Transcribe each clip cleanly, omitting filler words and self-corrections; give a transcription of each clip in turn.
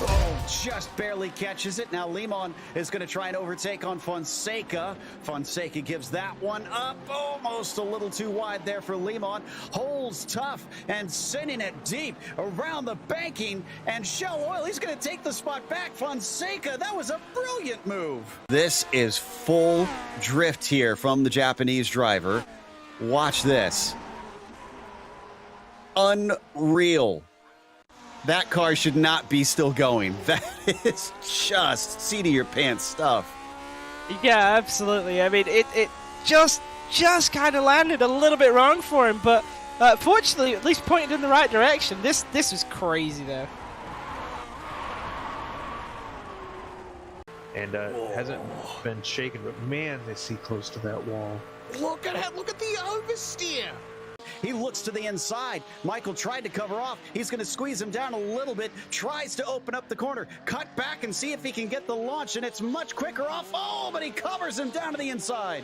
Oh, just barely catches it. Now Limon is going to try and overtake on Fonseca. Fonseca gives that one up. Almost a little too wide there for Limon. Holds tough and sending it deep around the banking. And Shell Oil, he's going to take the spot back. Fonseca, that was a brilliant move. This is full drift here from the Japanese driver. Watch this. Unreal. That car should not be still going. That is just seat of your pants stuff. Yeah, absolutely. I mean, it just kind of landed a little bit wrong for him, but fortunately, at least pointed in the right direction. This was crazy, though. And hasn't been shaken, but man, is he close to that wall. Look at it. Look at the oversteer. He looks to the inside. Michael tried to cover off. He's going to squeeze him down a little bit. Tries to open up the corner. Cut back and see if he can get the launch, and it's much quicker off. Oh, but he covers him down to the inside.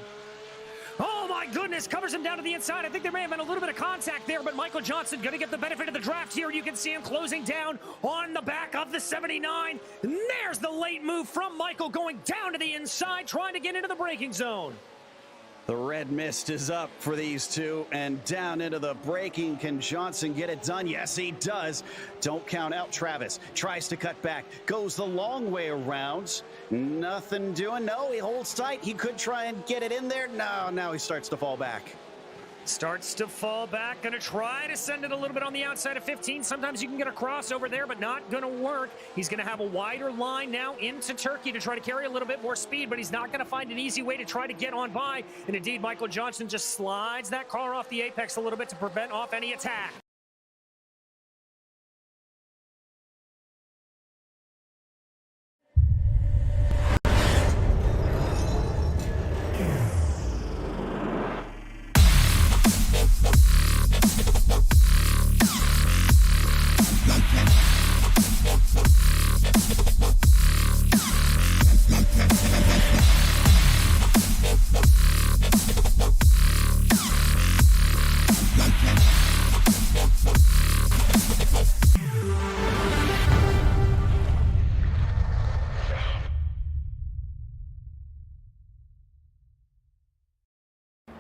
Oh my goodness, covers him down to the inside. I think there may have been a little bit of contact there, but Michael Johnson going to get the benefit of the draft here. You can see him closing down on the back of the 79. And there's the late move from Michael going down to the inside, trying to get into the braking zone. The red mist is up for these two, and down into the braking. Can Johnson get it done? Yes, he does. Don't count out Travis. Tries to cut back. Goes the long way around. Nothing doing. No, he holds tight. He could try and get it in there. No, now he starts to fall back. Starts to fall back. Going to try to send it a little bit on the outside of 15. Sometimes you can get a crossover there, but not going to work. He's going to have a wider line now into Turkey to try to carry a little bit more speed, but he's not going to find an easy way to try to get on by. And indeed, Michael Johnson just slides that car off the apex a little bit to prevent off any attack.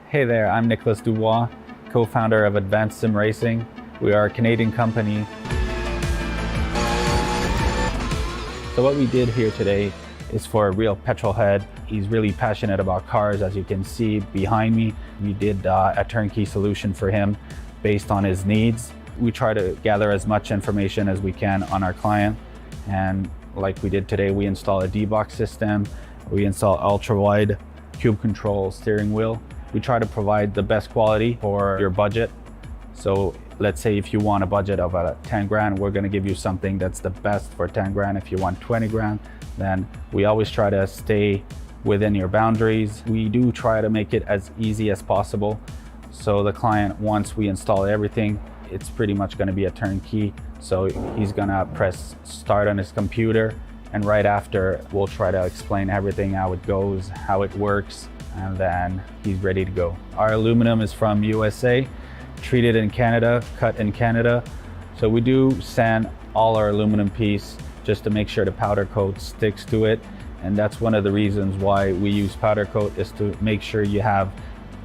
Hey there, I'm Nicholas Dubois, co-founder of Advanced SimRacing. We are a Canadian company. So what we did here today is for a real petrol head. He's really passionate about cars, as you can see behind me. We did a turnkey solution for him based on his needs. We try to gather as much information as we can on our client. And like we did today, we install a D-box system. We install ultra-wide cube control steering wheel. We try to provide the best quality for your budget. So let's say if you want a budget of 10 grand, we're gonna give you something that's the best for 10 grand. If you want 20 grand, then we always try to stay within your boundaries. We do try to make it as easy as possible. So the client, once we install everything, it's pretty much gonna be a turnkey. So he's gonna press start on his computer, and right after, we'll try to explain everything, how it goes, how it works, and then he's ready to go. Our aluminum is from USA, treated in Canada, cut in Canada. So we do sand all our aluminum piece just to make sure the powder coat sticks to it. And that's one of the reasons why we use powder coat, is to make sure you have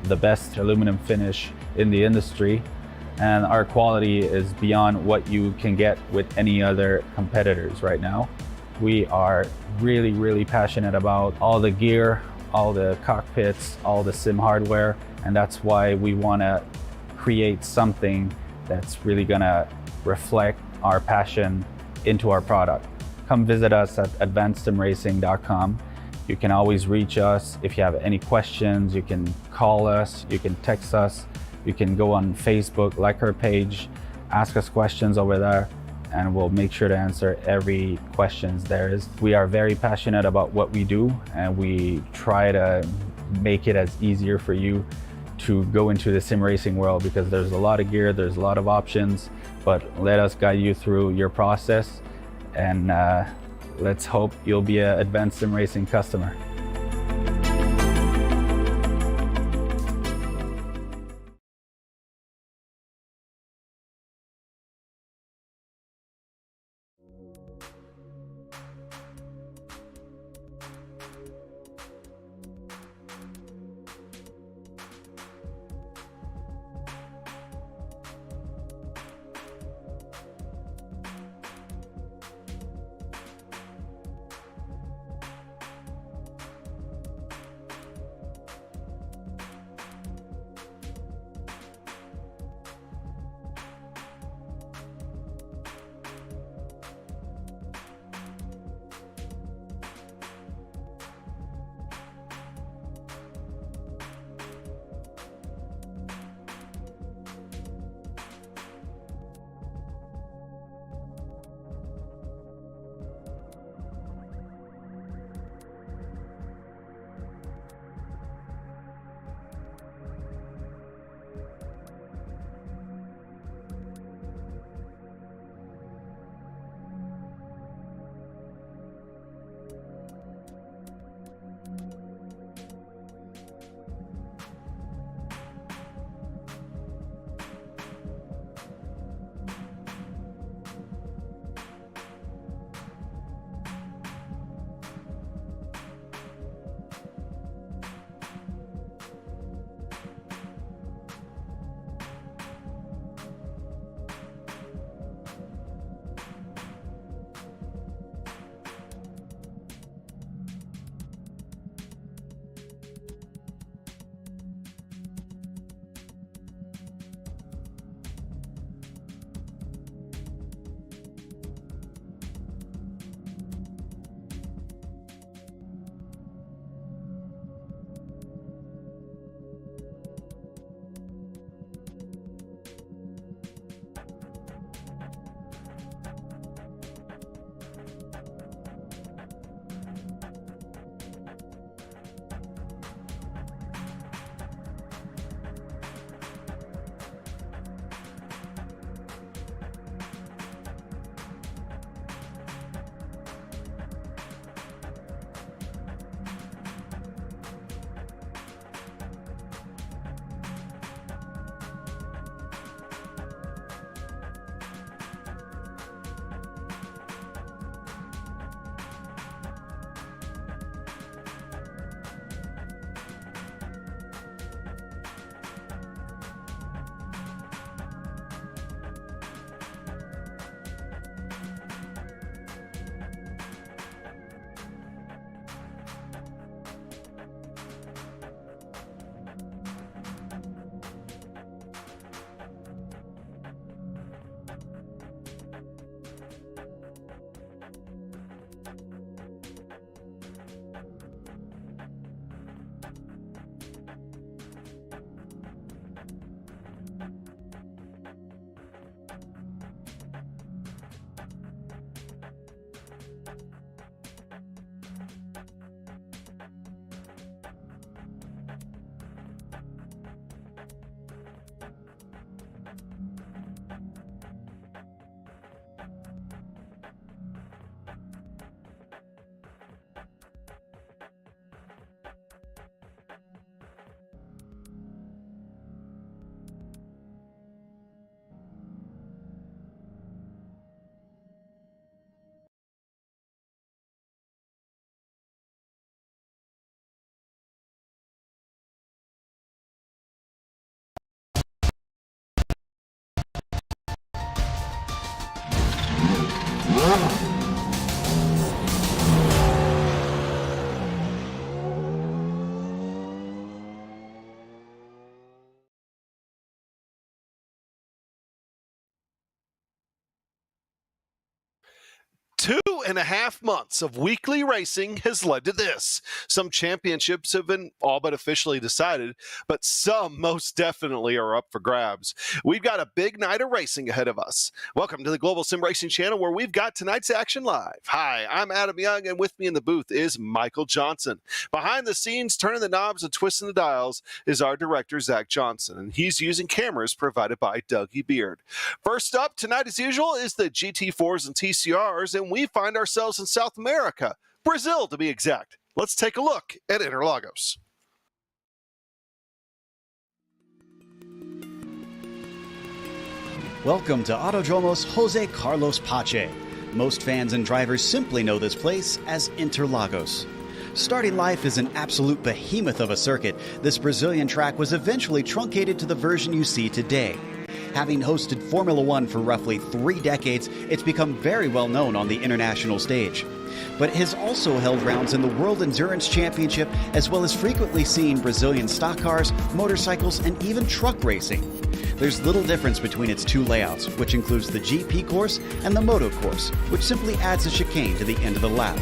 the best aluminum finish in the industry. And our quality is beyond what you can get with any other competitors right now. We are really, really passionate about all the gear, all the cockpits, all the sim hardware, and that's why we want to create something that's really going to reflect our passion into our product. Come visit us at advancedsimracing.com. You can always reach us if you have any questions. You can call us, you can text us, you can go on Facebook, like our page, ask us questions over there, and we'll make sure to answer every question there is. We are very passionate about what we do, and we try to make it as easier for you to go into the sim racing world, because there's a lot of gear, there's a lot of options, but let us guide you through your process, and let's hope you'll be an Advanced Sim Racing customer. 2.5 months of weekly racing has led to this. Some championships have been all but officially decided, but some most definitely are up for grabs. We've got a big night of racing ahead of us. Welcome to the Global Sim Racing channel, where we've got tonight's action live. Hi, I'm Adam Young, and with me in the booth is Michael Johnson. Behind the scenes, turning the knobs and twisting the dials, is our director, Zach Johnson, and he's using cameras provided by Dougie Beard. First up tonight, as usual, is the GT4s and TCRs, and we find ourselves in South America, Brazil to be exact. Let's take a look at Interlagos. Welcome to Autodromo's Jose Carlos Pache. Most fans and drivers simply know this place as Interlagos. Starting life as an absolute behemoth of a circuit, this Brazilian track was eventually truncated to the version you see today. Having hosted Formula One for roughly 3 decades, it's become very well known on the international stage. But it has also held rounds in the World Endurance Championship, as well as frequently seen Brazilian stock cars, motorcycles, and even truck racing. There's little difference between its two layouts, which includes the GP course and the Moto course, which simply adds a chicane to the end of the lap.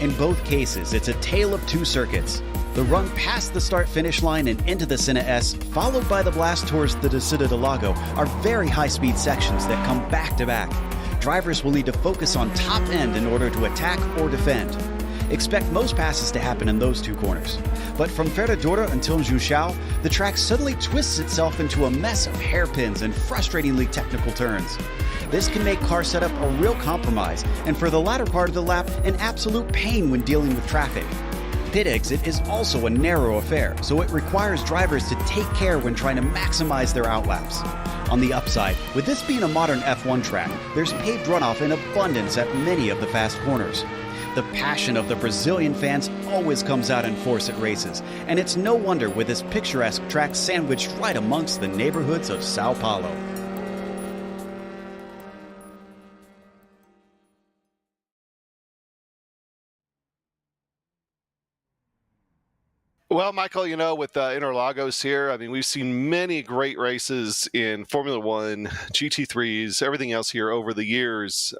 In both cases, it's a tale of two circuits. The run past the start-finish line and into the Senna S, followed by the blast towards the Descida do Lago, are very high-speed sections that come back-to-back. Drivers will need to focus on top end in order to attack or defend. Expect most passes to happen in those two corners. But from Ferradura until Juchao, the track suddenly twists itself into a mess of hairpins and frustratingly technical turns. This can make car setup a real compromise, and for the latter part of the lap, an absolute pain when dealing with traffic. Pit exit is also a narrow affair, so it requires drivers to take care when trying to maximize their outlaps. On the upside, with this being a modern F1 track, there's paved runoff in abundance at many of the fast corners. The passion of the Brazilian fans always comes out in force at races, and it's no wonder with this picturesque track sandwiched right amongst the neighborhoods of Sao Paulo. Well, Michael, you know, with Interlagos here, I mean, we've seen many great races in Formula One, GT3s, everything else here over the years.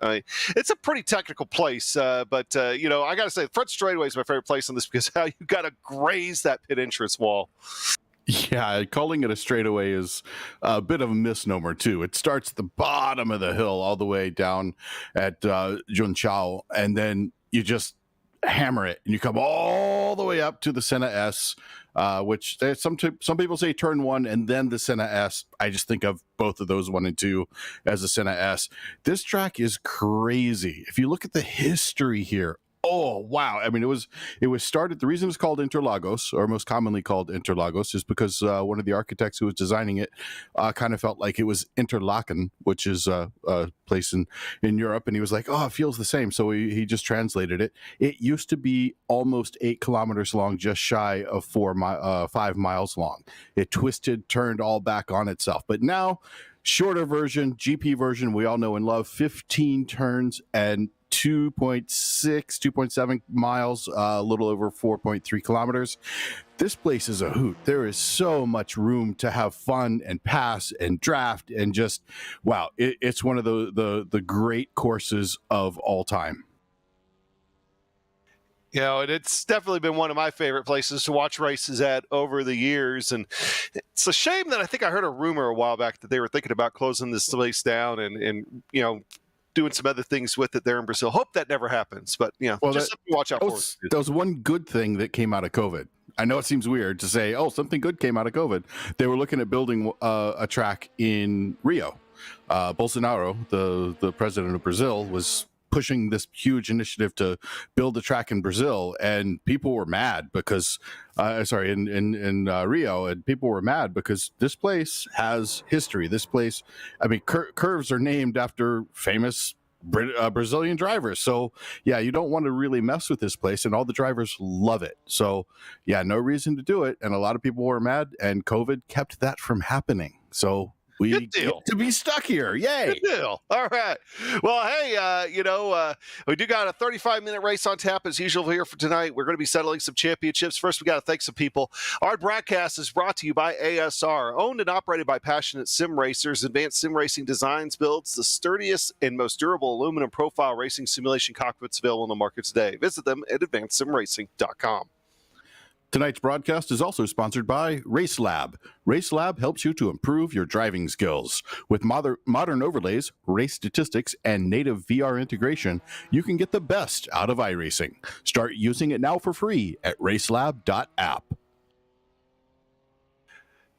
It's a pretty technical place, but, you know, I got to say, the front straightaway is my favorite place on this because how you got to graze that pit entrance wall. Yeah, calling it a straightaway is a bit of a misnomer, too. It starts at the bottom of the hill all the way down at Junchao, and then you just hammer it and you come all the way up to the Senna S, which some people say turn 1 and then the Senna S. I just think of both of those 1 and 2 as the Senna S. This track is crazy. If you look at the history here, oh wow, I mean, it was started, the reason it's called Interlagos, or most commonly called Interlagos, is because one of the architects who was designing it kind of felt like it was Interlaken, which is a place in Europe, and he was like, oh, it feels the same, so he just translated it. It used to be almost 8 kilometers long, just shy of 5 miles long. It twisted, turned all back on itself, but now shorter version, GP version, we all know and love, 15 turns and 2.7 miles, a little over 4.3 kilometers. This place is a hoot. There is so much room to have fun and pass and draft and just, wow, it's one of the great courses of all time. You know, and it's definitely been one of my favorite places to watch races at over the years. And it's a shame that I think I heard a rumor a while back that they were thinking about closing this place down and you know, doing some other things with it there in Brazil. Hope that never happens, but you know, just something to watch out for. That was one good thing that came out of COVID. I know it seems weird to say, oh, something good came out of COVID. They were looking at building a track in Rio. Bolsonaro, the president of Brazil, was pushing this huge initiative to build a track in Brazil, and people were mad because in Rio, and people were mad because this place has history. This place, I mean, curves are named after famous Brazilian drivers. So yeah, you don't want to really mess with this place, and all the drivers love it. So yeah, no reason to do it, and a lot of people were mad, and COVID kept that from happening. So We Good deal. get to be stuck here. Yay. Good deal. All right. Well, hey, we do got a 35-minute race on tap as usual here for tonight. We're going to be settling some championships. First, we got to thank some people. Our broadcast is brought to you by ASR, owned and operated by passionate sim racers. Advanced Sim Racing Designs builds the sturdiest and most durable aluminum profile racing simulation cockpits available in the market today. Visit them at advancedsimracing.com. Tonight's broadcast is also sponsored by RaceLab. RaceLab helps you to improve your driving skills. With modern overlays, race statistics, and native VR integration, you can get the best out of iRacing. Start using it now for free at racelab.app.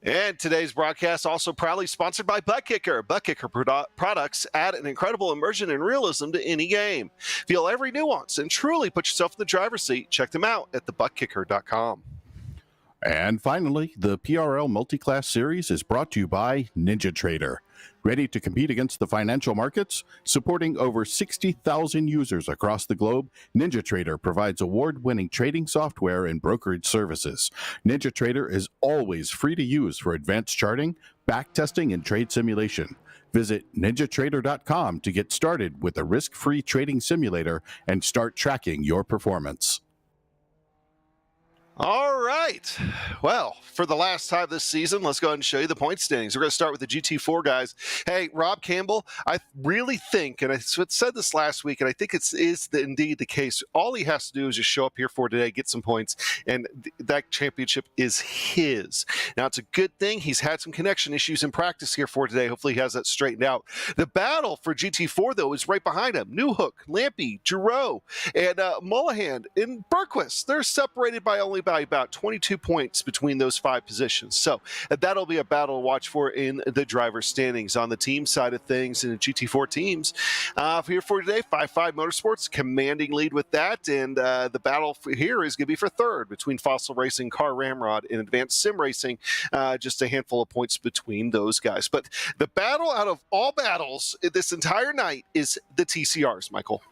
And today's broadcast also proudly sponsored by ButtKicker. ButtKicker products add an incredible immersion and realism to any game. Feel every nuance and truly put yourself in the driver's seat. Check them out at thebuttkicker.com. And finally, the PRL Multiclass series is brought to you by NinjaTrader. Ready to compete against the financial markets? Supporting over 60,000 users across the globe, NinjaTrader provides award-winning trading software and brokerage services. NinjaTrader is always free to use for advanced charting, backtesting, and trade simulation. Visit NinjaTrader.com to get started with a risk-free trading simulator and start tracking your performance. All right. Well, for the last time this season, let's go ahead and show you the point standings. We're going to start with the GT4 guys. Hey, Rob Campbell, I really think, and I said this last week, and I think it is indeed the case, all he has to do is just show up here for today, get some points, and that championship is his. Now, it's a good thing. He's had some connection issues in practice here for today. Hopefully he has that straightened out. The battle for GT4, though, is right behind him. Newhook, Lampy, Giroux, and Mulligan and Berquist. They're separated by only by about 22 points between those 5 positions. So that'll be a battle to watch for in the driver standings. On the team side of things, in the GT4 teams, here for today, 5-5 Motorsports, commanding lead with that. And the battle here is going to be for third between Fossil Racing, Car Ramrod, and Advanced Sim Racing. Just a handful of points between those guys. But the battle out of all battles this entire night is the TCRs, Michael.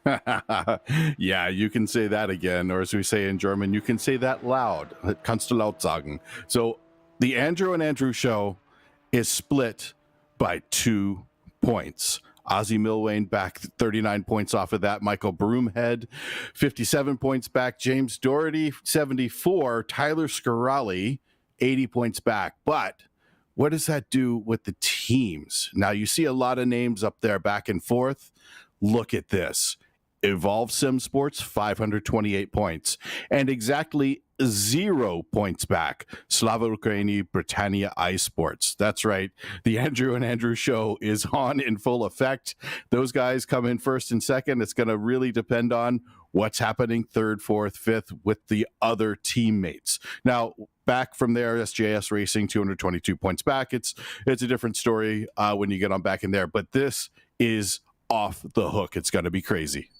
Yeah, you can say that again, or as we say in German, you can say that loud. Kannst du laut sagen. So the Andrew and Andrew show is split by 2 points. Ozzy Milwane back 39 points off of that. Michael Broomhead, 57 points back. James Doherty, 74. Tyler Scarali, 80 points back. But what does that do with the teams? Now, you see a lot of names up there back and forth. Look at this. Evolve Sim Sports, 528 points. And exactly 0 points back. Slava Ukraini, Britannia iSports. That's right. The Andrew and Andrew show is on in full effect. Those guys come in first and second. It's going to really depend on what's happening third, fourth, fifth with the other teammates. Now, back from there, SJS Racing, 222 points back. It's a different story when you get on back in there. But this is off the hook. It's going to be crazy.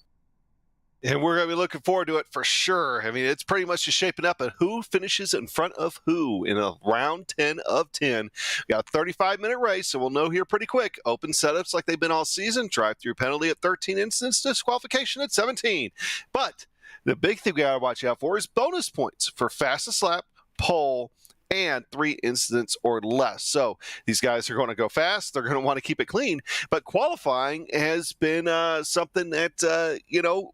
And we're going to be looking forward to it for sure. I mean, it's pretty much just shaping up at who finishes in front of who in a round 10 of 10. We got a 35-minute race, so we'll know here pretty quick. Open setups like they've been all season. Drive-through penalty at 13 instance. Disqualification at 17. But the big thing we got to watch out for is bonus points for fastest lap, pole, and 3 incidents or less. So these guys are going to go fast. They're going to want to keep it clean. But qualifying has been something that,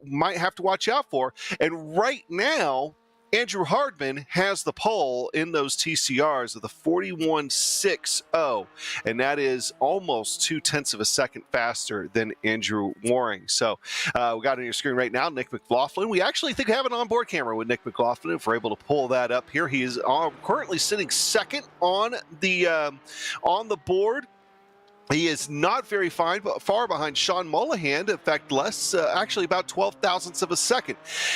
might have to watch out for. And right now, Andrew Hardman has the pole in those TCRs of the 41.60, and that is almost 0.2 of a second faster than Andrew Waring. So we got on your screen right now, Nick McLaughlin. We actually think we have an onboard camera with Nick McLaughlin if we're able to pull that up here. He is currently sitting second on the board. He is not very far behind Sean Mulligan. In fact, actually about 12 thousandths of a second.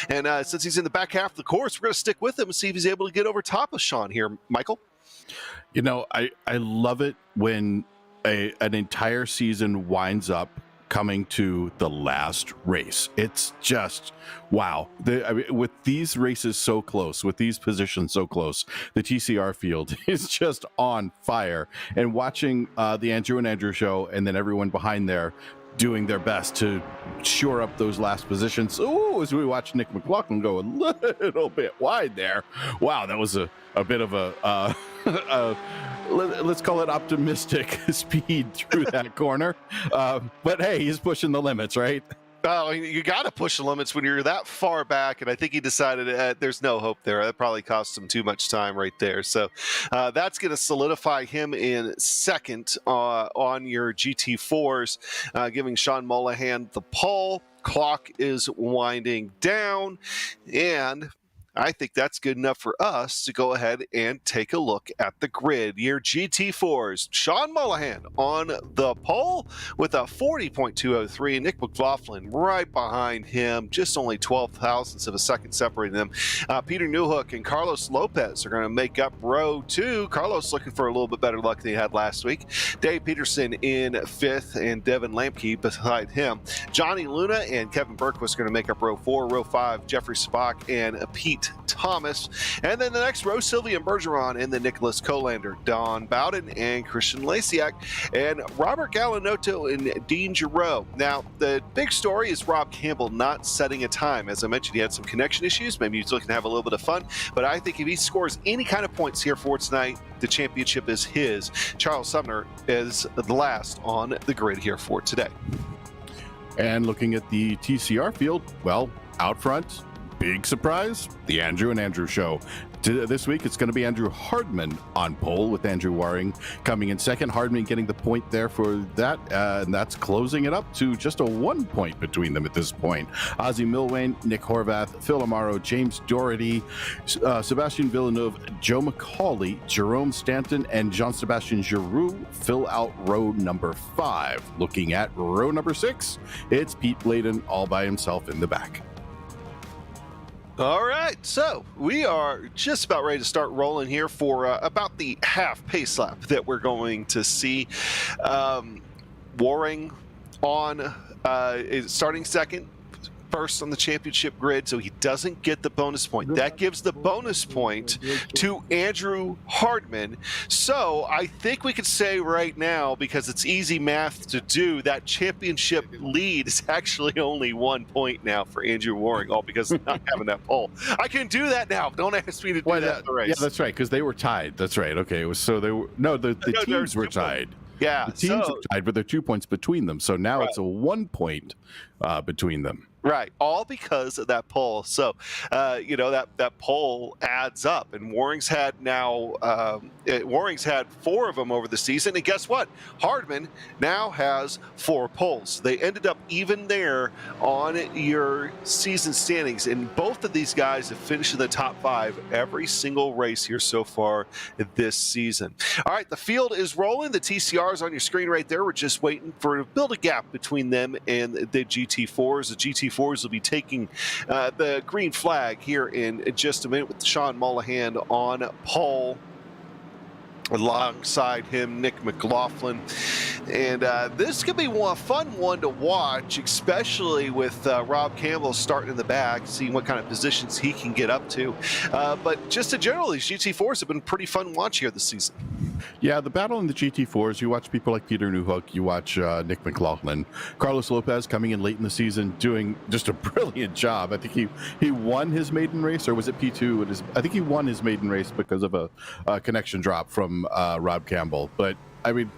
And since he's in the back half of the course, we're going to stick with him and see if he's able to get over top of Sean here. Michael? I love it when an entire season winds up coming to the last race. It's just, wow. With these races so close, with these positions so close, the TCR field is just on fire. And watching the Andrew and Andrew show and then everyone behind there doing their best to shore up those last positions. Oh, as we watch Nick McLaughlin go a little bit wide there. Wow, that was a bit of a let's call it optimistic speed through that corner. But hey, he's pushing the limits, right? Oh, you got to push the limits when you're that far back, and I think he decided there's no hope there. That probably cost him too much time right there. So that's going to solidify him in second on your GT4s, giving Sean Mulligan the pole. Clock is winding down, and I think that's good enough for us to go ahead and take a look at the grid. Your GT4s, Sean Mulligan on the pole with a 40.203. Nick McLaughlin right behind him, just only 12 thousandths of a second separating them. Peter Newhook and Carlos Lopez are going to make up row 2. Carlos looking for a little bit better luck than he had last week. Dave Peterson in 5th and Devin Lamke beside him. Johnny Luna and Kevin Berquist are going to make up row 4. Row 5, Jeffrey Spock and Pete Thomas. And then the next row, Sylvian Bergeron and the Nicholas Colander, Don Bowden and Christian Lasiak, and Robert Gallinotto and Dean Giroux. Now, the big story is Rob Campbell not setting a time. As I mentioned, he had some connection issues. Maybe he's looking to have a little bit of fun. But I think if he scores any kind of points here for tonight, the championship is his. Charles Sumner is the last on the grid here for today. And looking at the TCR field, well, out front, big surprise, the Andrew and Andrew show. This week, it's going to be Andrew Hardman on pole with Andrew Waring coming in second. Hardman getting the point there for that, and that's closing it up to just a 1 point between them at this point. Ozzy Milwain, Nick Horvath, Phil Amaro, James Doherty, Sebastian Villeneuve, Joe McCauley, Jerome Stanton, and Jean-Sebastien Giroux fill out row number 5. Looking at row number 6, it's Pete Bladen all by himself in the back. All right, so we are just about ready to start rolling here for about the half pace lap that we're going to see. Waring on is starting second, first on the championship grid, so he doesn't get the bonus point. That gives the bonus point to Andrew Hardman. So I think we could say right now, because it's easy math to do, that championship lead is actually only 1 point now for Andrew Waring, all because of not having that pole. I can do that now. Don't ask me to do that in the race. Yeah, that's right, because they were tied. That's right. Okay, so they were the teams were tied. Yeah, the teams were tied, but there are 2 points between them. So now it's a 1 point between them. Right, all because of that pole. So, that pole adds up, and Waring's had 4 of them over the season. And guess what? Hardman now has 4 poles. They ended up even there on your season standings, and both of these guys have finished in the top 5 every single race here so far this season. All right, the field is rolling. The TCR is on your screen right there. We're just waiting to build a gap between them and the GT4s. The GT4s will be taking the green flag here in just a minute with Sean Mulligan on pole. Alongside him, Nick McLaughlin. And this could be a fun one to watch, especially with Rob Campbell starting in the back, seeing what kind of positions he can get up to. But just in general, these GT4s have been pretty fun to watch here this season. Yeah, the battle in the GT4s, you watch people like Peter Newhook, you watch Nick McLaughlin, Carlos Lopez coming in late in the season, doing just a brilliant job. I think he won his maiden race, or was it P2? I think he won his maiden race because of a connection drop from Rob Campbell. But I mean,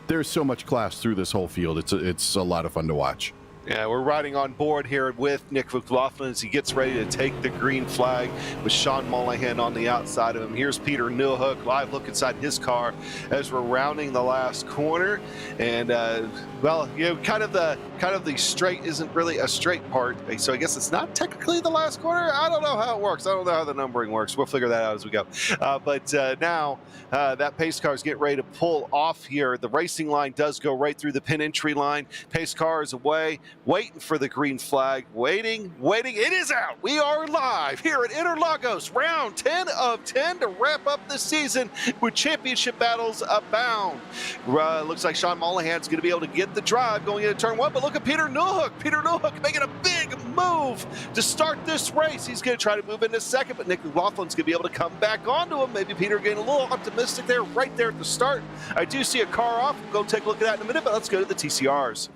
there's so much class through this whole field. It's a lot of fun to watch. Yeah, we're riding on board here with Nick McLaughlin as he gets ready to take the green flag with Sean Mulligan on the outside of him. Here's Peter Newhook, live look inside his car as we're rounding the last corner. And kind of the straight isn't really a straight part, so I guess it's not technically the last corner. I don't know how it works. I don't know how the numbering works. We'll figure that out as we go. But now that pace car is getting ready to pull off here. The racing line does go right through the pin entry line. Pace car is away, waiting for the green flag, waiting. It is out. We are live here at Interlagos, round 10 of 10 to wrap up the season with championship battles abound. Looks like Sean Mulligan's going to be able to get the drive going into turn 1, but look at Peter Newhook. Peter Newhook making a big move to start this race. He's going to try to move into second, but Nick McLaughlin's going to be able to come back onto him. Maybe Peter getting a little optimistic there, right there at the start. I do see a car off. We'll go take a look at that in a minute, but let's go to the TCRs.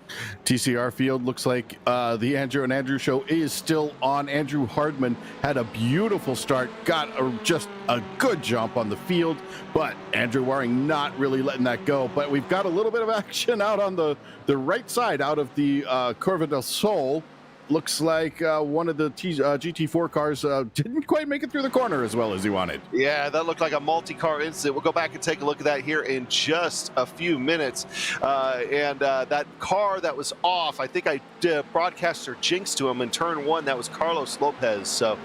TCR field looks like the Andrew and Andrew show is still on. Andrew Hardman had a beautiful start, got just a good jump on the field, but Andrew Waring not really letting that go. But we've got a little bit of action out on the right side out of the Curva del Sol. Looks like one of the GT4 cars didn't quite make it through the corner as well as he wanted. Yeah, that looked like a multi-car incident. We'll go back and take a look at that here in just a few minutes. That car that was off, I think I did broadcaster jinxed to him in turn one. That was Carlos Lopez. So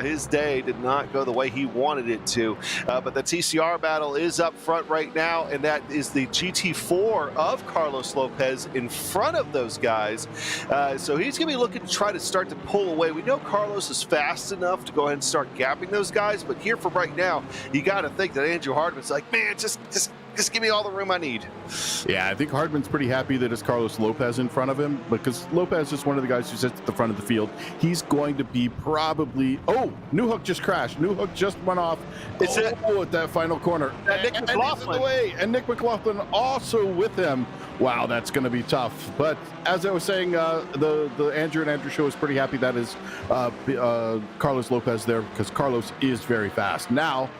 his day did not go the way he wanted it to. But the TCR battle is up front right now, and that is the GT4 of Carlos Lopez in front of those guys. So he's going to be looking to try to start to pull away. We know Carlos is fast enough to go ahead and start gapping those guys, but here for right now, you got to think that Andrew Hardman's like, man, just give me all the room I need. Yeah, I think Hardman's pretty happy that it's Carlos Lopez in front of him, because Lopez is one of the guys who sits at the front of the field. He's going to be probably... Oh, Newhook just crashed. Newhook just went off. At that final corner. Nick McLaughlin. And Nick McLaughlin also with him. Wow, that's going to be tough. But as I was saying, the Andrew and Andrew show is pretty happy that is Carlos Lopez there, because Carlos is very fast. Now,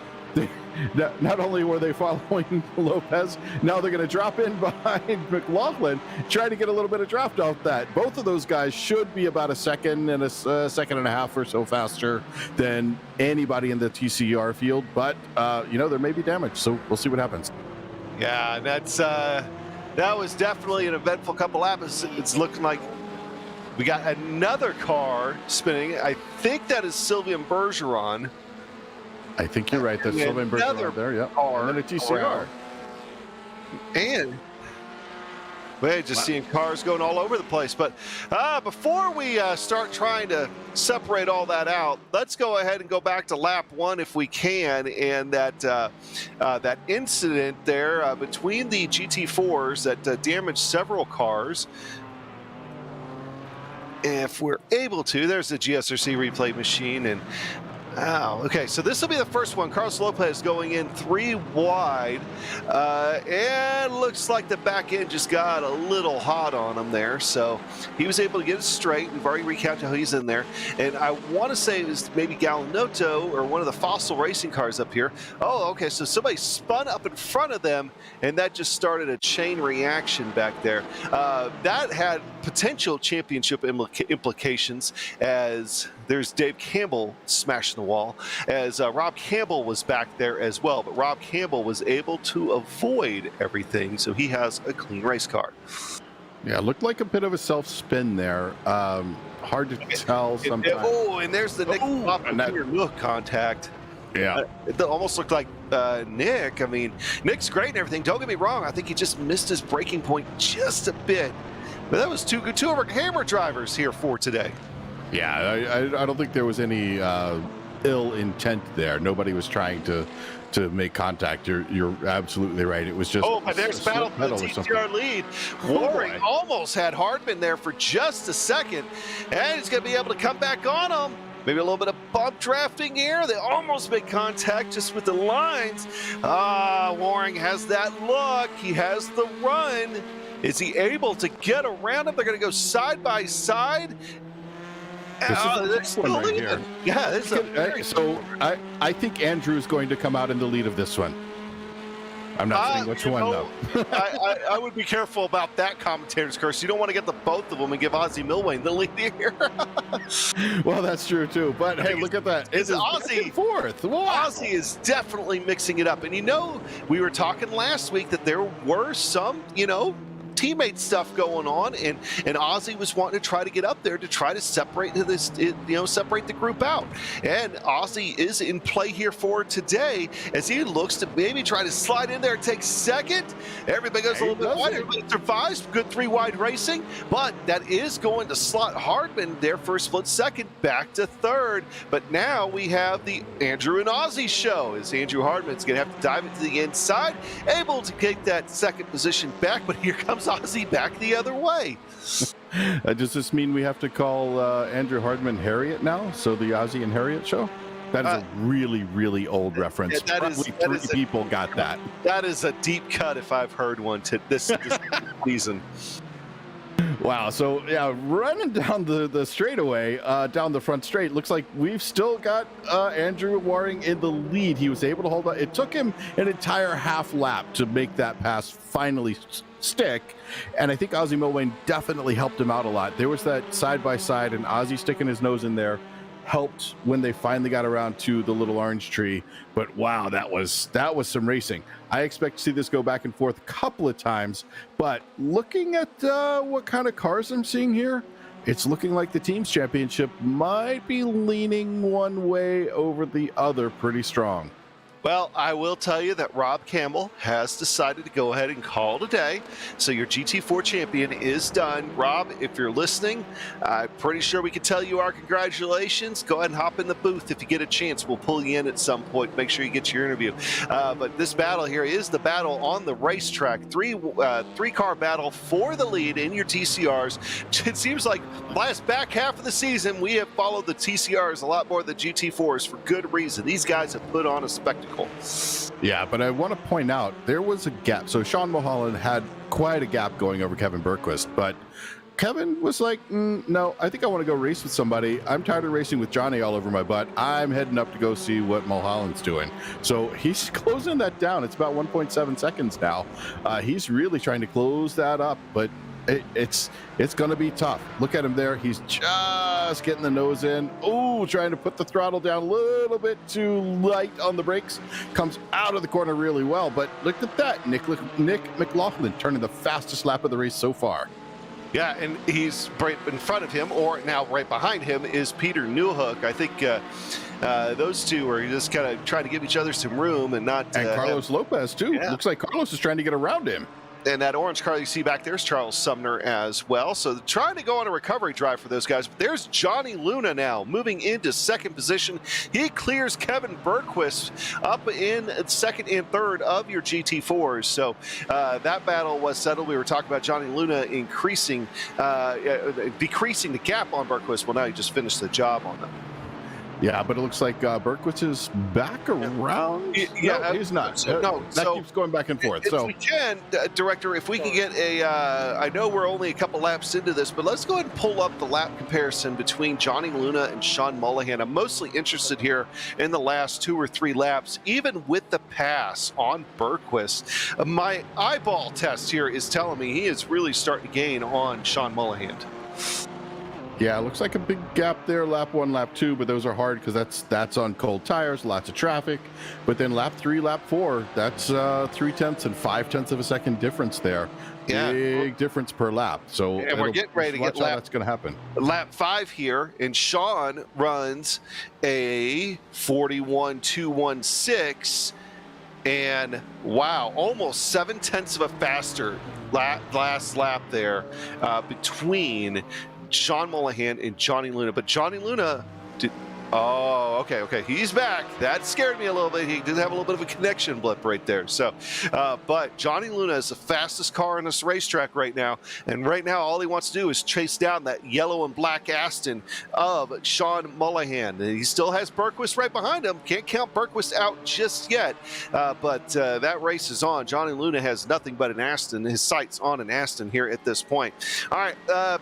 not only were they following Lopez, now they're going to drop in behind McLaughlin, trying to get a little bit of draft off that. Both of those guys should be about a second and a second and a half or so faster than anybody in the TCR field, but there may be damage, so we'll see what happens. Yeah, that was definitely an eventful couple laps. It's looking like we got another car spinning. I think that is Sylvain Bergeron. I think you're right. That's Sylvain Bergeron there, yeah. And then a TCR. And we're just seeing cars going all over the place. But before we start trying to separate all that out, let's go ahead and go back to lap one if we can. And that incident there between the GT4s that damaged several cars. If we're able to, there's the GSRC replay machine. And okay, so this will be the first one. Carlos Lopez going in 3 wide. And looks like the back end just got a little hot on him there. So he was able to get it straight. We've already recounted how he's in there. And I want to say it was maybe Galanotto or one of the Fossil Racing cars up here. Oh, okay, so somebody spun up in front of them, and that just started a chain reaction back there. That had potential championship implications, as there's Dave Campbell smashing the wall, as Rob Campbell was back there as well, but Rob Campbell was able to avoid everything, so he has a clean race car. Yeah, looked like a bit of a self-spin there. Hard to tell sometimes. And there's the Nick look contact. Yeah. It almost looked like Nick. I mean, Nick's great and everything. Don't get me wrong. I think he just missed his braking point just a bit. But that was two of our camera drivers here for today. Yeah, I don't think there was any ill intent there. Nobody was trying to make contact. You're absolutely right. It was just but there's battle for the TCR lead. Waring almost had Hardman there for just a second, and he's going to be able to come back on him. Maybe a little bit of bump drafting here. They almost make contact just with the lines. Waring has that look. He has the run. Is he able to get around him? They're going to go side by side. This is the next one right here. Yeah, this is so I think Andrew's going to come out in the lead of this one. I'm not saying which one, though. I would be careful about that commentator's curse. You don't want to get the both of them and give Ozzy Milwain the lead here. Well, that's true, too. But, hey, look at that. It's Ozzy. Fourth. Wow. Ozzy is definitely mixing it up. And, we were talking last week that there were some, teammate stuff going on, and Ozzy was wanting to try to get up there to try to separate separate the group out. And Ozzy is in play here for today as he looks to maybe try to slide in there and take second. Everybody goes a little bit wide. Everybody survives. Good 3-wide racing, but that is going to slot Hardman there for a split second back to third. But now we have the Andrew and Ozzy show, as Andrew Hardman's going to have to dive into the inside, able to take that second position back, but here comes pulls Ozzy back the other way. Does this mean we have to call Andrew Hardman Harriet now? So the Ozzy and Harriet show? That is a really, really old reference. Probably three people got that. That is a deep cut if I've heard one this season. Wow. So, yeah, running down the straightaway, down the front straight, looks like we've still got Andrew Waring in the lead. He was able to hold on. It took him an entire half lap to make that pass finally stick. And I think Ozzy Milwain definitely helped him out a lot. There was that side-by-side and Ozzy sticking his nose in there helped when they finally got around to the little orange tree. But wow, that was some racing. I expect to see this go back and forth a couple of times, but looking at what kind of cars I'm seeing here, it's looking like the team's championship might be leaning one way over the other pretty strong. Well, I will tell you that Rob Campbell has decided to go ahead and call it a day. So your GT4 champion is done. Rob, if you're listening, I'm pretty sure we can tell you our congratulations. Go ahead and hop in the booth if you get a chance. We'll pull you in at some point. Make sure you get your interview. But this battle here is the battle on the racetrack. Three-car battle for the lead in your TCRs. It seems like last back half of the season, we have followed the TCRs a lot more than GT4s for good reason. These guys have put on a spectacle. Yeah, but I want to point out there was a gap. So Sean Mulholland had quite a gap going over Kevin Bergquist, but Kevin was like, no, I think I want to go race with somebody. I'm tired of racing with Johnny all over my butt. I'm heading up to go see what Mulholland's doing. So he's closing that down. It's about 1.7 seconds now. He's really trying to close that up, but it's going to be tough. Look at him there. He's just getting the nose in. Oh, trying to put the throttle down a little bit too light on the brakes. Comes out of the corner really well. But look at that. Nick McLaughlin turning the fastest lap of the race so far. Yeah, and he's right in front of him, or now right behind him, is Peter Newhook. I think those two are just kind of trying to give each other some room and not... And Carlos Lopez, too. Yeah. Looks like Carlos is trying to get around him. And that orange car you see back there is Charles Sumner as well. So trying to go on a recovery drive for those guys. But there's Johnny Luna now moving into second position. He clears Kevin Bergquist up in second and third of your GT4s. So that battle was settled. We were talking about Johnny Luna decreasing the gap on Bergquist. Well, now he just finished the job on them. Yeah, but it looks like Bergquist is back around. Yeah, no, he's not. That keeps going back and forth. If we can, Director, if we can get I know we're only a couple laps into this, but let's go ahead and pull up the lap comparison between Johnny Luna and Sean Mulligan. I'm mostly interested here in the last 2 or 3 laps, even with the pass on Bergquist. My eyeball test here is telling me he is really starting to gain on Sean Mulligan. Yeah, it looks like a big gap there, lap 1, lap 2, but those are hard because that's on cold tires, lots of traffic. But then lap 3, lap 4, that's 0.3 and 0.5 of a second difference there. Yeah. Big difference per lap. So and we're getting ready to get that's going to happen. Lap 5 here, and Sean runs a 41.216, and wow, almost 0.7 of a faster last lap there between Sean Mulligan and Johnny Luna. But Johnny Luna did... Oh, okay. He's back. That scared me a little bit. He did have a little bit of a connection blip right there. So, but Johnny Luna is the fastest car on this racetrack right now. And right now, all he wants to do is chase down that yellow and black Aston of Sean Mulligan. He still has Bergquist right behind him. Can't count Bergquist out just yet. But that race is on. Johnny Luna has nothing but an Aston. His sights on an Aston here at this point. All right,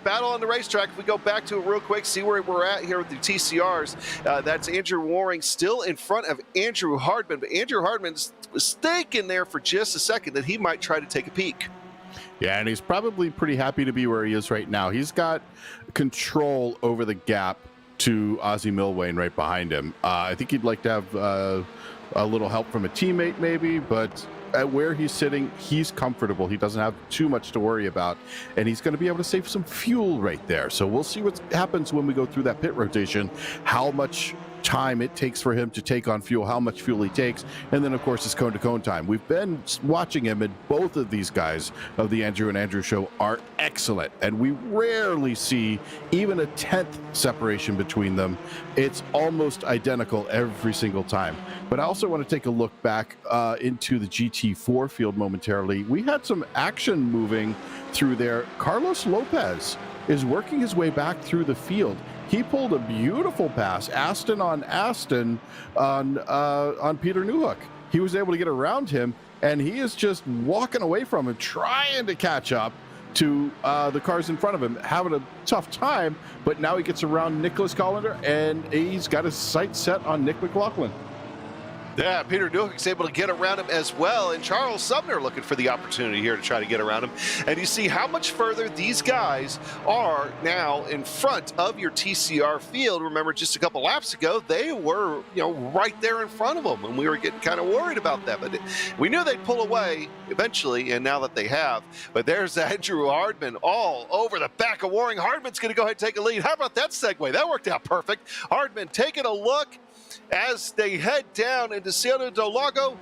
battle on the racetrack. If we go back to it real quick, see where we're at here with the TCRs. That's Andrew Waring still in front of Andrew Hardman, but Andrew Hardman was thinking there for just a second that he might try to take a peek. Yeah, and he's probably pretty happy to be where he is right now. He's got control over the gap to Ozzy Milwain right behind him. I think he'd like to have a little help from a teammate maybe, but at where he's sitting, he's comfortable. He doesn't have too much to worry about, and he's going to be able to save some fuel right there. So we'll see what happens when we go through that pit rotation, how much time it takes for him to take on fuel, how much fuel he takes, and then of course his cone-to-cone time. We've been watching him, and both of these guys of the Andrew and Andrew show are excellent, and we rarely see even a 10th separation between them. It's almost identical every single time. But I also want to take a look back into the GT4 field momentarily. We had some action moving through there. Carlos Lopez is working his way back through the field. He pulled a beautiful pass, Aston on Peter Newhook. He was able to get around him, and he is just walking away from him, trying to catch up to the cars in front of him, having a tough time, but now he gets around Nicholas Collender, and he's got his sights set on Nick McLaughlin. Yeah, Peter Newhook's able to get around him as well, and Charles Sumner looking for the opportunity here to try to get around him. And you see how much further these guys are now in front of your TCR field. Remember, just a couple laps ago, they were, right there in front of them, and we were getting kind of worried about them. But we knew they'd pull away eventually, and now that they have. But there's Andrew Hardman all over the back of Waring. Hardman's going to go ahead and take a lead. How about that segue? That worked out perfect. Hardman taking a look as they head down into Ciudad del Lago,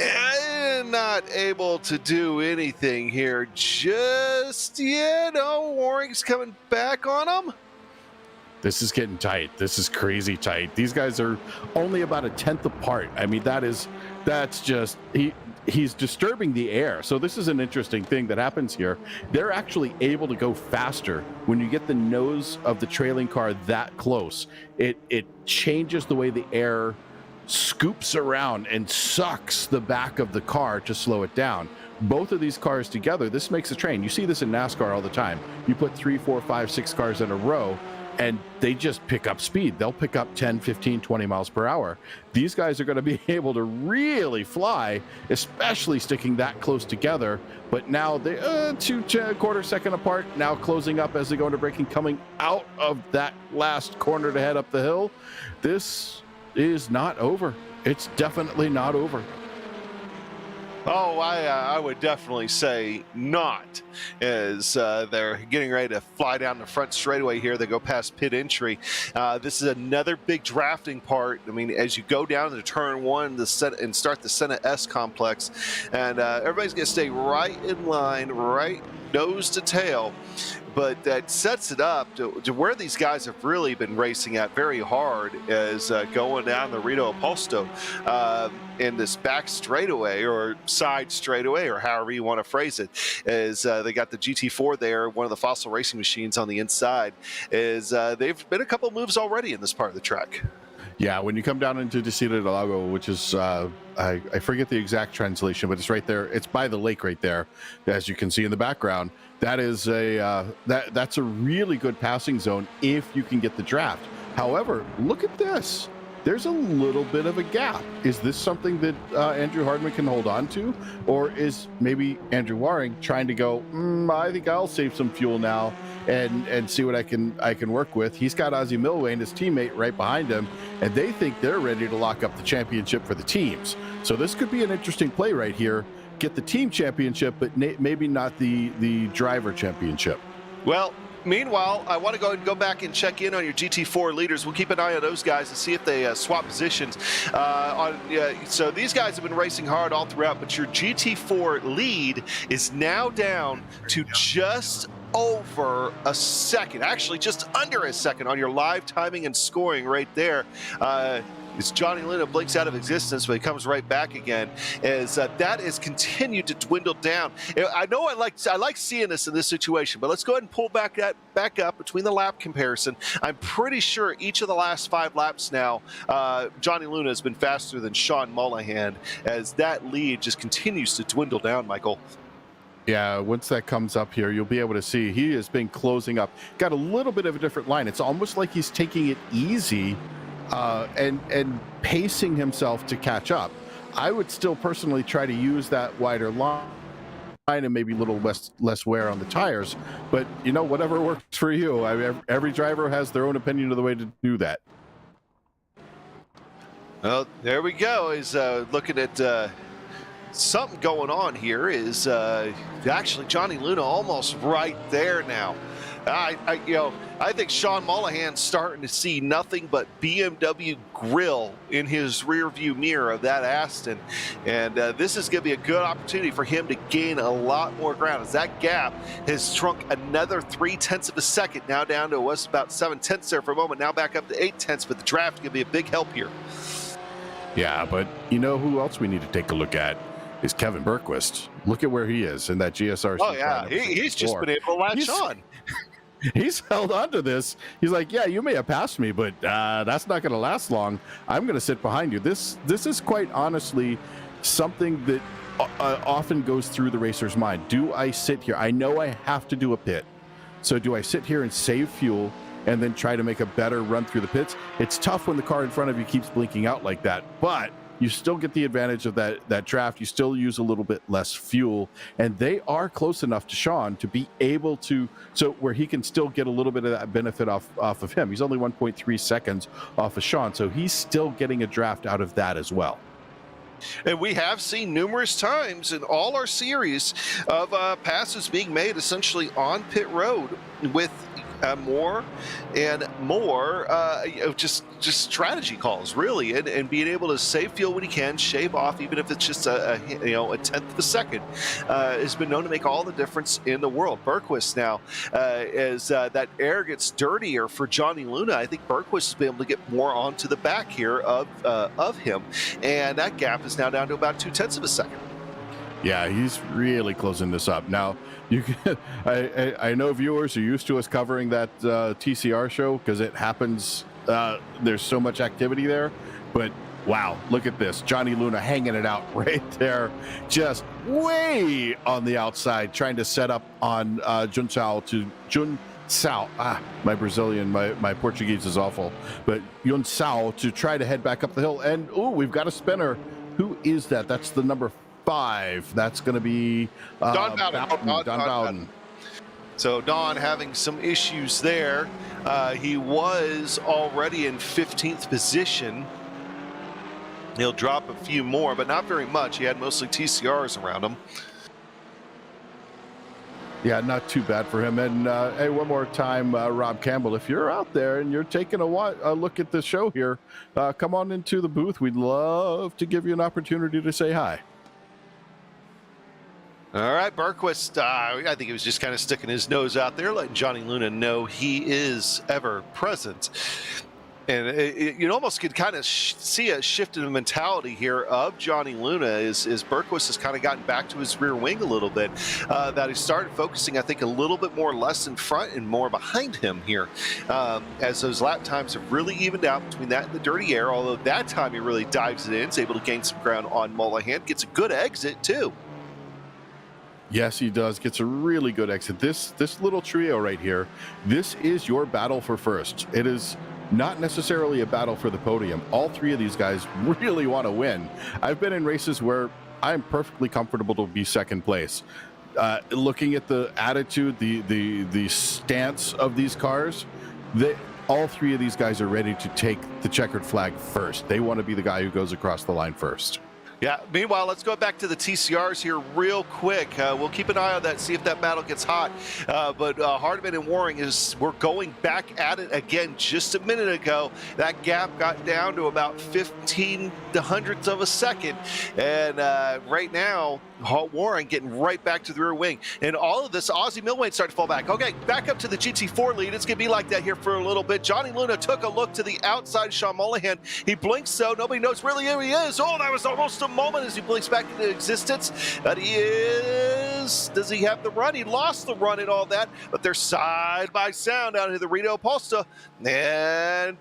and not able to do anything here just yet. Waring's coming back on them. This is getting tight. This is crazy tight. These guys are only about a 10th apart. I mean, that's just, he's disturbing the air. So this is an interesting thing that happens here. They're actually able to go faster when you get the nose of the trailing car that close. It changes the way the air scoops around and sucks the back of the car to slow it down. Both of these cars together, this makes a train. You see this in NASCAR all the time. You put 3, 4, 5, 6 cars in a row, and they just pick up speed. They'll pick up 10, 15, 20 miles per hour. These guys are going to be able to really fly, especially sticking that close together. But now they 2 quarter second apart, now closing up as they go into braking, coming out of that last corner to head up the hill. This is not over. It's definitely not over. Oh, I would definitely say not, as they're getting ready to fly down the front straightaway here. They go past pit entry. This is another big drafting part. I mean, as you go down to turn 1 and start the Senna S complex, and everybody's going to stay right in line, right nose to tail. But that sets it up to where these guys have really been racing at very hard, is going down the Rito Oposto in this back straightaway or side straightaway, or however you want to phrase it. Is they got the GT4 there, one of the Fossil Racing machines on the inside. Is they've been a couple moves already in this part of the track. Yeah, when you come down into Ciudad del Lago, which is, I forget the exact translation, but it's right there. It's by the lake right there, as you can see in the background. That is that's a really good passing zone if you can get the draft. However, look at this. There's a little bit of a gap. Is this something that Andrew Hardman can hold on to? Or is maybe Andrew Waring trying to go, I think I'll save some fuel now and see what I can work with? He's got Ozzie Milway, his teammate, right behind him, and they think they're ready to lock up the championship for the teams. So this could be an interesting play right here. Get the team championship, but maybe not the driver championship. Well, meanwhile, I want to go back and check in on your GT4 leaders. We'll keep an eye on those guys and see if they swap positions. So these guys have been racing hard all throughout, but your GT4 lead is now down to just over a second, actually just under a second on your live timing and scoring right there. As Johnny Luna blinks out of existence, but he comes right back again. As that is continued to dwindle down. I know I like seeing this in this situation, but let's go ahead and pull back up between the lap comparison. I'm pretty sure each of the last 5 laps now, Johnny Luna has been faster than Sean Mulligan, as that lead just continues to dwindle down, Michael. Yeah, once that comes up here, you'll be able to see he has been closing up. Got a little bit of a different line. It's almost like he's taking it easy and pacing himself to catch up. I would still personally try to use that wider line and maybe a little less wear on the tires, but whatever works for you. Every driver has their own opinion of the way to do that. Well, there we go. Is looking at something going on here. Is actually Johnny Luna almost right there now. I think Sean Mulligan's starting to see nothing but BMW grill in his rear view mirror of that Aston. And this is going to be a good opportunity for him to gain a lot more ground, as that gap has shrunk another 0.3 of a second, now down to what's about 0.7 there for a moment, now back up to 0.8, but the draft is going to be a big help here. Yeah, but you know who else we need to take a look at is Kevin Bergquist. Look at where he is in that GSRC. Oh, yeah, he's just been able to latch on. He's held on to this. He's like, yeah, you may have passed me, but that's not going to last long. I'm going to sit behind you. This is quite honestly something that often goes through the racer's mind. Do I sit here? I know I have to do a pit. So do I sit here and save fuel and then try to make a better run through the pits? It's tough when the car in front of you keeps blinking out like that, but you still get the advantage of that draft. You still use a little bit less fuel, and they are close enough to Sean to be able to, so where he can still get a little bit of that benefit off of him. He's only 1.3 seconds off of Sean, so he's still getting a draft out of that as well. And we have seen numerous times in all our series of passes being made essentially on pit road with more and more just strategy calls, really, and being able to save fuel when you can, shave off, even if it's just a 1/10 of a second, has been known to make all the difference in the world. Bergquist now, as that air gets dirtier for Johnny Luna, I think Bergquist has been able to get more onto the back here of him, and that gap is now down to about 0.2 of a second. Yeah, he's really closing this up. Now, you can, I know viewers are used to us covering that TCR show because it happens. There's so much activity there, but wow, look at this. Johnny Luna hanging it out right there, just way on the outside, trying to set up on Junsao. My Brazilian, my Portuguese is awful, but Junsao to try to head back up the hill. And we've got a spinner. Who is that? That's the number 5. That's going to be Don Bowden. Don Bowden. So Don having some issues there. He was already in 15th position. He'll drop a few more, but not very much. He had mostly TCRs around him. Yeah, not too bad for him. And hey, one more time, Rob Campbell, if you're out there and you're taking a look at the show here, come on into the booth. We'd love to give you an opportunity to say hi. All right, Bergquist, I think he was just kind of sticking his nose out there, letting Johnny Luna know he is ever present. And you almost could kind of see a shift in the mentality here of Johnny Luna as Bergquist has kind of gotten back to his rear wing a little bit, that he started focusing, I think, a little bit more less in front and more behind him here, as those lap times have really evened out between that and the dirty air, although that time he really dives it in, is able to gain some ground on Mulligan, gets a good exit too. Yes, he does. Gets a really good exit. This little trio right here, this is your battle for first. It is not necessarily a battle for the podium. All 3 of these guys really want to win. I've been in races where I'm perfectly comfortable to be second place. Looking at the attitude, the stance of these cars, all 3 of these guys are ready to take the checkered flag first. They want to be the guy who goes across the line first. Yeah, meanwhile, let's go back to the TCRs here real quick. We'll keep an eye on that, see if that battle gets hot. But Hardman and Waring, we're going back at it again. Just a minute ago, that gap got down to about 15 hundredths of a second. And right now, Warren getting right back to the rear wing. And all of this, Aussie Millwane's starting to fall back. Okay, back up to the GT4 lead. It's going to be like that here for a little bit. Johnny Luna took a look to the outside. Sean Mulligan, he blinks, so nobody knows really who he is. Oh, that was almost a moment as he blinks back into existence. But he is, does he have the run? He lost the run and all that, but they're side by side down to the Rito Posta. And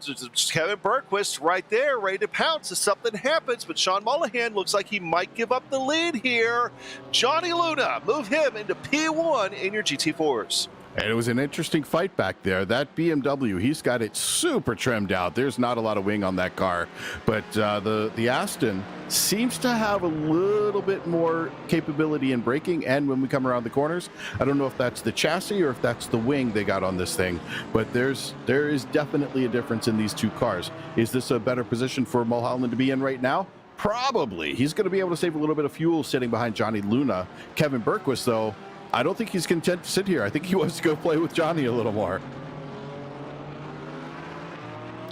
Kevin Bergquist right there, ready to pounce if something happens. But Sean Mulligan looks like he might give up the lead here. Johnny Luna, move him into P1 in your GT4s. And it was an interesting fight back there. That BMW, he's got it super trimmed out. There's not a lot of wing on that car. But the Aston seems to have a little bit more capability in braking and when we come around the corners. I don't know if that's the chassis or if that's the wing they got on this thing, but there is definitely a difference in these 2 cars. Is this a better position for Mulholland to be in right now? Probably. He's going to be able to save a little bit of fuel sitting behind Johnny Luna. Kevin Bergquist, though, I don't think he's content to sit here. I think he wants to go play with Johnny a little more.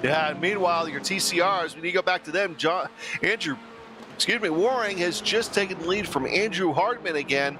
Yeah, and meanwhile, your TCRs, when you go back to them, Waring has just taken the lead from Andrew Hardman again.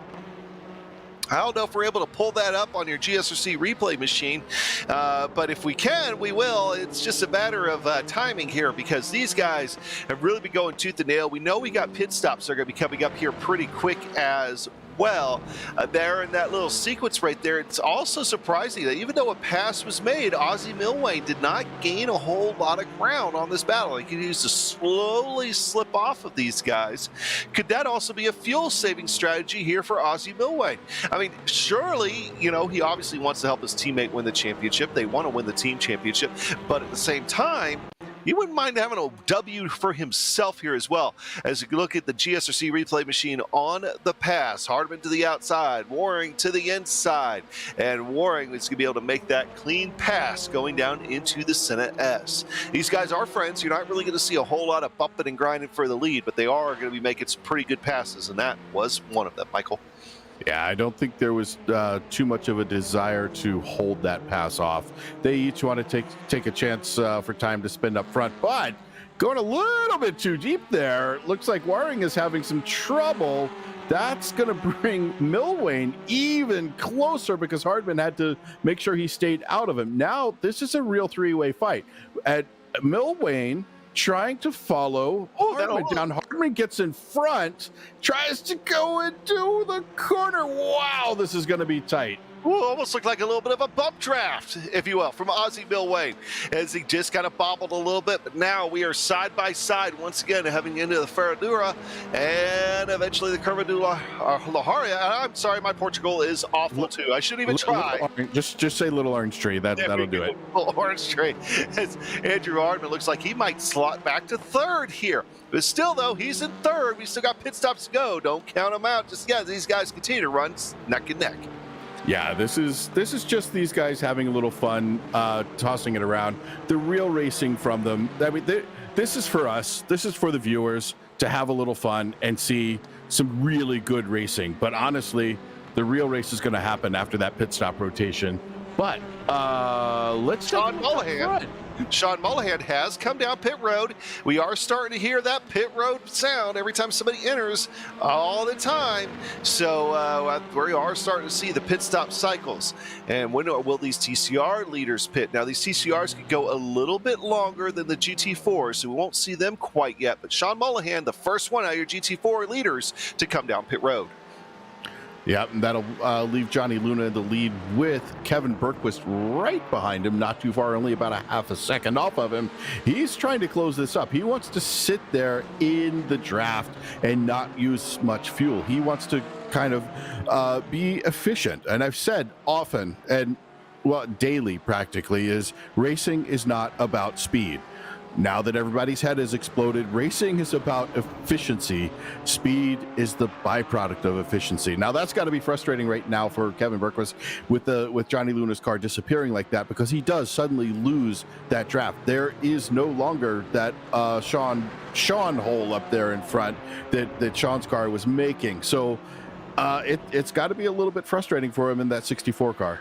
I don't know if we're able to pull that up on your GSRC replay machine, but if we can, we will. It's just a matter of timing here because these guys have really been going tooth and nail. We know we got pit stops that are going to be coming up here pretty quick as well. There in that little sequence right there, it's also surprising that even though a pass was made, Ozzy Milwain did not gain a whole lot of ground on this battle. He continues to slowly slip off of these guys. Could that also be a fuel-saving strategy here for Ozzy Milwain? I mean, surely, you know, he obviously wants to help his teammate win the championship. They want to win the team championship, but at the same time, he wouldn't mind having a W for himself here as well. As you look at the GSRC replay machine on the pass, Hardman to the outside, Waring to the inside, and Waring is going to be able to make that clean pass going down into the Senna S. These guys are friends. You're not really going to see a whole lot of bumping and grinding for the lead, but they are going to be making some pretty good passes, and that was one of them, Michael. Yeah, I don't think there was too much of a desire to hold that pass off. They each want to take a chance for time to spend up front, but going a little bit too deep there. Looks like Waring is having some trouble. That's going to bring Milwain even closer because Hardman had to make sure he stayed out of him. Now, this is a real three-way fight. At Milwain trying to follow Hardman down. Hardman gets in front, tries to go into the corner. Wow, this is going to be tight. Ooh, almost looked like a little bit of a bump draft, if you will, from Ozzy Milwain as he just kind of bobbled a little bit. But now we are side by side once again, heading into the Ferradura and eventually the Curvadura Laharia. I'm sorry, my Portugal is awful too. I shouldn't even try. Just say Little Orange Tree. That'll do it. Little Orange Tree. As Andrew Hardman looks like he might slot back to third here. But still, though, he's in third. We still got pit stops to go. Don't count them out just yet. These guys continue to run neck and neck. Yeah, this is just these guys having a little fun, tossing it around. The real racing from them. I mean, this is for us. This is for the viewers to have a little fun and see some really good racing. But honestly, the real race is going to happen after that pit stop rotation. But let's Sean Mulligan. Sean Mulligan has come down pit road. We are starting to hear that pit road sound every time somebody enters all the time. So we are starting to see the pit stop cycles. And when will these TCR leaders pit? Now, these TCRs could go a little bit longer than the GT4, so we won't see them quite yet. But Sean Mulligan, the first one out of your GT4 leaders to come down pit road. Yep, and that'll leave Johnny Luna in the lead with Kevin Bergquist right behind him, not too far, only about a half a second off of him. He's trying to close this up. He wants to sit there in the draft and not use much fuel. He wants to kind of be efficient. And I've said often, and well, daily practically, is racing is not about speed. Now that everybody's head has exploded, racing is about efficiency. Speed is the byproduct of efficiency. Now that's got to be frustrating right now for Kevin Bergquist with Johnny Luna's car disappearing like that, because he does suddenly lose that draft. There is no longer that Sean hole up there in front that Sean's car was making. So it's got to be a little bit frustrating for him in that 64 car.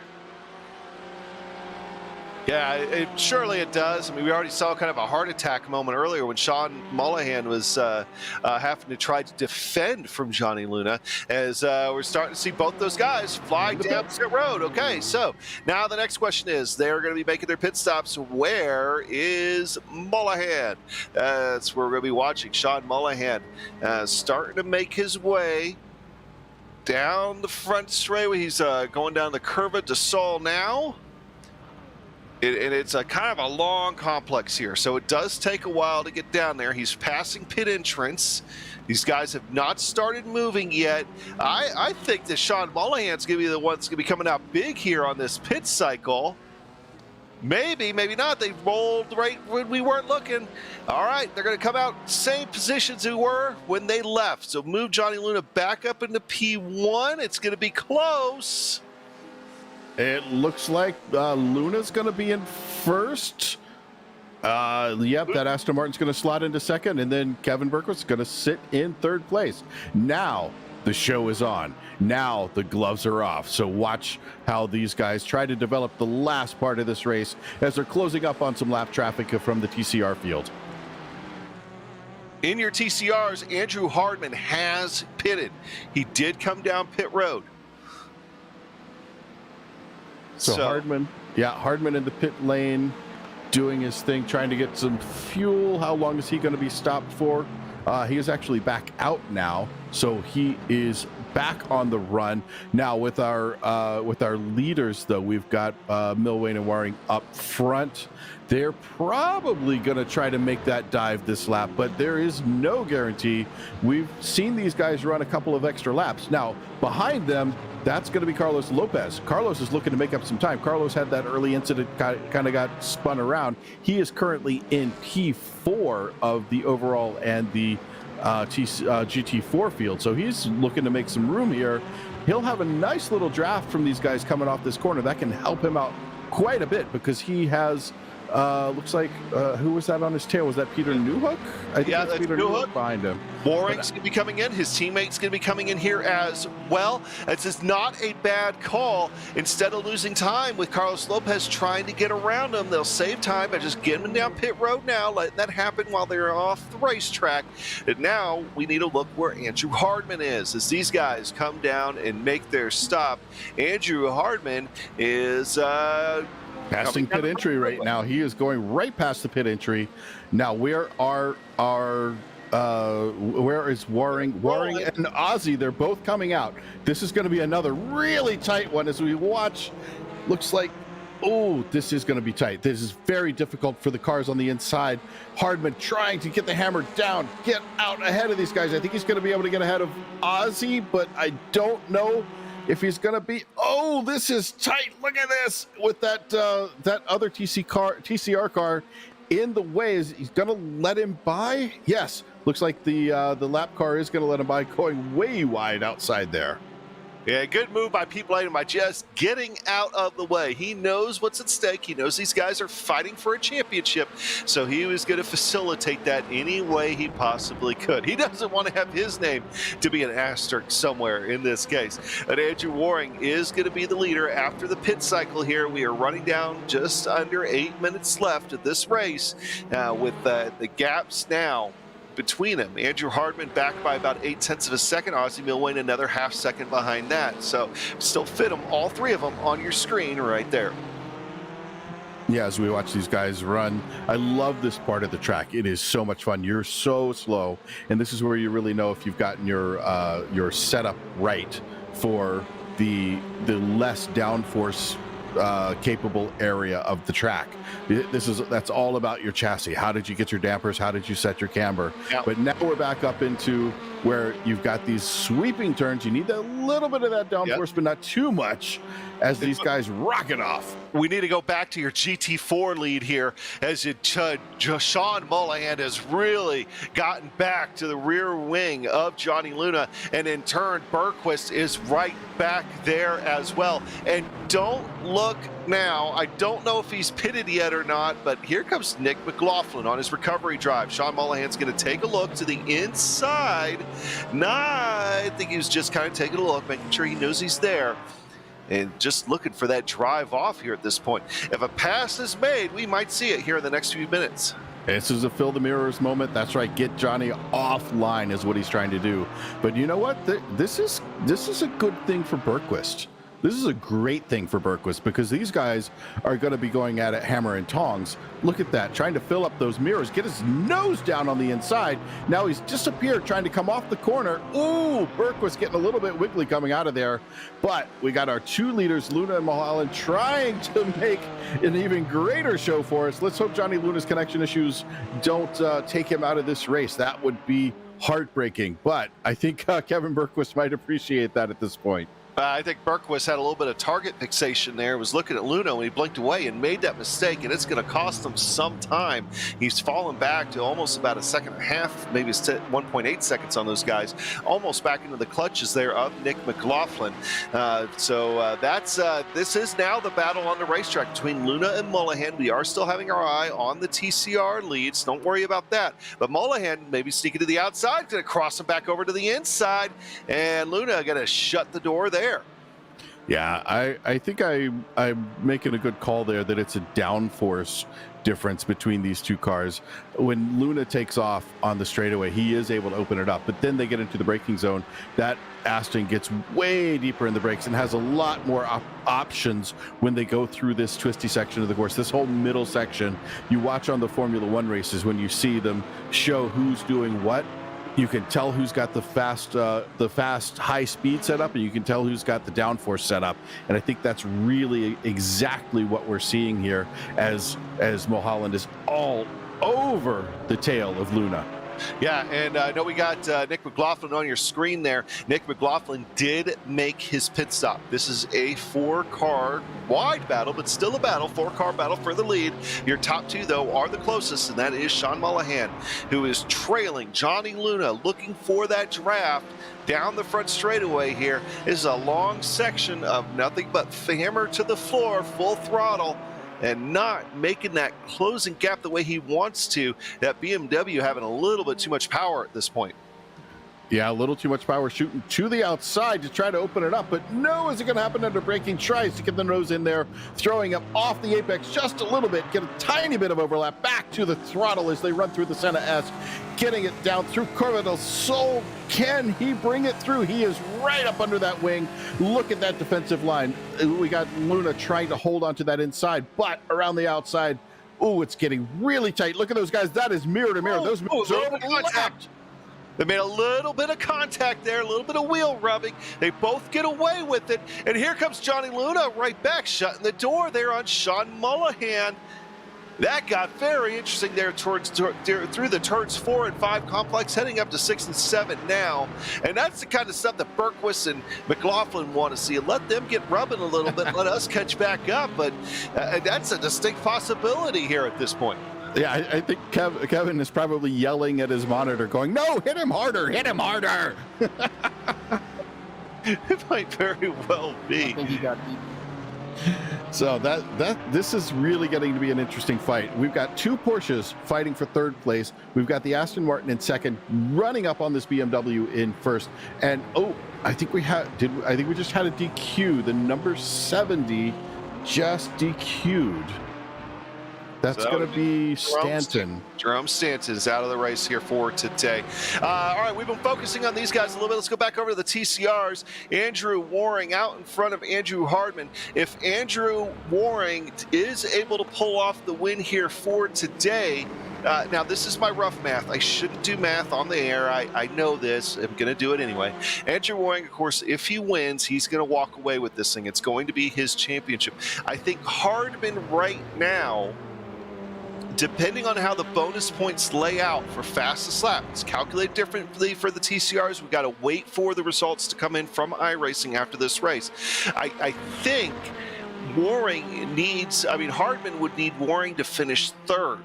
Yeah, surely it does. I mean, we already saw kind of a heart attack moment earlier when Sean Mulligan was having to try to defend from Johnny Luna, as we're starting to see both those guys fly down pit road. Okay, so now the next question is, they're going to be making their pit stops. Where is Mulligan? That's where we're going to be watching Sean Mulligan starting to make his way down the front straightaway. He's going down the Curva de Sol now. And it's a kind of a long complex here, so it does take a while to get down there. He's passing pit entrance. These guys have not started moving yet. I think that Sean Mulligan's going to be the one that's going to be coming out big here on this pit cycle. Maybe, maybe not. They rolled right when we weren't looking. All right, they're going to come out same positions they were when they left. So move Johnny Luna back up into P1. It's going to be close. It looks like Luna's going to be in first. Yep, that Aston Martin's going to slot into second, and then Kevin Bergquist is going to sit in third place. Now, the show is on. Now the gloves are off. So watch how these guys try to develop the last part of this race as they're closing up on some lap traffic from the TCR field. In your TCRs, Andrew Hardman has pitted. He did come down pit road. So Hardman in the pit lane, doing his thing, trying to get some fuel. How long is he going to be stopped for? He is actually back out now, so he is back on the run now. With our leaders, though, we've got Milwain and Waring up front. They're probably going to try to make that dive this lap, but there is no guarantee. We've seen these guys run a couple of extra laps. Now, behind them, that's going to be Carlos Lopez. Carlos is looking to make up some time. Carlos had that early incident, kind of got spun around. He is currently in P4 of the overall and the GT4 field, so he's looking to make some room here. He'll have a nice little draft from these guys coming off this corner. That can help him out quite a bit because he has looks like who was that on his tail? Was that Peter Newhook? I think that's Peter Newhook behind him. Waring's going to be coming in. His teammate's going to be coming in here as well. This is not a bad call. Instead of losing time with Carlos Lopez trying to get around him, they'll save time by just getting him down pit road now, letting that happen while they're off the racetrack. And now we need to look where Andrew Hardman is. As these guys come down and make their stop, Andrew Hardman is passing pit entry right now. He is going right past the pit entry. Now, where is Waring? Waring and Ozzy, they're both coming out. This is going to be another really tight one as we watch. Looks like, oh, this is going to be tight. This is very difficult for the cars on the inside. Hardman trying to get the hammer down, get out ahead of these guys. I think he's going to be able to get ahead of Ozzy, but I don't know if he's going to be. Oh, this is tight. Look at this with that other TCR car in the way. Is he's going to let him by? Yes. Looks like the lap car is going to let him by, going way wide outside there. Yeah, good move by Pete Blayden by just getting out of the way. He knows what's at stake. He knows these guys are fighting for a championship, so he was going to facilitate that any way he possibly could. He doesn't want to have his name to be an asterisk somewhere in this case. And Andrew Waring is going to be the leader after the pit cycle here. We are running down just under 8 minutes left of this race with the gaps now between them. Andrew Hardman back by about 0.8 of a second. Ozzy Milwain another half second behind that. So still fit them, all three of them, on your screen right there. Yeah, as we watch these guys run, I love this part of the track. It is so much fun. You're so slow, and this is where you really know if you've gotten your setup right for the less downforce capable area of the track. That's all about your chassis. How did you get your dampers? How did you set your camber? Yep. But now we're back up into where you've got these sweeping turns. You need a little bit of that downforce, but not too much as these guys rocket off. We need to go back to your GT4 lead here as Sean Mulligan has really gotten back to the rear wing of Johnny Luna, and in turn Bergquist is right back there as well. And don't look now, I don't know if he's pitted yet or not, but here comes Nick McLaughlin on his recovery drive. Sean Mulligan's going to take a look to the inside. I think he was just kind of taking a look, making sure he knows he's there, and just looking for that drive off here at this point. If a pass is made, we might see it here in the next few minutes. This is a fill the mirrors moment. That's right. Get Johnny offline is what he's trying to do. But you know what? This is a good thing for Bergquist. This is a great thing for Bergquist because these guys are going to be going at it hammer and tongs. Look at that, trying to fill up those mirrors, get his nose down on the inside. Now he's disappeared, trying to come off the corner. Ooh, Bergquist getting a little bit wiggly coming out of there. But we got our two leaders, Luna and Mulholland, trying to make an even greater show for us. Let's hope Johnny Luna's connection issues don't take him out of this race. That would be heartbreaking. But I think Kevin Bergquist might appreciate that at this point. I think Berquist had a little bit of target fixation there, was looking at Luna when he blinked away and made that mistake, and it's going to cost him some time. He's fallen back to almost about a second and a half, maybe 1.8 seconds on those guys, almost back into the clutches there of Nick McLaughlin. This is now the battle on the racetrack between Luna and Mulligan. We are still having our eye on the TCR leads. Don't worry about that. But Mulligan maybe sneaking to the outside, going to cross him back over to the inside, and Luna going to shut the door there. Yeah, I think I'm making a good call there that it's a downforce difference between these two cars. When Luna takes off on the straightaway, he is able to open it up, but then they get into the braking zone. That Aston gets way deeper in the brakes and has a lot more options when they go through this twisty section of the course. This whole middle section, you watch on the Formula One races when you see them show who's doing what. You can tell who's got the fast high speed setup, and you can tell who's got the downforce setup. And I think that's really exactly what we're seeing here as Mulholland is all over the tail of Luna. Yeah, and I know we got Nick McLaughlin on your screen there. Nick McLaughlin did make his pit stop. This is a 4-car wide battle, but still a battle, 4-car battle for the lead. Your top two, though, are the closest, and that is Sean Mulligan, who is trailing Johnny Luna, looking for that draft down the front straightaway here. This is a long section of nothing but hammer to the floor, full throttle, and not making that closing gap the way he wants to. That BMW having a little bit too much power at this point. Yeah, a little too much power shooting to the outside to try to open it up, but no, is it going to happen under braking? Tries to get the nose in there, throwing up off the apex just a little bit, get a tiny bit of overlap back to the throttle as they run through the Senna S, getting it down through Corva del Sol. Can he bring it through? He is right up under that wing. Look at that defensive line. We got Luna trying to hold onto that inside, but around the outside, oh, it's getting really tight. Look at those guys. That is mirror to mirror. Those moves are overlapped. They made a little bit of contact there, a little bit of wheel rubbing. They both get away with it. And here comes Johnny Luna right back, shutting the door there on Sean Mulligan. That got very interesting there through the turns 4 and 5 complex, heading up to 6 and 7 now. And that's the kind of stuff that Berquist and McLaughlin want to see. Let them get rubbing a little bit, let us catch back up. But that's a distinct possibility here at this point. Yeah, I think Kevin is probably yelling at his monitor going, no, hit him harder, hit him harder. It might very well be. I think he got beat. So this is really getting to be an interesting fight. We've got two Porsches fighting for third place. We've got the Aston Martin in second, running up on this BMW in first. And I think we just had a DQ. The number 70 just DQ'd. That's going to be Stanton. Jerome Stanton is out of the race here for today. All right, we've been focusing on these guys a little bit. Let's go back over to the TCRs. Andrew Waring out in front of Andrew Hardman. If Andrew Waring is able to pull off the win here for today, now this is my rough math. I shouldn't do math on the air. I know this. I'm going to do it anyway. Andrew Waring, of course, if he wins, he's going to walk away with this thing. It's going to be his championship. I think Hardman right now, depending on how the bonus points lay out for fastest lap, it's calculated differently for the TCRs. We've got to wait for the results to come in from iRacing after this race. I think Hardman would need Waring to finish third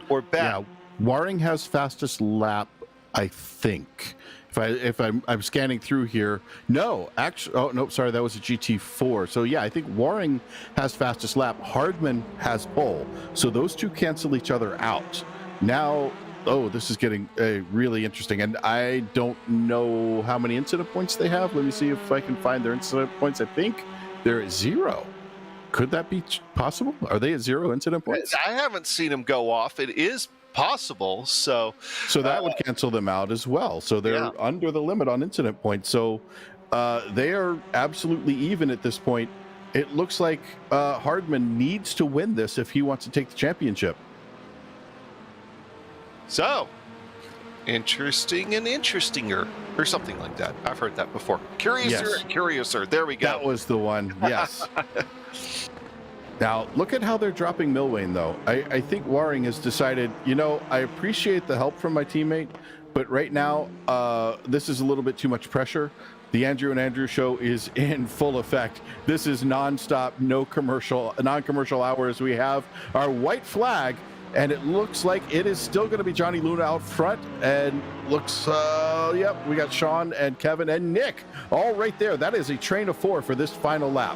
or better. Yeah, Waring has fastest lap, I think. If I'm scanning through here, no, actually, oh no, sorry, that was a GT4. So yeah, I think Waring has fastest lap. Hardman has pole. So those two cancel each other out. Now, this is getting really interesting, and I don't know how many incident points they have. Let me see if I can find their incident points. I think they're at 0. Could that be possible? Are they at 0 incident points? I haven't seen them go off. It is possible, so that would cancel them out as well. So they're under the limit on incident points. So they are absolutely even at this point. It looks like Hardman needs to win this if he wants to take the championship. So interesting and interestinger, or something like that. I've heard that before. Curiouser. There we go. That was the one. Yes. Now, look at how they're dropping Milwain, though. I think Waring has decided, I appreciate the help from my teammate, but right now, this is a little bit too much pressure. The Andrew and Andrew show is in full effect. This is nonstop, non-commercial hours. We have our white flag, and it looks like it is still going to be Johnny Luna out front. And looks, yep, we got Sean and Kevin and Nick all right there. That is a train of 4 for this final lap.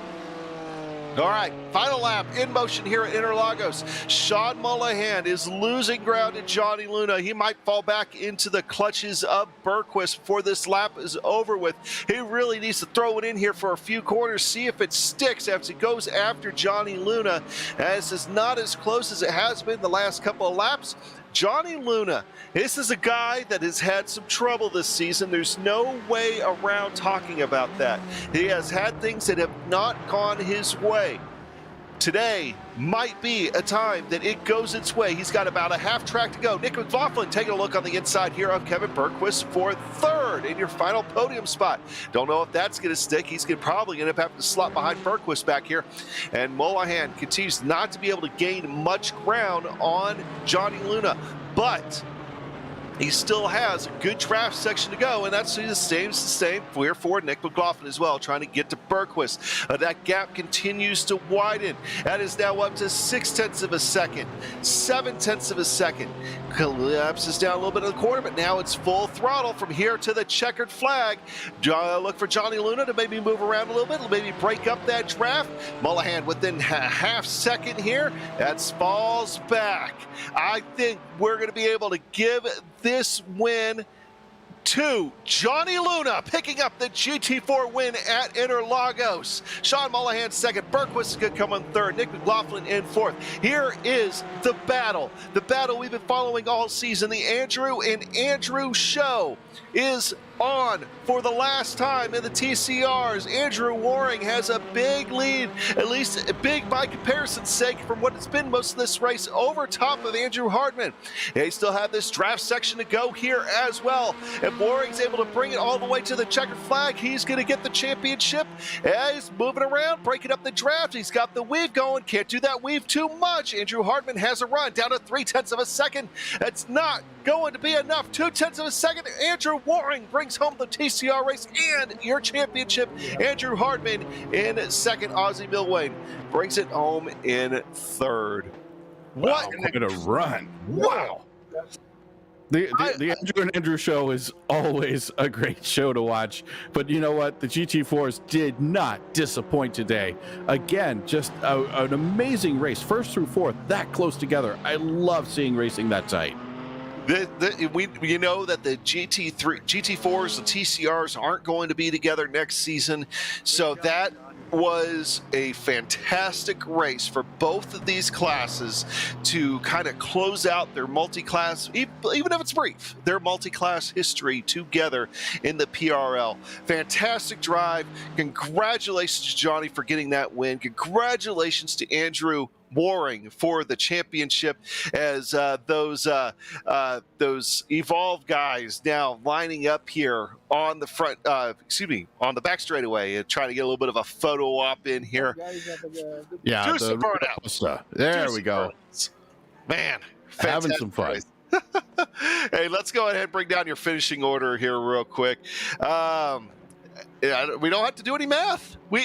All right, final lap in motion here at Interlagos. Sean Mulligan is losing ground to Johnny Luna. He might fall back into the clutches of Bergquist before this lap is over with. He really needs to throw it in here for a few corners, see if it sticks as he goes after Johnny Luna, as it's not as close as it has been the last couple of laps. Johnny Luna, this is a guy that has had some trouble this season. There's no way around talking about that. He has had things that have not gone his way. Today might be a time that it goes its way. He's got about a half track to go. Nick McLaughlin taking a look on the inside here of Kevin Bergquist for third in your final podium spot. Don't know if that's going to stick. He's probably going to have to slot behind Bergquist back here. And Mulligan continues not to be able to gain much ground on Johnny Luna. But he still has a good draft section to go, and that's the same for Nick McLaughlin as well, trying to get to Bergquist. That gap continues to widen. That is now up to 0.6 of a second, 0.7 of a second. Collapses down a little bit of the corner, but now it's full throttle from here to the checkered flag. Look for Johnny Luna to maybe move around a little bit, maybe break up that draft. Mulligan within a half second here. That falls back. I think we're going to be able to give this win to Johnny Luna, picking up the GT4 win at Interlagos. Sean Mulligan second, Bergquist is going to come on third, Nick McLaughlin in fourth. Here is the battle we've been following all season. The Andrew and Andrew show is on for the last time in the TCRs. Andrew Waring has a big lead, at least big by comparison's sake, from what it's been most of this race, over top of Andrew Hardman. They still have this draft section to go here as well. If Waring's able to bring it all the way to the checkered flag, he's going to get the championship. He's moving around, breaking up the draft. He's got the weave going. Can't do that weave too much. Andrew Hardman has a run down to 0.3 of a second. It's not going to be enough. 0.2 of a second. Andrew Waring brings home the TCR race and your championship. Andrew Hardman in second. Ozzie Milwayne brings it home in third. Wow, what a run. Wow. The Andrew and Andrew show is always a great show to watch, but you know what? The GT4s did not disappoint today. Again, just an amazing race, first through fourth, that close together. I love seeing racing that tight. We know that the GT4s and TCRs aren't going to be together next season, so that was a fantastic race for both of these classes to kind of close out their multi-class, even if it's brief, their multi-class history together in the PRL. Fantastic drive. Congratulations to Johnny for getting that win. Congratulations to Andrew Waring for the championship, as those Evolve guys now lining up here on the front, on the back straightaway and trying to get a little bit of a photo op in here. Yeah, do some burnouts. There we go. Burnouts. Man, having some fun. Hey, let's go ahead and bring down your finishing order here real quick. We don't have to do any math. I'm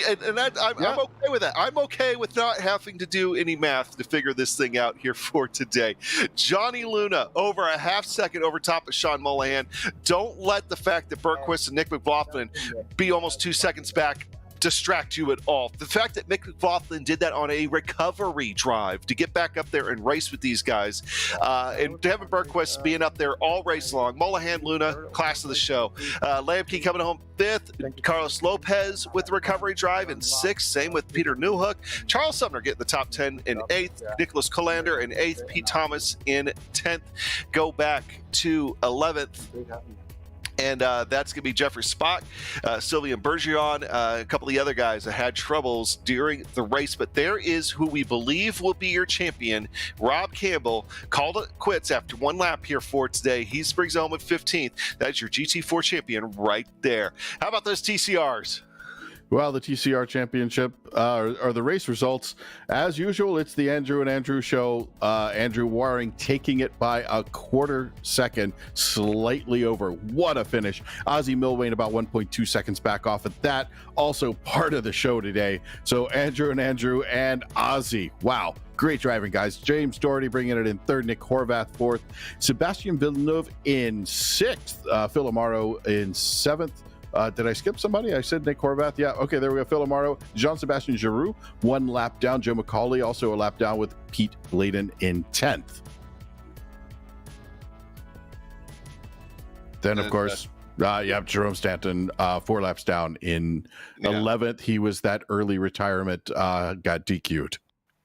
okay with that. I'm okay with not having to do any math to figure this thing out here for today. Johnny Luna over a half second over top of Sean Mulligan. Don't let the fact that Bergquist and Nick McLaughlin be almost 2 seconds back distract you at all. The fact that Nick McLaughlin did that on a recovery drive to get back up there and race with these guys, and Devin Bergquist being up there all race long. Mulligan, Luna, class of the show. Lamke coming home fifth. Carlos Lopez with the recovery drive in sixth. Same with Peter Newhook. Charles Sumner getting the top 10 in eighth. Nicholas Colander in eighth. Pete Thomas in 10th. Go back to 11th. And that's going to be Jeffrey Spock, Sylvian Bergeron, a couple of the other guys that had troubles during the race. But there is who we believe will be your champion. Rob Campbell called it quits after one lap here for today. He brings home at 15th. That's your GT4 champion right there. How about those TCRs? Well, the TCR Championship are the race results. As usual, it's the Andrew and Andrew show. Andrew Waring taking it by a quarter second, slightly over. What a finish. Ozzie Milwain about 1.2 seconds back off of that. Also part of the show today. So Andrew and Ozzie. Wow. Great driving, guys. James Doherty bringing it in third, Nick Horvath fourth, Sebastian Villeneuve in sixth, Phil Amaro in seventh. Did I skip somebody? I said Nick Horvath. Yeah, okay, there we go. Phil Amaro, Jean-Sebastian Giroux, 1 lap down. Joe McCauley also a lap down with Pete Bladen in 10th. Then, of course, Jerome Stanton, 4 laps down in 11th. He was that early retirement, got DQ'd.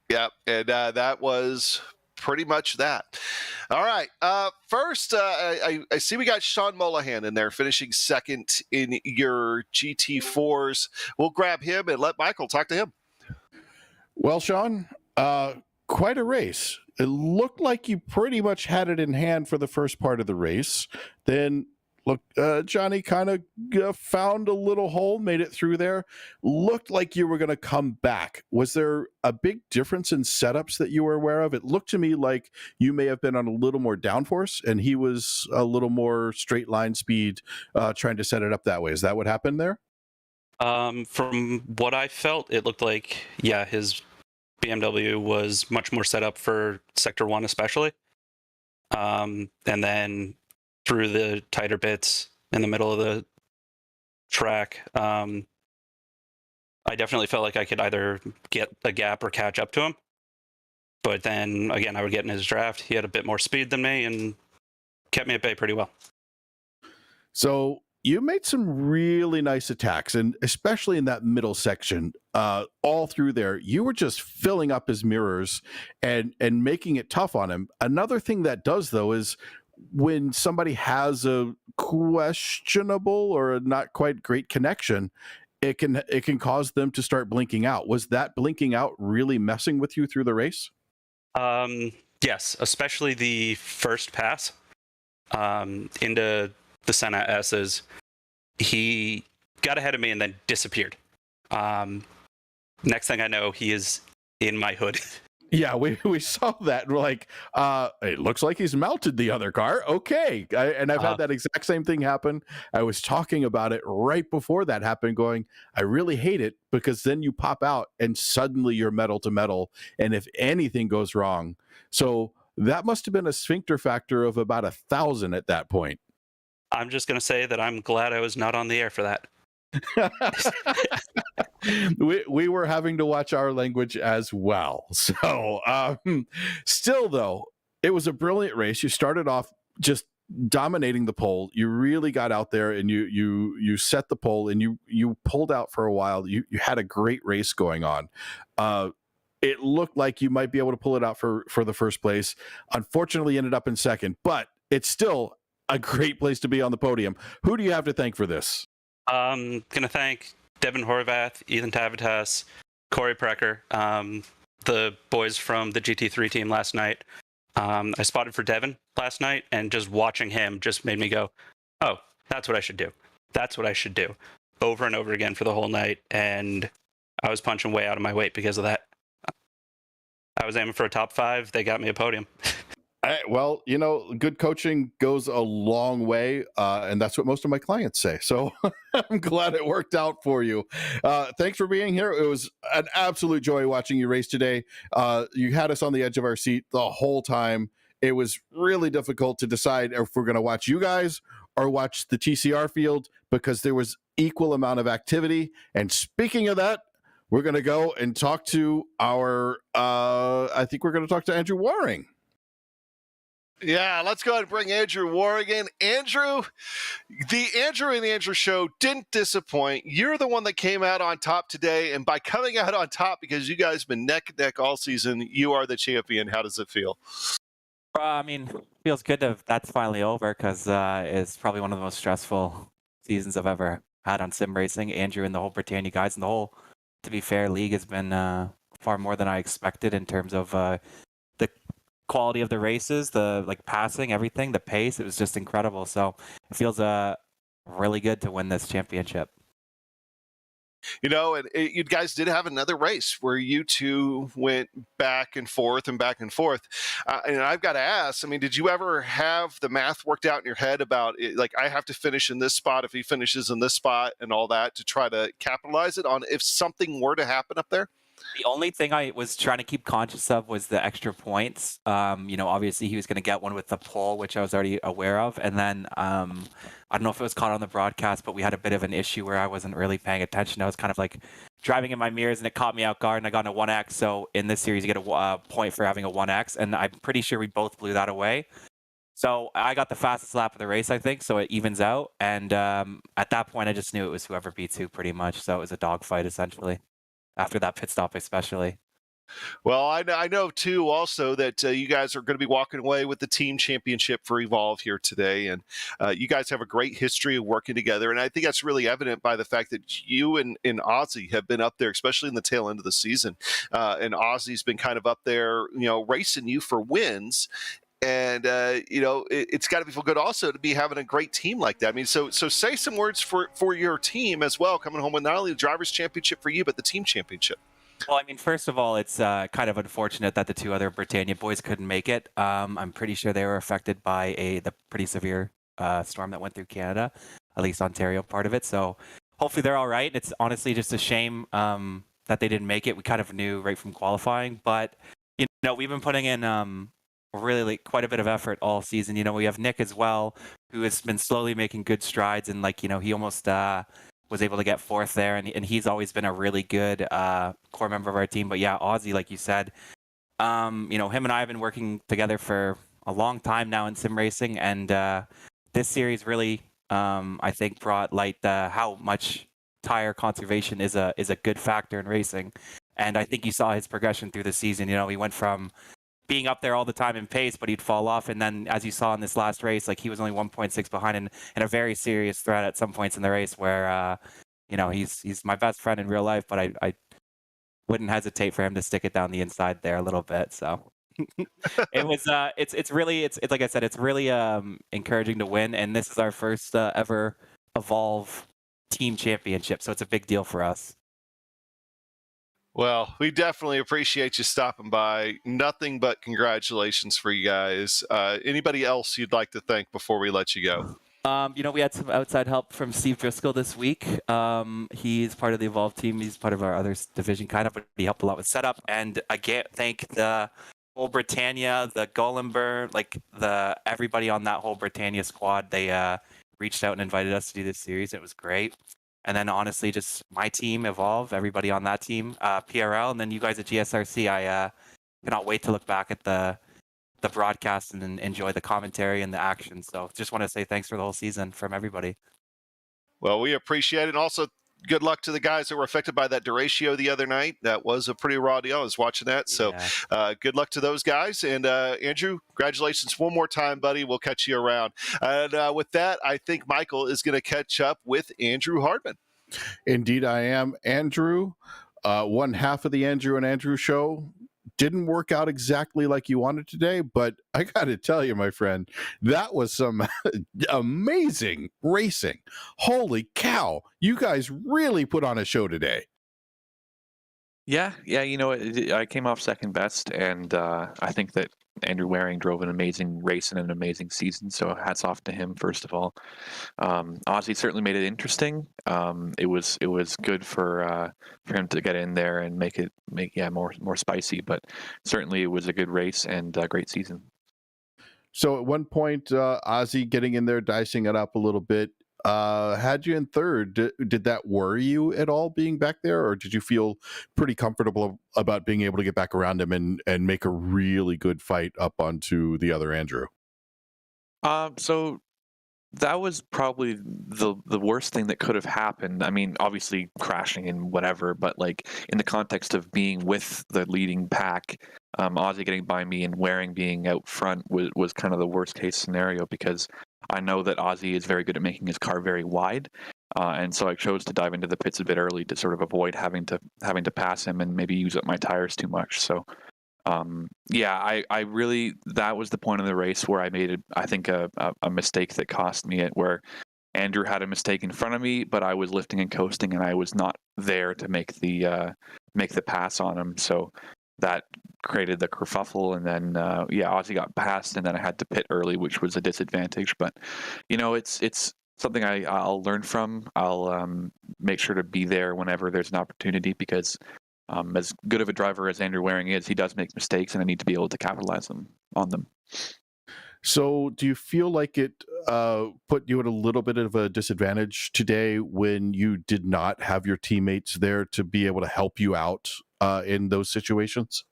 Yeah, and that was pretty much that. All right. First, I see we got Sean Mulligan in there finishing second in your GT4s. We'll grab him and let Michael talk to him. Well, Sean, quite a race. It looked like you pretty much had it in hand for the first part of the race. Then, look, Johnny kind of found a little hole, made it through there. Looked like you were going to come back. Was there a big difference in setups that you were aware of? It looked to me like you may have been on a little more downforce, and he was a little more straight line speed, trying to set it up that way. Is that what happened there? From what I felt, it looked like, his BMW was much more set up for Sector 1 especially. And then through the tighter bits in the middle of the track, I definitely felt like I could either get a gap or catch up to him. But then, again, I would get in his draft. He had a bit more speed than me and kept me at bay pretty well. So you made some really nice attacks, and especially in that middle section, all through there, you were just filling up his mirrors and making it tough on him. Another thing that does, though, is when somebody has a questionable or a not quite great connection, it can cause them to start blinking out. Was that blinking out really messing with you through the race? Yes, especially the first pass into the Senna S's. He got ahead of me and then disappeared. Next thing I know, he is in my hood. Yeah, we saw that. We're like, it looks like he's mounted the other car. Okay. And I've had that exact same thing happen. I was talking about it right before that happened, going, I really hate it, because then you pop out and suddenly you're metal to metal. And if anything goes wrong. So that must have been a sphincter factor of about 1,000 at that point. I'm just going to say that I'm glad I was not on the air for that. we were having to watch our language as well. So still, though, it was a brilliant race. You started off just dominating the pole. You really got out there and you set the pole, and you pulled out for a while. You had a great race going on. It looked like you might be able to pull it out for the first place. Unfortunately, ended up in second, but it's still a great place to be on the podium. Who do you have to thank for this? I'm going to thank Devin Horvath, Ethan Tavitas, Corey Precker, the boys from the GT3 team last night. I spotted for Devin last night, and just watching him just made me go, oh, that's what I should do. That's what I should do. Over and over again for the whole night, and I was punching way out of my weight because of that. I was aiming for a top 5. They got me a podium. Well, good coaching goes a long way, and that's what most of my clients say. So I'm glad it worked out for you. Thanks for being here. It was an absolute joy watching you race today. You had us on the edge of our seat the whole time. It was really difficult to decide if we're going to watch you guys or watch the TCR field, because there was equal amount of activity. And speaking of that, we're going to go and talk to I think we're going to talk to Andrew Waring. Yeah, let's go ahead and bring Andrew Waring in. Andrew, the Andrew and Andrew show didn't disappoint. You're the one that came out on top today, and by coming out on top, because you guys have been neck and neck all season, you are the champion. How does it feel? It feels good that's finally over, because it's probably one of the most stressful seasons I've ever had on sim racing. Andrew and the whole Britannia guys and the whole, to be fair, league has been far more than I expected in terms of the quality of the races, the passing, everything, the pace. It was just incredible. So it feels really good to win this championship. You know, and you guys did have another race where you two went back and forth and back and forth. And I've got to ask, I mean, did you ever have the math worked out in your head about it, like, I have to finish in this spot if he finishes in this spot and all that to try to capitalize it on if something were to happen up there? The only thing I was trying to keep conscious of was the extra points. You know, obviously he was going to get one with the pole, which I was already aware of. And then I don't know if it was caught on the broadcast, but we had a bit of an issue where I wasn't really paying attention. I was kind of like driving in my mirrors and it caught me out guard and I got a 1x. So in this series, you get a point for having a 1x. And I'm pretty sure we both blew that away. So I got the fastest lap of the race, I think. So it evens out. And at that point, I just knew it was whoever beats who pretty much. So it was a dogfight essentially. After that pit stop, especially. Well, I know too also that you guys are going to be walking away with the team championship for Evolve here today, and you guys have a great history of working together, and I think that's really evident by the fact that you and Ozzy have been up there, especially in the tail end of the season, and Ozzy's been kind of up there, you know, racing you for wins. And, you know, it's got to feel good also to be having a great team like that. I mean, so say some words for your team as well, coming home with not only the Drivers' Championship for you, but the team championship. Well, I mean, first of all, it's kind of unfortunate that the two other Britannia boys couldn't make it. I'm pretty sure they were affected by the pretty severe storm that went through Canada, at least Ontario part of it. So hopefully they're all right. It's honestly just a shame that they didn't make it. We kind of knew right from qualifying. But, you know, we've been putting in really quite a bit of effort all season. You know, we have Nick as well, who has been slowly making good strides, and like, you know, he almost was able to get fourth there, and he's always been a really good core member of our team. But yeah, Ozzy, like you said, you know, him and I have been working together for a long time now in sim racing, and this series really I think brought light how much tire conservation is a good factor in racing. And I think you saw his progression through the season. You know, he went from being up there all the time in pace, but he'd fall off. And then, as you saw in this last race, like, he was only 1.6 behind and a very serious threat at some points in the race where, you know, he's my best friend in real life, but I wouldn't hesitate for him to stick it down the inside there a little bit. So it was, it's really like I said, it's really encouraging to win. And this is our first ever Evolve team championship. So it's a big deal for us. Well, we definitely appreciate you stopping by. Nothing but congratulations for you guys. Anybody else you'd like to thank before we let you go? You know, we had some outside help from Steve Driscoll this week. He's part of the Evolve team. He's part of our other division, kind of, but he helped a lot with setup. And again, thank the whole Britannia, the Gollenberg, like everybody on that whole Britannia squad. They reached out and invited us to do this series. It was great. And then honestly, just my team, Evolve, everybody on that team, PRL, and then you guys at GSRC. I cannot wait to look back at the broadcast and enjoy the commentary and the action. So just want to say thanks for the whole season from everybody. Well, we appreciate it. And also, good luck to the guys that were affected by that derecho the other night. That was a pretty raw deal. I was watching that. So good luck to those guys. And Andrew, congratulations one more time, buddy. We'll catch you around. And with that, I think Michael is going to catch up with Andrew Hardman. Indeed, I am. Andrew, one half of the Andrew and Andrew show didn't work out exactly like you wanted today, but I got to tell you, my friend, that was some amazing racing. Holy cow. You guys really put on a show today. Yeah, you know, I came off second best, and I think that Andrew Waring drove an amazing race and an amazing season, so hats off to him, first of all. Ozzy certainly made it interesting. It was good for him to get in there and make more spicy, but certainly it was a good race and a great season. So at one point, Ozzy getting in there, dicing it up a little bit, had you in third. Did that worry you at all being back there, or did you feel pretty comfortable about being able to get back around him and make a really good fight up onto the other Andrew? So that was probably the worst thing that could have happened. I mean, obviously crashing and whatever, but like in the context of being with the leading pack, Ozzy getting by me and Waring being out front was kind of the worst case scenario, because I know that Ozzy is very good at making his car very wide, and so I chose to dive into the pits a bit early to sort of avoid having to pass him and maybe use up my tires too much. So, I really, that was the point of the race where I made I think a mistake that cost me it, where Andrew had a mistake in front of me, but I was lifting and coasting, and I was not there to make the pass on him. So that created the kerfuffle, and then Ozzy got passed, and then I had to pit early, which was a disadvantage. But it's something I'll learn from. I'll make sure to be there whenever there's an opportunity, because as good of a driver as Andrew Waring is, he does make mistakes, and I need to be able to capitalize on them. So do you feel like it put you at a little bit of a disadvantage today when you did not have your teammates there to be able to help you out in those situations?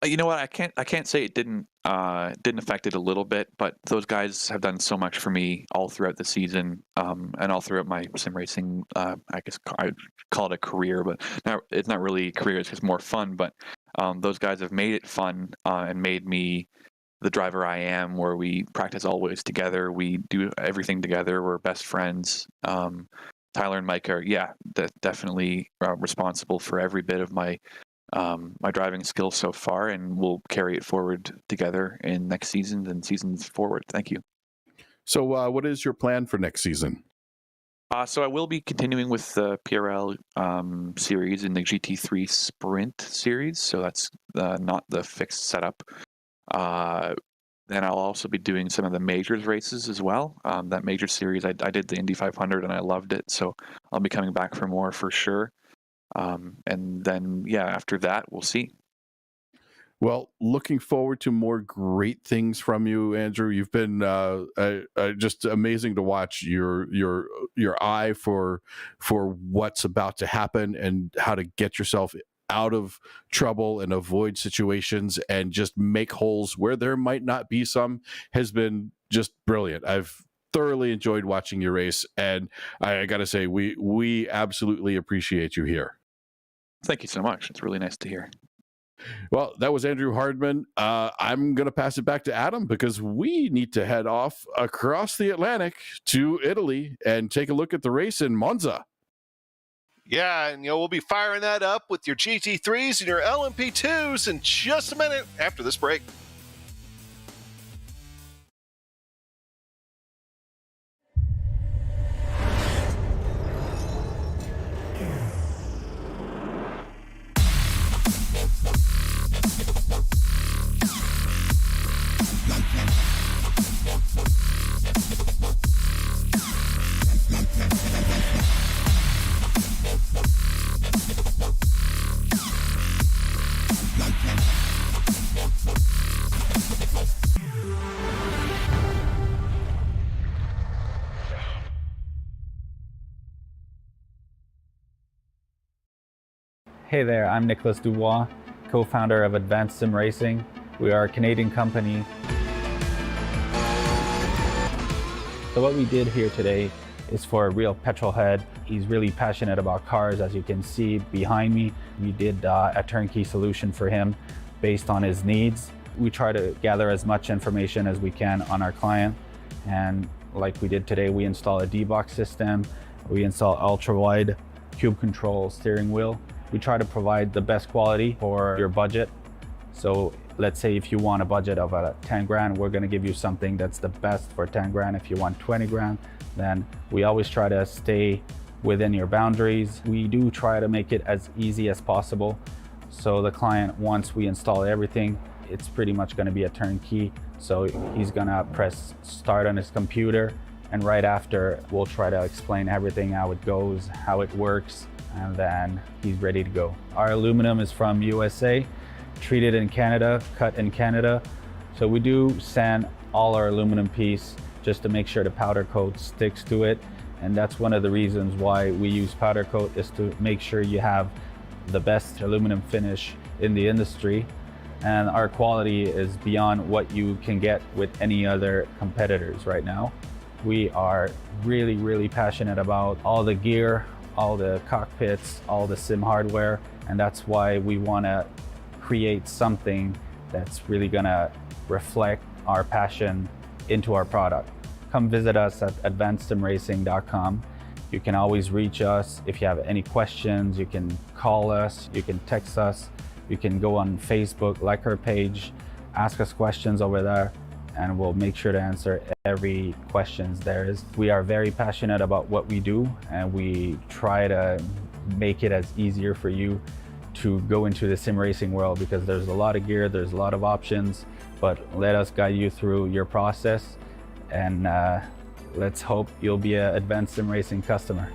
You know what? I can't say it didn't affect it a little bit, but those guys have done so much for me all throughout the season, and all throughout my sim racing. I guess I call it a career, but it's not really a career. It's just more fun. But those guys have made it fun and made me the driver I am, where we practice always together. We do everything together. We're best friends. Tyler and Mike are, definitely responsible for every bit of my driving skills so far, and we'll carry it forward together in next season and seasons forward. Thank you. So what is your plan for next season? So I will be continuing with the PRL series in the GT3 Sprint series. So that's not the fixed setup. Then I'll also be doing some of the majors races as well. That major series, I did the Indy 500 and I loved it. So I'll be coming back for more for sure. And then, after that, we'll see. Well, looking forward to more great things from you, Andrew. You've been just amazing to watch. Your eye for what's about to happen and how to get yourself out of trouble and avoid situations and just make holes where there might not be some has been just brilliant. I've thoroughly enjoyed watching your race, and I got to say, we absolutely appreciate you here. Thank you so much. It's really nice to hear. Well, that was Andrew Hardman. I'm going to pass it back to Adam because we need to head off across the Atlantic to Italy and take a look at the race in Monza. Yeah, and we'll be firing that up with your GT3s and your LMP2s in just a minute after this break. Hey there, I'm Nicholas Dubois, co-founder of Advanced Sim Racing. We are a Canadian company. So what we did here today is for a real petrol head. He's really passionate about cars, as you can see behind me. We did a turnkey solution for him based on his needs. We try to gather as much information as we can on our client. And like we did today, we install a D-Box system. We install ultra-wide cube control steering wheel. We try to provide the best quality for your budget. So let's say if you want a budget of 10 grand, we're gonna give you something that's the best for 10 grand. If you want 20 grand, then we always try to stay within your boundaries. We do try to make it as easy as possible. So the client, once we install everything, it's pretty much gonna be a turnkey. So he's gonna press start on his computer, and right after, we'll try to explain everything, how it goes, how it works, and then he's ready to go. Our aluminum is from USA, treated in Canada, cut in Canada. So we do sand all our aluminum piece just to make sure the powder coat sticks to it. And that's one of the reasons why we use powder coat, is to make sure you have the best aluminum finish in the industry. And our quality is beyond what you can get with any other competitors right now. We are really, really passionate about all the gear, all the cockpits, all the sim hardware, and that's why we want to create something that's really gonna reflect our passion into our product. Come visit us at advancedsimracing.com. You can always reach us if you have any questions. You can call us, you can text us, you can go on Facebook, like our page, ask us questions over there, and we'll make sure to answer every questions there is. We are very passionate about what we do, and we try to make it as easier for you to go into the sim racing world, because there's a lot of gear, there's a lot of options, but let us guide you through your process, and let's hope you'll be an advanced sim racing customer.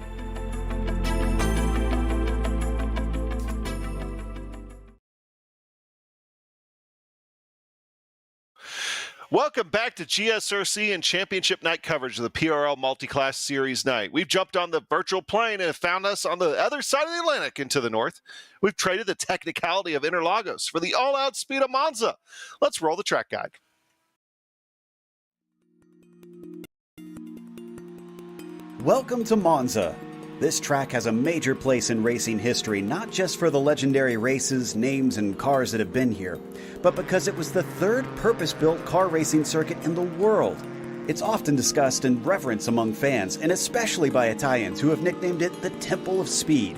Welcome back to GSRC and Championship Night coverage of the PRL Multiclass Series Night. We've jumped on the virtual plane and have found us on the other side of the Atlantic and to the north. We've traded the technicality of Interlagos for the all-out speed of Monza. Let's roll the track guide. Welcome to Monza. This track has a major place in racing history, not just for the legendary races, names, and cars that have been here, but because it was the third purpose-built car racing circuit in the world. It's often discussed and reverenced among fans, and especially by Italians, who have nicknamed it the Temple of Speed.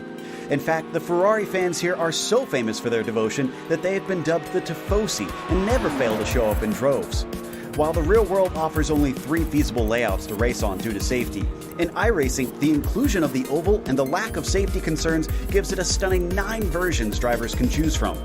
In fact, the Ferrari fans here are so famous for their devotion that they have been dubbed the Tifosi and never fail to show up in droves. While the real world offers only 3 feasible layouts to race on due to safety, in iRacing, the inclusion of the oval and the lack of safety concerns gives it a stunning 9 versions drivers can choose from.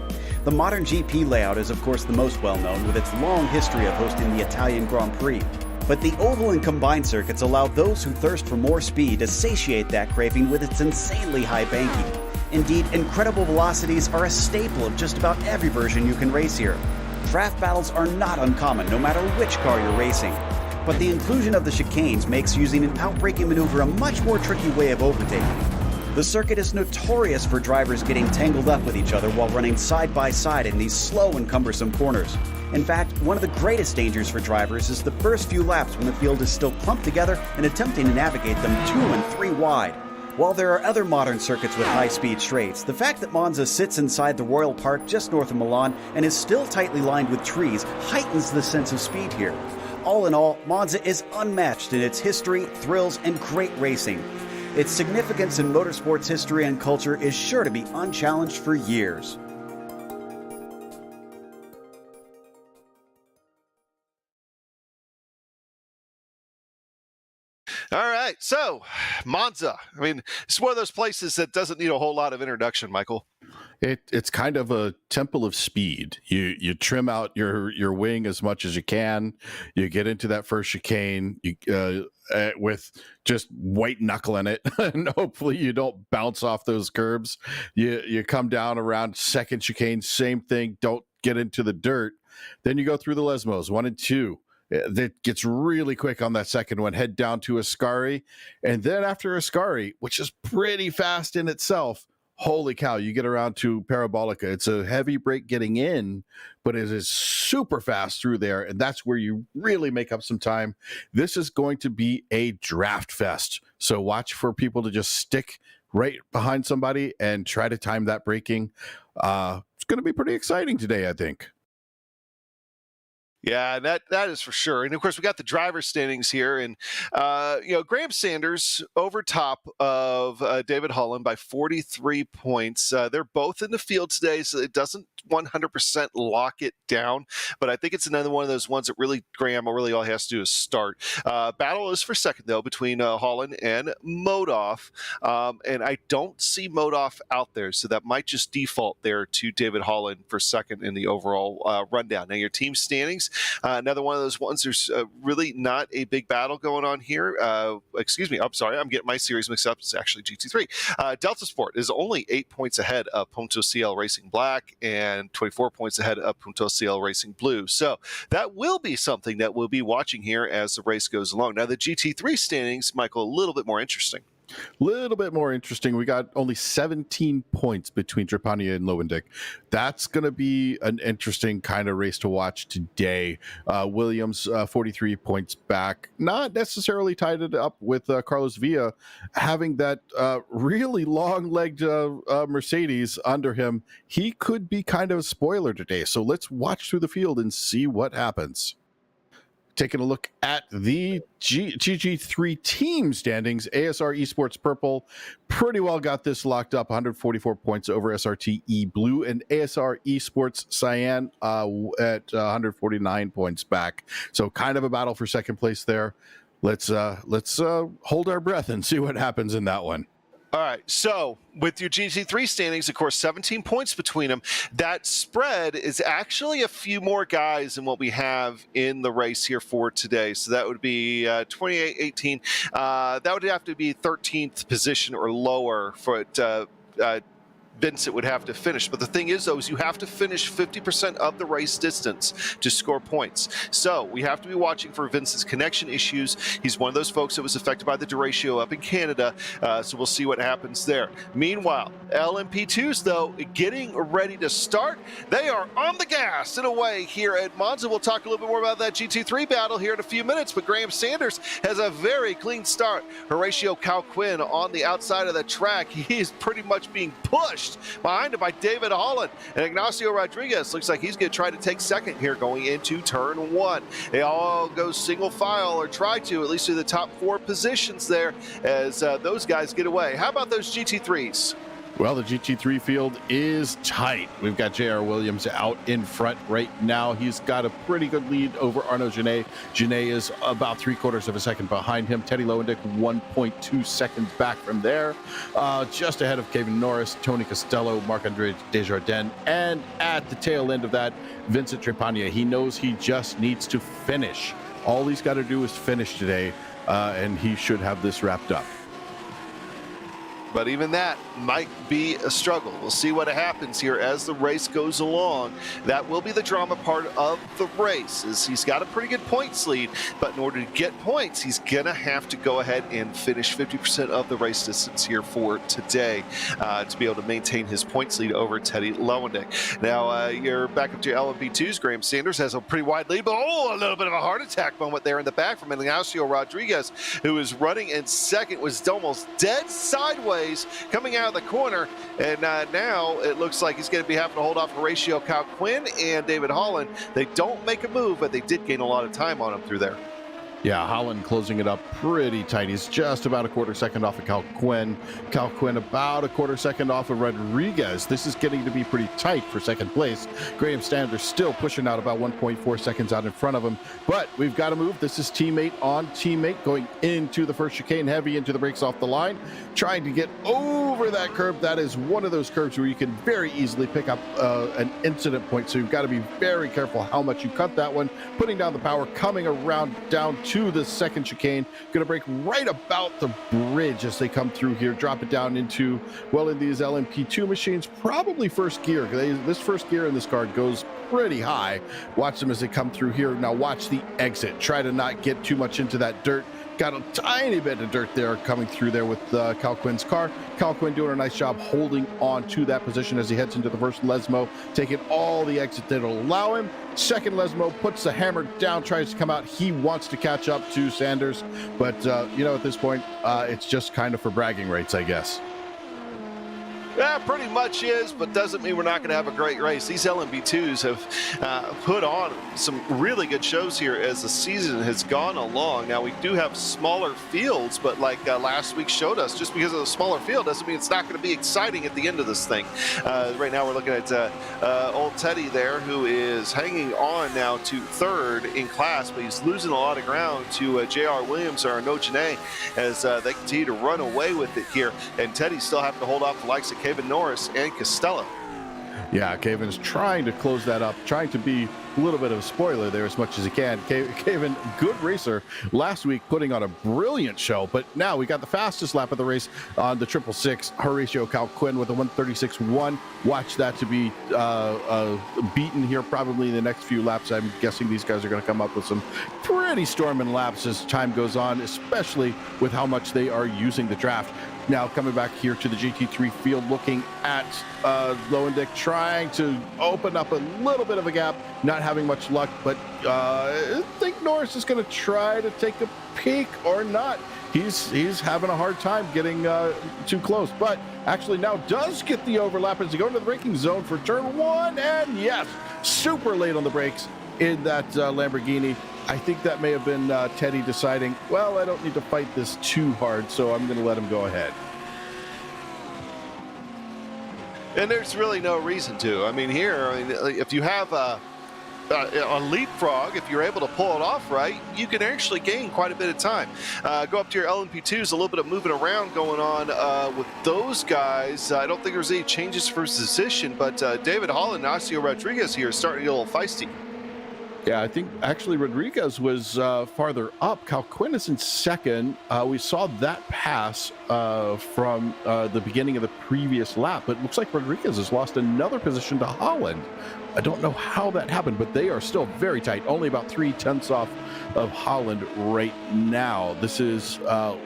The modern GP layout is of course the most well known, with its long history of hosting the Italian Grand Prix. But the oval and combined circuits allow those who thirst for more speed to satiate that craving with its insanely high banking. Indeed, incredible velocities are a staple of just about every version you can race here. Draft battles are not uncommon, no matter which car you're racing. But the inclusion of the chicanes makes using an outbraking maneuver a much more tricky way of overtaking. The circuit is notorious for drivers getting tangled up with each other while running side by side in these slow and cumbersome corners. In fact, one of the greatest dangers for drivers is the first few laps when the field is still clumped together and attempting to navigate them 2 and 3 wide. While there are other modern circuits with high-speed straights, the fact that Monza sits inside the Royal Park just north of Milan and is still tightly lined with trees heightens the sense of speed here. All in all, Monza is unmatched in its history, thrills, and great racing. Its significance in motorsports history and culture is sure to be unchallenged for years. All right, so Monza. I mean, it's one of those places that doesn't need a whole lot of introduction, Michael. It's kind of a temple of speed. You trim out your wing as much as you can. You get into that first chicane with just white knuckling it, and hopefully you don't bounce off those curbs. You come down around second chicane, same thing. Don't get into the dirt. Then you go through the Lesmos 1 and 2. That gets really quick on that second one. Head down to Ascari, and then after Ascari, which is pretty fast in itself, holy cow, you get around to Parabolica. It's a heavy brake getting in, but it is super fast through there, and that's where you really make up some time. This is going to be a draft fest, so watch for people to just stick right behind somebody and try to time that braking. It's going to be pretty exciting today, I think. Yeah, that is for sure. And of course, we got the driver standings here, and Graham Sanders over top of David Holland by 43 points. They're both in the field today, so it doesn't 100% lock it down. But I think it's another one of those ones that really Graham really all he has to do is start. Battle is for second though between Holland and Modoff, and I don't see Modoff out there, so that might just default there to David Holland for second in the overall rundown. Now your team standings. Another one of those ones, there's really not a big battle going on here. Excuse me, I'm sorry, I'm getting my series mixed up. It's actually GT3. Delta Sport is only 8 points ahead of Punto CL Racing Black and 24 points ahead of Punto CL Racing Blue. So that will be something that we'll be watching here as the race goes along. Now the GT3 standings, Michael, a little bit more interesting. Little bit more interesting. We got only 17 points between Trapani and Lowendick. That's going to be an interesting kind of race to watch today. Williams 43 points back, not necessarily tied it up with Carlos Villa having that really long-legged Mercedes under him. He could be kind of a spoiler today. So let's watch through the field and see what happens. taking a look at the GG3 team standings. ASR Esports Purple pretty well got this locked up, 144 points over SRT Blue, and ASR Esports Cyan at 149 points back. So kind of a battle for second place there. Let's hold our breath and see what happens in that one. All right, so with your GT3 standings, of course, 17 points between them. That spread is actually a few more guys than what we have in the race here for today. So that would be 28-18. That would have to be 13th position or lower for it. Vincent would have to finish. But the thing is, though, is you have to finish 50% of the race distance to score points. So we have to be watching for Vincent's connection issues. He's one of those folks that was affected by the derecho up in Canada. So we'll see what happens there. Meanwhile, LMP2s, though, getting ready to start. They are on the gas in a way here at Monza. We'll talk a little bit more about that GT3 battle here in a few minutes. But Graham Sanders has a very clean start. Horatio Calquin on the outside of the track. He is pretty much being pushed behind him by David Holland, and Ignacio Rodriguez looks like he's going to try to take second here going into turn one. They all go single file, or try to, at least through the top 4 positions there, as those guys get away. How about those GT3s? Well, the GT3 field is tight. We've got J.R. Williams out in front right now. He's got a pretty good lead over Arnaud Genet. Genet is about 3/4 of a second behind him. Teddy Lowendick 1.2 seconds back from there. Just ahead of Kevin Norris, Tony Costello, Marc-Andre Desjardins, and at the tail end of that, Vincent Trepagna. He knows he just needs to finish. All he's got to do is finish today, and he should have this wrapped up. But even that might be a struggle. We'll see what happens here as the race goes along. That will be the drama part of the race, is he's got a pretty good points lead, but in order to get points, he's gonna have to go ahead and finish 50% of the race distance here for today to be able to maintain his points lead over Teddy Lowendick. Now, you're back up to your LMP2s. Graham Sanders has a pretty wide lead, but a little bit of a heart attack moment there in the back from Ignacio Rodriguez, who is running in second, was almost dead sideways coming out of the corner, and now it looks like he's going to be having to hold off Horatio Calquin and David Holland. They don't make a move, but they did gain a lot of time on him through there. Yeah, Holland closing it up pretty tight. He's just about a 1/4 second off of Calquin. Calquin about a 1/4 second off of Rodriguez. This is getting to be pretty tight for second place. Graham Sanders still pushing out about 1.4 seconds out in front of him. But we've got to move. This is teammate on teammate going into the first chicane, heavy into the brakes off the line, trying to get over that curb. That is one of those curves where you can very easily pick up an incident point. So you've got to be very careful how much you cut that one. Putting down the power, coming around down to the second chicane, going to break right about the bridge as they come through here, drop it down into, well, in these LMP2 machines, probably first gear. This first gear in this car goes pretty high. Watch them as they come through here. Now watch the exit. Try to not get too much into that dirt. Got a tiny bit of dirt there coming through there with Calquin's car. Calquin doing a nice job holding on to that position as he heads into the first Lesmo, taking all the exit that'll allow him. Second Lesmo puts the hammer down, tries to come out. He wants to catch up to Sanders, but at this point, it's just kind of for bragging rights, I guess. Yeah, pretty much is, but doesn't mean we're not going to have a great race. These LMP2s have put on some really good shows here as the season has gone along. Now, we do have smaller fields, but like last week showed us, just because of the smaller field doesn't mean it's not going to be exciting at the end of this thing. Right now, we're looking at old Teddy there, who is hanging on now to third in class, but he's losing a lot of ground to J.R. Williams or Arnaud Genet as they continue to run away with it here. And Teddy still having to hold off the likes of Kevin Norris and Costello. Yeah, Kevin's trying to close that up, trying to be a little bit of a spoiler there as much as he can. Kevin, good racer last week, putting on a brilliant show, but now we got the fastest lap of the race on the 666, Horatio Calquin with a 136.1. Watch that to be beaten here probably in the next few laps. I'm guessing these guys are going to come up with some pretty storming laps as time goes on, especially with how much they are using the draft. Now coming back here to the GT3 field, looking at Lowendick, trying to open up a little bit of a gap, not having much luck, but I think Norris is going to try to take a peek or not. He's having a hard time getting too close, but actually now does get the overlap as he go into the braking zone for turn one, and yes, super late on the brakes in that Lamborghini. I think that may have been Teddy deciding, well, I don't need to fight this too hard, so I'm going to let him go ahead. And there's really no reason to. I mean, here, if you have a leapfrog, if you're able to pull it off right, you can actually gain quite a bit of time. Go up to your LMP2s, a little bit of moving around going on with those guys. I don't think there's any changes for position, but David Holland and Osio Rodriguez here is starting to get a little feisty. Yeah, I think actually Rodriguez was farther up. Calquin is in second. We saw that pass from the beginning of the previous lap, but it looks like Rodriguez has lost another position to Holland. I don't know how that happened, but they are still very tight, only about 0.3 off of Holland right now. This is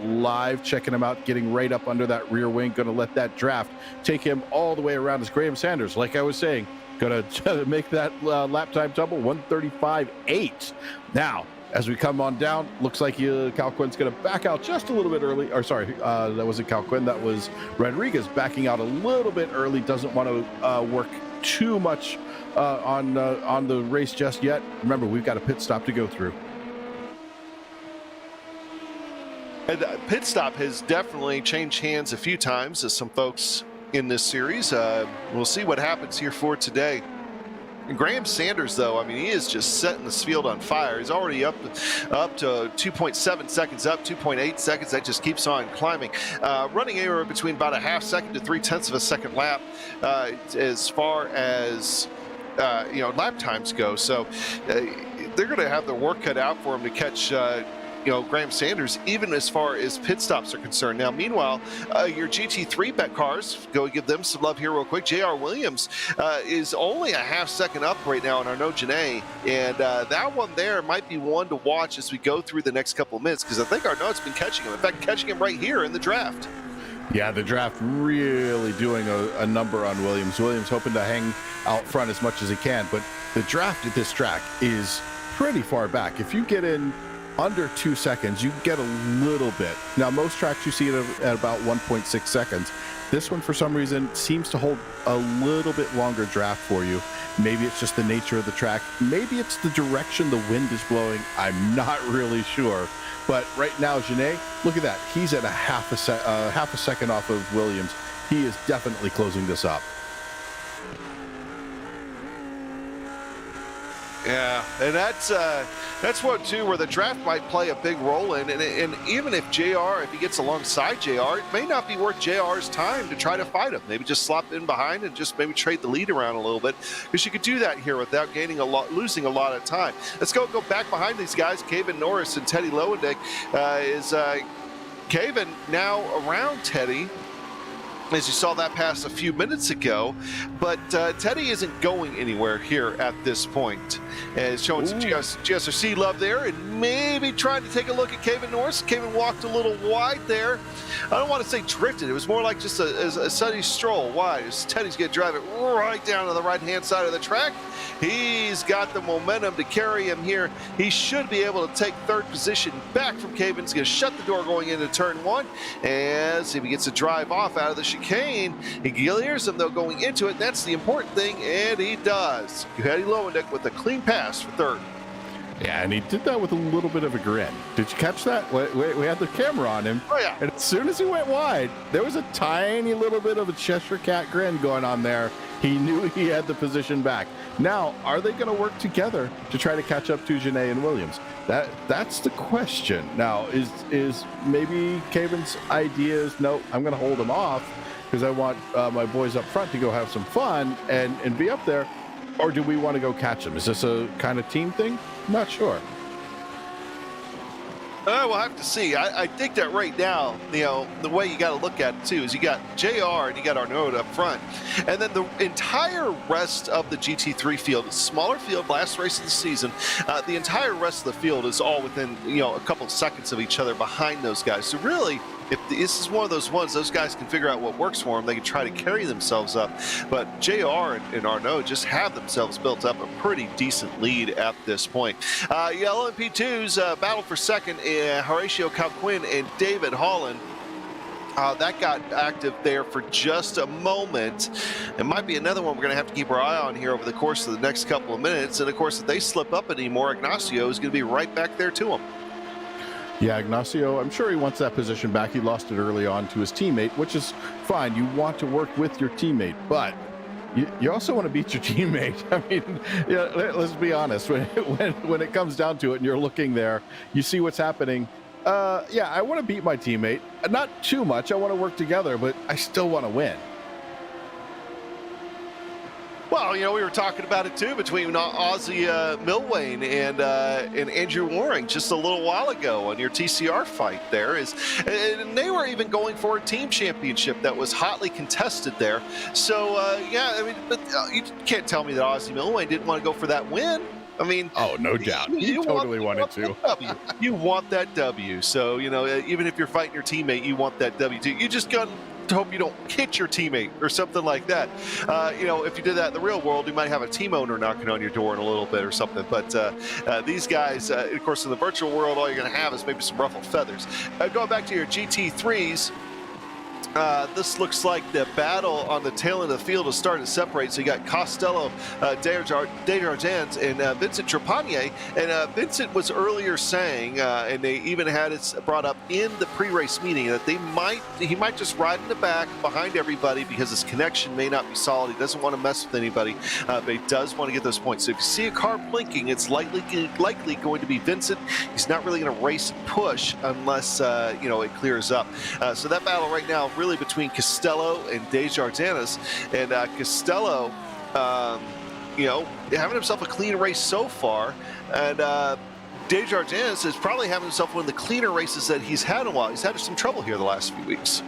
live, checking him out, getting right up under that rear wing, going to let that draft take him all the way around as Graham Sanders, like I was saying, going to make that lap time tumble, 1:35.8. Now, as we come on down, looks like Calquin's going to back out just a little bit early. Or sorry, that wasn't Calquin. That was Rodriguez backing out a little bit early. Doesn't want to work too much on the race just yet. Remember, we've got a pit stop to go through. And pit stop has definitely changed hands a few times as some folks in this series. We'll see what happens here for today. And Graham Sanders, though, I mean, he is just setting this field on fire. He's already up to 2.7 seconds up, 2.8 seconds. That just keeps on climbing. Running anywhere between about a half second to 0.3 of a second lap as far as lap times go. So they're going to have their work cut out for him to catch Graham Sanders, even as far as pit stops are concerned. Now, meanwhile, your GT3 bet cars, go give them some love here real quick. JR Williams is only a half second up right now on Arnaud Genet, and that one there might be one to watch as we go through the next couple of minutes, because I think Arnaud's been catching him. In fact, catching him right here in the draft. Yeah, the draft really doing a number on Williams. Williams hoping to hang out front as much as he can, but the draft at this track is pretty far back. If you get in under 2 seconds, you get a little bit. Now, most tracks you see it at about 1.6 seconds. This one, for some reason, seems to hold a little bit longer draft for you. Maybe it's just the nature of the track. Maybe it's the direction the wind is blowing. I'm not really sure. But right now, Genet, look at that. He's at a half a second off of Williams. He is definitely closing this up. Yeah, and that's what too, where the draft might play a big role in, and even if he gets alongside JR, it may not be worth JR's time to try to fight him. Maybe just slop in behind and just maybe trade the lead around a little bit, because you could do that here without losing a lot of time. Let's go back behind these guys. Kevin Norris and Teddy Lowendick is Kevin now around Teddy, as you saw that pass a few minutes ago, but Teddy isn't going anywhere here at this point. And showing some GSRC love there, and maybe trying to take a look at Kevin Norris. Kevin walked a little wide there. I don't want to say drifted. It was more like just a sunny stroll wide. As Teddy's going to drive it right down to the right-hand side of the track. He's got the momentum to carry him here. He should be able to take third position back from Kevin. He's going to shut the door going into turn one. And see if he gets a drive off out of the chicane. He clears him, though, going into it. That's the important thing, and he does. Teddy Lowendick with a clean pass for third. Yeah, and he did that with a little bit of a grin. Did you catch that? We had the camera on him. Oh, yeah. And as soon as he went wide, there was a tiny little bit of a Cheshire Cat grin going on there. He knew he had the position back. Now, are they going to work together to try to catch up to Genet and Williams? That's the question. Now, is maybe Kevin's idea is, no, I'm going to hold him off because I want my boys up front to go have some fun and be up there? Or do we want to go catch them? Is this a kind of team thing? I'm not sure. We'll have to see. I think that right now, the way you got to look at it too is you got JR and you got Arnaud up front, and then the entire rest of the GT3 field, a smaller field, last race of the season. The entire rest of the field is all within a couple of seconds of each other behind those guys. So really, if this is one of those ones, those guys can figure out what works for them. They can try to carry themselves up. But JR and Arnaud just have themselves built up a pretty decent lead at this point. LMP2's battle for second, Horatio Calquin and David Holland. That got active there for just a moment. It might be another one we're going to have to keep our eye on here over the course of the next couple of minutes. And of course, if they slip up anymore, Ignacio is going to be right back there to him. Yeah, Ignacio, I'm sure he wants that position back. He lost it early on to his teammate, which is fine. You want to work with your teammate, but you also want to beat your teammate. I mean, yeah, let's be honest. When it comes down to it and you're looking there, you see what's happening. Yeah, I want to beat my teammate. Not too much. I want to work together, but I still want to win. Well, you know, we were talking about it too between Ozzy Milwane and Andrew Waring just a little while ago on your TCR fight there. And they were even going for a team championship that was hotly contested there. So, yeah, I mean, but you can't tell me that Ozzy Milwane didn't want to go for that win. I mean, oh, no doubt. You totally wanted to. You want that W. So, you know, even if you're fighting your teammate, you want that W too. You just got to hope you don't hit your teammate or something like that. You know, if you did that in the real world, you might have a team owner knocking on your door in a little bit or something. But these guys, of course, in the virtual world, all you're going to have is maybe some ruffled feathers. Going back to your GT3s, this looks like the battle on the tail end of the field is starting to separate. So you got Costello, Desjardins, and Vincent Trepanier. And Vincent was earlier saying, and they even had it brought up in the pre-race meeting, that he might just ride in the back behind everybody because his connection may not be solid. He doesn't want to mess with anybody, but he does want to get those points. So if you see a car blinking, it's likely going to be Vincent. He's not really going to race and push unless you know, it clears up. So that battle right now really between Costello and Desjardins, and Costello, you know, having himself a clean race so far, and Desjardins is probably having himself one of the cleaner races that he's had in a while. He's had some trouble here the last few weeks.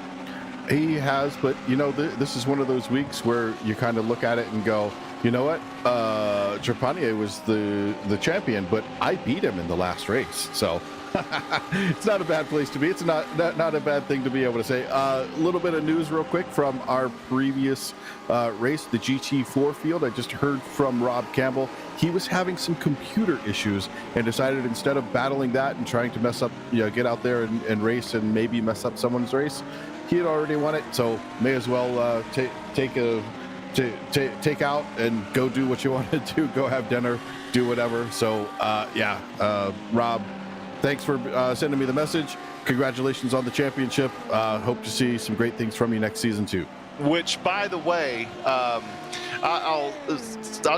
He has, but you know, this is one of those weeks where you kind of look at it and go, you know what, Trepanier was the champion, but I beat him in the last race, so it's not a bad place to be. It's not a bad thing to be able to say. A little bit of news real quick from our previous race, the GT4 field. I just heard from Rob Campbell. He was having some computer issues and decided instead of battling that and trying to mess up, you know, get out there and race and maybe mess up someone's race, he had already won it, so may as well take out and go do what you want to do, go have dinner, do whatever. So yeah, Rob, thanks for sending me the message. Congratulations on the championship. Hope to see some great things from you next season too. Which, by the way, I'll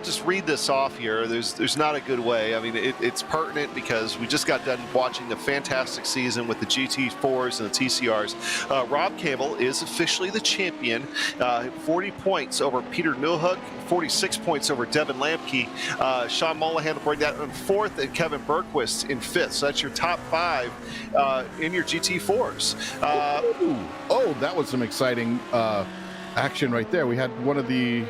just read this off here. There's not a good way. I mean, it's pertinent because we just got done watching the fantastic season with the GT4s and the TCRs. Rob Campbell is officially the champion. 40 points over Peter Newhook, 46 points over Devin Lamke. Sean Mulligan will bring that in fourth, and Kevin Bergquist in fifth. So that's your top five in your GT4s. Oh, that was some exciting action right there. We had one of the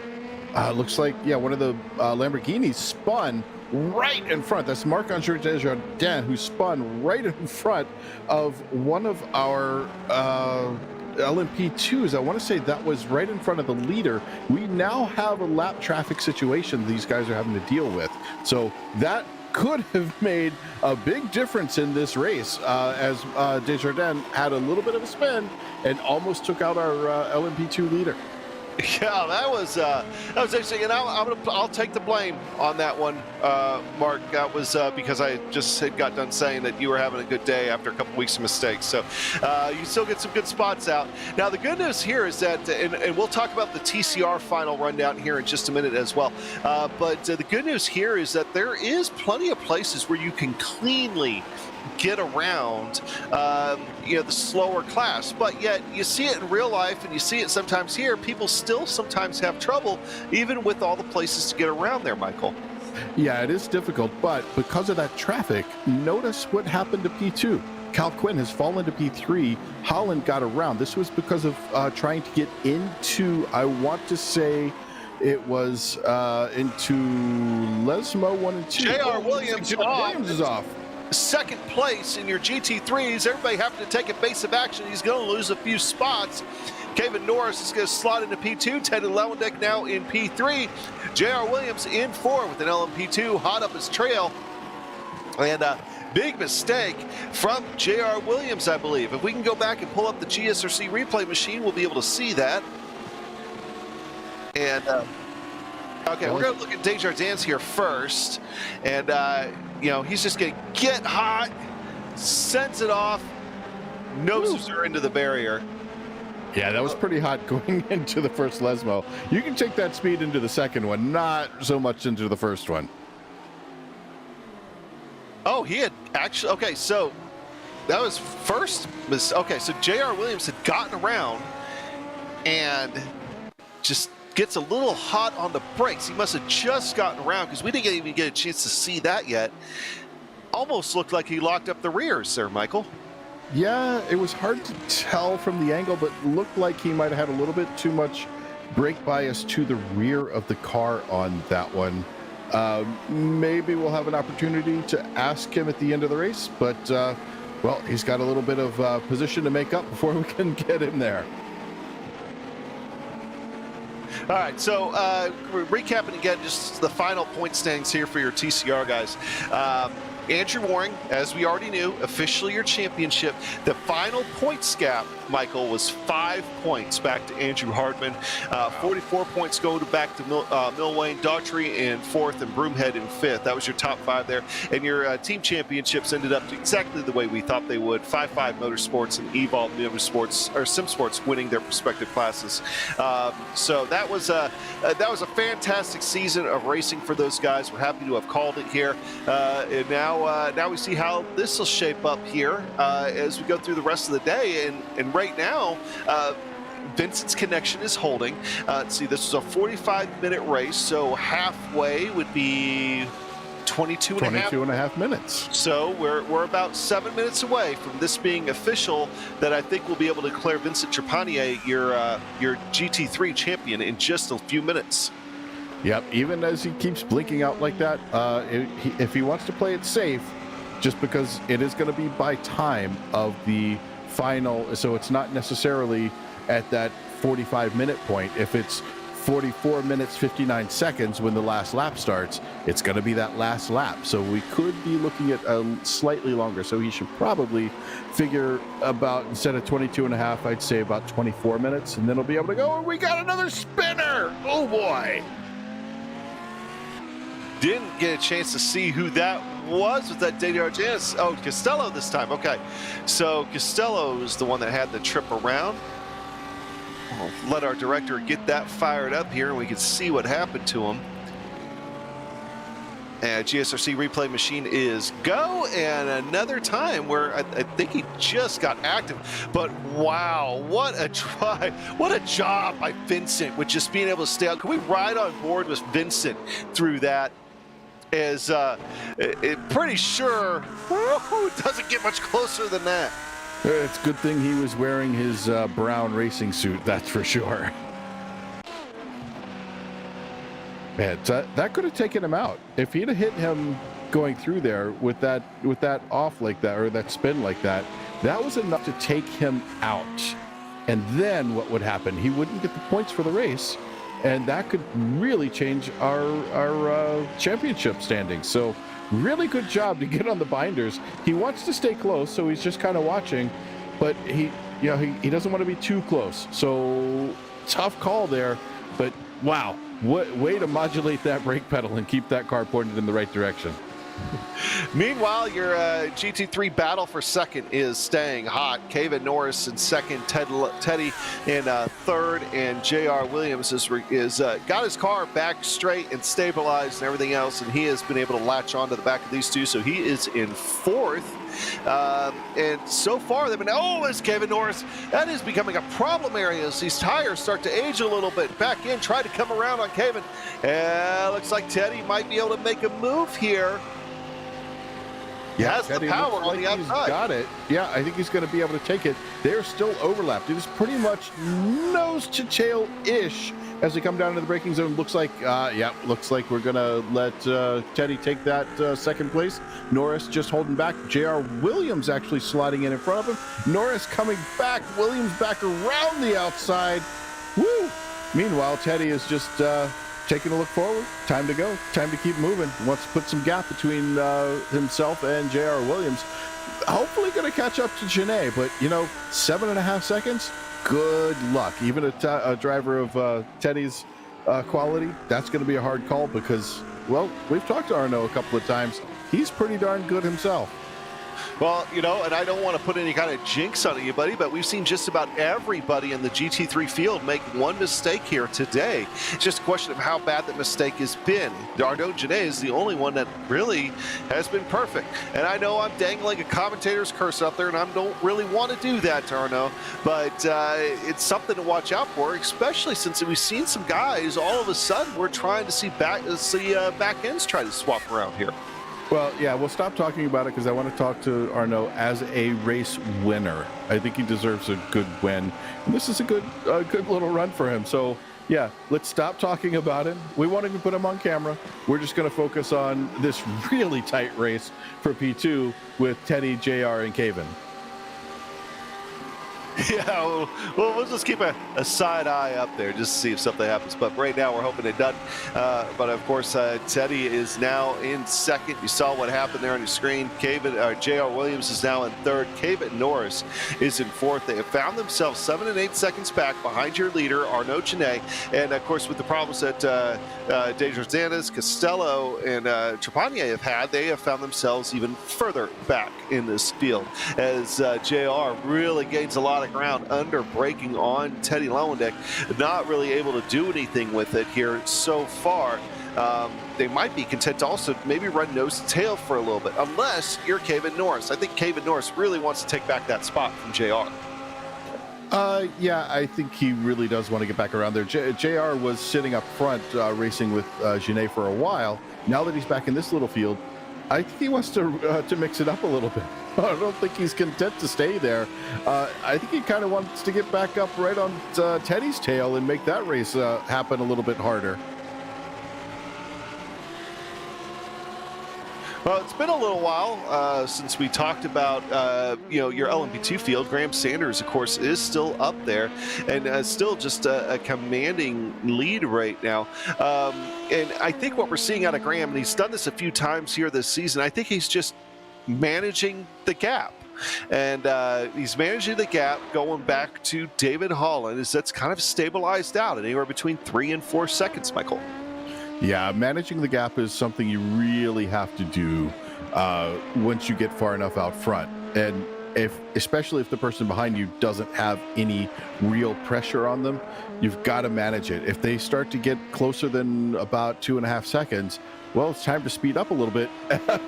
looks like, yeah, one of the Lamborghinis spun right in front. That's Marc-Andre Desjardins, who spun right in front of one of our LMP2s. I want to say that was right in front of the leader. We now have a lap traffic situation these guys are having to deal with. So that could have made a big difference in this race, as Desjardins had a little bit of a spin and almost took out our LMP2 leader. Yeah, that was interesting, and I'll take the blame on that one, Mark. That was because I just got done saying that you were having a good day after a couple weeks of mistakes. So you still get some good spots out. Now the good news here is that, and we'll talk about the TCR final rundown here in just a minute as well. But the good news here is that there is plenty of places where you can cleanly get around you know, the slower class, but yet you see it in real life and you see it sometimes here. People still sometimes have trouble even with all the places to get around there, Michael. Yeah, it is difficult, but because of that traffic, notice what happened to P2. Cal Quinn has fallen to P3. Holland got around. This was because of trying to get into, I want to say it was into Lesmo 1 and 2. J.R. Williams is off. Second place in your GT3s. Everybody having to take evasive action. He's going to lose a few spots. Kevin Norris is going to slot into P2. Teddy Lewendick now in P3. J.R. Williams in 4 with an LMP2 hot up his trail. And big mistake from J.R. Williams, I believe. If we can go back and pull up the GSRC replay machine, we'll be able to see that. And, okay, we're going to look at Desjardins here first. And, you know, he's just going to get hot, sends it off, noses her into the barrier. Yeah, that was pretty hot going into the first Lesmo. You can take that speed into the second one, not so much into the first one. Oh, he had actually, okay, so that was first, okay, so J.R. Williams had gotten around and just gets a little hot on the brakes. He must have just gotten around because we didn't even get a chance to see that yet. Almost looked like he locked up the rears there, Michael. Yeah, it was hard to tell from the angle, but looked like he might have had a little bit too much brake bias to the rear of the car on that one. Maybe we'll have an opportunity to ask him at the end of the race, but well, he's got a little bit of position to make up before we can get him there. All right, so recapping again, just the final point standings here for your TCR guys. Andrew Waring, as we already knew, officially your championship. The final points gap, Michael, was 5 points back to Andrew Hardman. 44 points go back to Milwayne, Daughtry in 4th, and Broomhead in 5th. That was your top 5 there. And your team championships ended up exactly the way we thought they would. 5-5 Motorsports and Evolve Motorsports, or SimSports, winning their respective classes. So that was a fantastic season of racing for those guys. We're happy to have called it here. And now we see how this will shape up here as we go through the rest of the day. And right now, Vincent's connection is holding. Let's see, this was a 45-minute race, so halfway would be 22 and a half minutes. So we're about 7 minutes away from this being official, that I think we'll be able to declare Vincent Trepanier your GT3 champion in just a few minutes. Yep, even as he keeps blinking out like that, if he wants to play it safe, just because it is going to be by time of the final, so it's not necessarily at that 45-minute point. If it's 44 minutes 59 seconds when the last lap starts, it's going to be that last lap. So we could be looking at a slightly longer. So he should probably figure about, instead of 22 and a half, I'd say about 24 minutes, and then he'll be able to go, and we got another spinner! Oh boy! Didn't get a chance to see who that was with that Desjardins. Oh, Costello this time. Okay. So Costello is the one that had the trip around. We'll let our director get that fired up here and we can see what happened to him. And GSRC replay machine is go, and another time where I think he just got active. But wow, what a try. What a job by Vincent with just being able to stay out. Can we ride on board with Vincent through that? Is pretty sure it doesn't get much closer than that. It's a good thing he was wearing his brown racing suit, that's for sure. Man, that could have taken him out. If he'd have hit him going through there with that off like that, or that spin like that, that was enough to take him out. And then what would happen? He wouldn't get the points for the race. And that could really change our championship standings. So really good job to get on the binders. He wants to stay close, so he's just kind of watching, but he doesn't want to be too close. So tough call there, but wow, what way to modulate that brake pedal and keep that car pointed in the right direction. Meanwhile, your GT3 battle for second is staying hot. Kevin Norris in second, Teddy in third, and J.R. Williams is got his car back straight and stabilized and everything else, and he has been able to latch onto the back of these two, so he is in fourth. And so far they've been, it's Kevin Norris. That is becoming a problem area as these tires start to age a little bit. Back in, try to come around on Kevin. Looks like Teddy might be able to make a move here. Yeah, has the power on the outside. He's got it. Yeah, I think he's going to be able to take it. They're still overlapped. It is pretty much nose to tail-ish as we come down to the braking zone. Looks like, looks like we're going to let Teddy take that second place. Norris just holding back. J.R. Williams actually sliding in front of him. Norris coming back. Williams back around the outside. Woo! Meanwhile, Teddy is just taking a look forward. Time to go. Time to keep moving. Wants to put some gap between himself and J.R. Williams. Hopefully going to catch up to Janae, but 7.5 seconds. Good luck. Even a driver of Teddy's quality, that's going to be a hard call because, well, we've talked to Arnaud a couple of times. He's pretty darn good himself. Well, and I don't want to put any kind of jinx on anybody, but we've seen just about everybody in the GT3 field make one mistake here today. It's just a question of how bad that mistake has been. Arnaud Genet is the only one that really has been perfect. And I know I'm dangling a commentator's curse out there, and I don't really want to do that to Arnaud, but it's something to watch out for, especially since we've seen some guys all of a sudden we're trying to see back ends try to swap around here. Well, yeah, we'll stop talking about it because I want to talk to Arnaud as a race winner. I think he deserves a good win. And this is a good little run for him. So, yeah, let's stop talking about him. We won't even put him on camera. We're just going to focus on this really tight race for P2 with Teddy, JR, and Caven. Yeah, we'll just keep a side eye up there just to see if something happens. But right now we're hoping it doesn't. But of course, Teddy is now in second. You saw what happened there on your screen. J.R. Williams is now in third. Caven Norris is in fourth. They have found themselves 7 and 8 seconds back behind your leader, Arnaud Genet. And of course, with the problems that Desjardins, Costello, and Trepanier have had, they have found themselves even further back in this field as JR really gains a lot of ground under braking on Teddy Lowendeck, not really able to do anything with it here so far. They might be content to also maybe run nose to tail for a little bit, unless you're Caven Norris. I think Caven Norris really wants to take back that spot from JR. Yeah, I think he really does want to get back around there. JR was sitting up front racing with Genet for a while. Now that he's back in this little field, I think he wants to mix it up a little bit. I don't think he's content to stay there. I think he kind of wants to get back up right on Teddy's tail and make that race happen a little bit harder. Well, it's been a little while since we talked about, your LMP2 field. Graham Sanders, of course, is still up there and still just a commanding lead right now. And I think what we're seeing out of Graham, and he's done this a few times here this season, I think he's just managing the gap. And he's managing the gap going back to David Holland, as that's kind of stabilized out at anywhere between 3 and 4 seconds, Michael. Yeah, managing the gap is something you really have to do once you get far enough out front. And especially if the person behind you doesn't have any real pressure on them, you've got to manage it. If they start to get closer than about 2.5 seconds, well, it's time to speed up a little bit.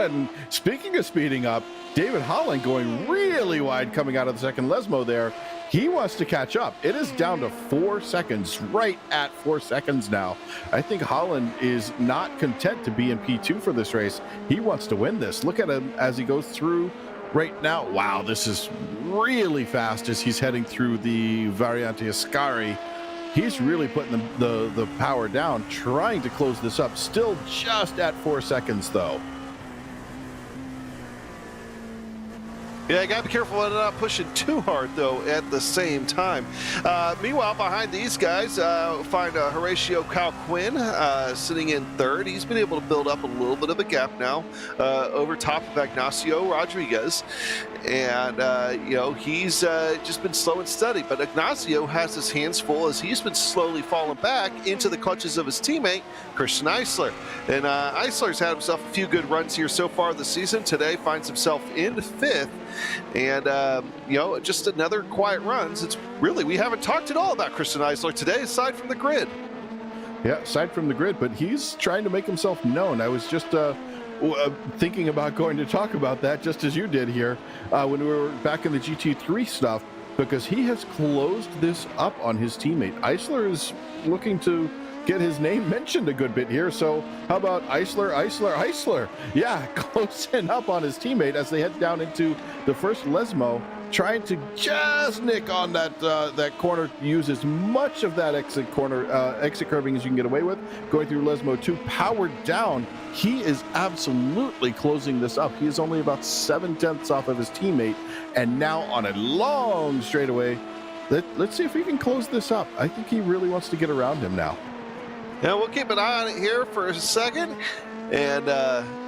And speaking of speeding up, David Holland going really wide coming out of the second Lesmo there. He wants to catch up. It is down to 4 seconds, right at 4 seconds now. I think Holland is not content to be in P2 for this race. He wants to win this. Look at him as he goes through right now. Wow, this is really fast as he's heading through the Variante Ascari. He's really putting the power down, trying to close this up. Still just at 4 seconds, though. Yeah, you got to be careful of not pushing too hard, though, at the same time. Meanwhile, behind these guys, find Horatio Calquin sitting in third. He's been able to build up a little bit of a gap now over top of Ignacio Rodriguez. And, he's just been slow and steady. But Ignacio has his hands full as he's been slowly falling back into the clutches of his teammate, Christian Eisler. And Eisler's had himself a few good runs here so far this season. Today finds himself in fifth. And, just another quiet run. It's really, we haven't talked at all about Christian Eisler today, aside from the grid. Yeah, aside from the grid, but he's trying to make himself known. I was just thinking about going to talk about that, just as you did here, when we were back in the GT3 stuff, because he has closed this up on his teammate. Eisler is looking to get his name mentioned a good bit here. So how about Eisler? Yeah, closing up on his teammate as they head down into the first Lesmo, trying to just nick on that corner, use as much of that exit curving as you can get away with. Going through Lesmo 2, powered down. He is absolutely closing this up. He is only about 7/10 off of his teammate, and now on a long straightaway. Let's see if he can close this up. I think he really wants to get around him now. Yeah, we'll keep an eye on it here for a second. And,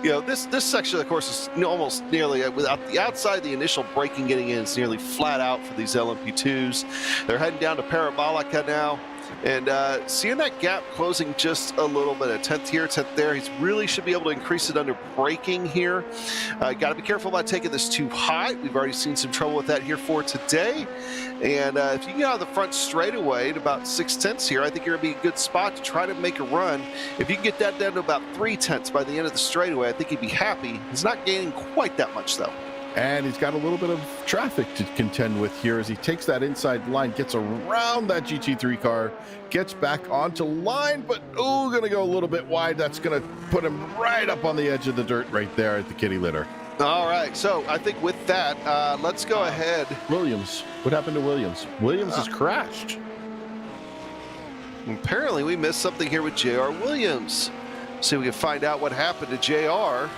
this section of the course is almost nearly, without the outside, the initial braking getting in is nearly flat out for these LMP2s. They're heading down to Parabolica now. And seeing that gap closing just a little bit, a 10th here, 10th there, he really should be able to increase it under braking here. Got to be careful about taking this too high. We've already seen some trouble with that here for today. And if you get out of the front straightaway at about 6/10 here, I think you're going to be a good spot to try to make a run. If you can get that down to about 3/10 by the end of the straightaway, I think he'd be happy. He's not gaining quite that much, though. And he's got a little bit of traffic to contend with here as he takes that inside line, gets around that GT3 car, gets back onto line, but going to go a little bit wide. That's going to put him right up on the edge of the dirt right there at the kitty litter. All right, so I think with that, let's go ahead. Williams, what happened to Williams? Williams has crashed. Apparently we missed something here with JR Williams. See if we can find out what happened to JR.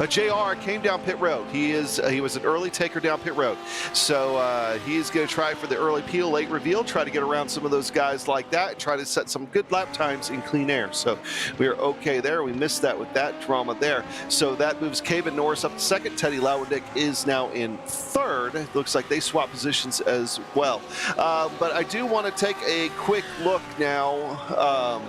JR came down pit road. He was an early taker down pit road. So he's going to try for the early peel, late reveal, try to get around some of those guys like that, and try to set some good lap times in clean air. So we are okay there. We missed that with that drama there. So that moves Kevin Norris up to second. Teddy Lauerdick is now in third. It looks like they swap positions as well. But I do want to take a quick look now.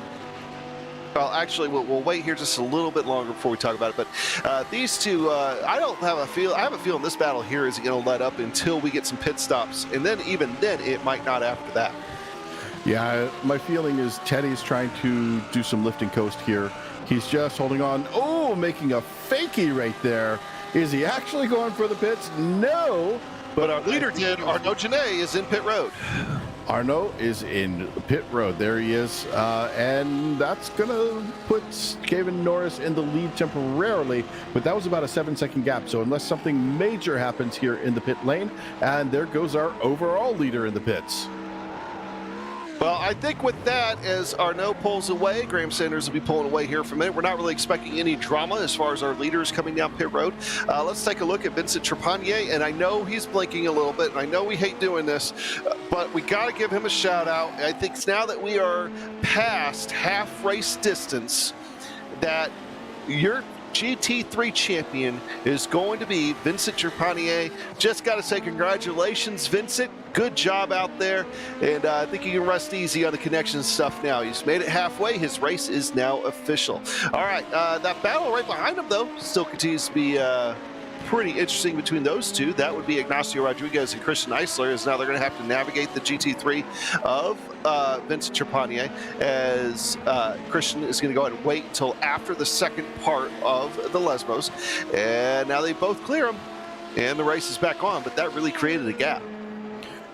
Well, actually, we'll wait here just a little bit longer before we talk about it. But these two, I have a feeling this battle here is going to let up until we get some pit stops, and then even then, it might not after that. Yeah, my feeling is Teddy's trying to do some lift and coast here. He's just holding on. Oh, making a fakie right there. Is he actually going for the pits? No. But our leader did. Arnaud Genet is in pit road. Arnaud is in pit road. There he is. And that's going to put Kevin Norris in the lead temporarily. But that was about a 7-second gap. So unless something major happens here in the pit lane, and there goes our overall leader in the pits. Well, I think with that, as Arnaud pulls away, Graham Sanders will be pulling away here for a minute. We're not really expecting any drama as far as our leaders coming down pit road. Let's take a look at Vincent Trepanier, and I know he's blinking a little bit, and I know we hate doing this, but we got to give him a shout out. I think now that we are past half race distance, that your GT3 champion is going to be Vincent Trepanier. Just got to say congratulations, Vincent. Good job out there, and I think you can rest easy on the connection stuff now. He's made it halfway. His race is now official. All right, that battle right behind him, though, still continues to be pretty interesting between those two. That would be Ignacio Rodriguez and Christian Eisler, as now they're going to have to navigate the GT3 of Vincent Trepanier, as Christian is going to go ahead and wait until after the second part of the Lesbos. And now they both clear him, and the race is back on, but that really created a gap.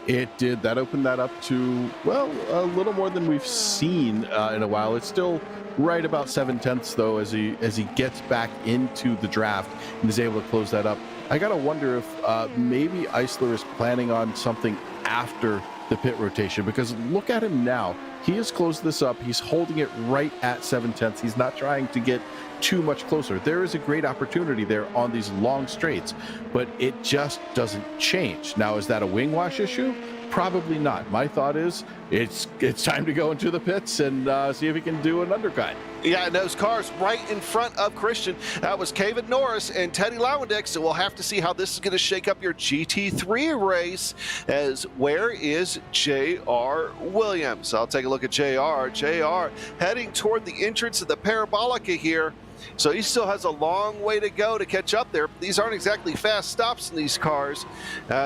It did. That opened that up to, well, a little more than we've seen in a while. It's still right about 7/10 though, as he gets back into the draft and is able to close that up. I gotta wonder if maybe Eisler is planning on something after the pit rotation, because look at him now. He has closed this up. He's holding it right at 7/10. He's not trying to get too much closer. There is a great opportunity there on these long straights, but it just doesn't change. Now, is that a wing wash issue? Probably not. My thought is it's time to go into the pits and see if he can do an undercut. Yeah, and those cars right in front of Christian. That was Kevin Norris and Teddy Lauerdick, so we'll have to see how this is going to shake up your GT3 race, as where is JR Williams? I'll take a look at JR. JR heading toward the entrance of the Parabolica here. So he still has a long way to go to catch up there. These aren't exactly fast stops in these cars.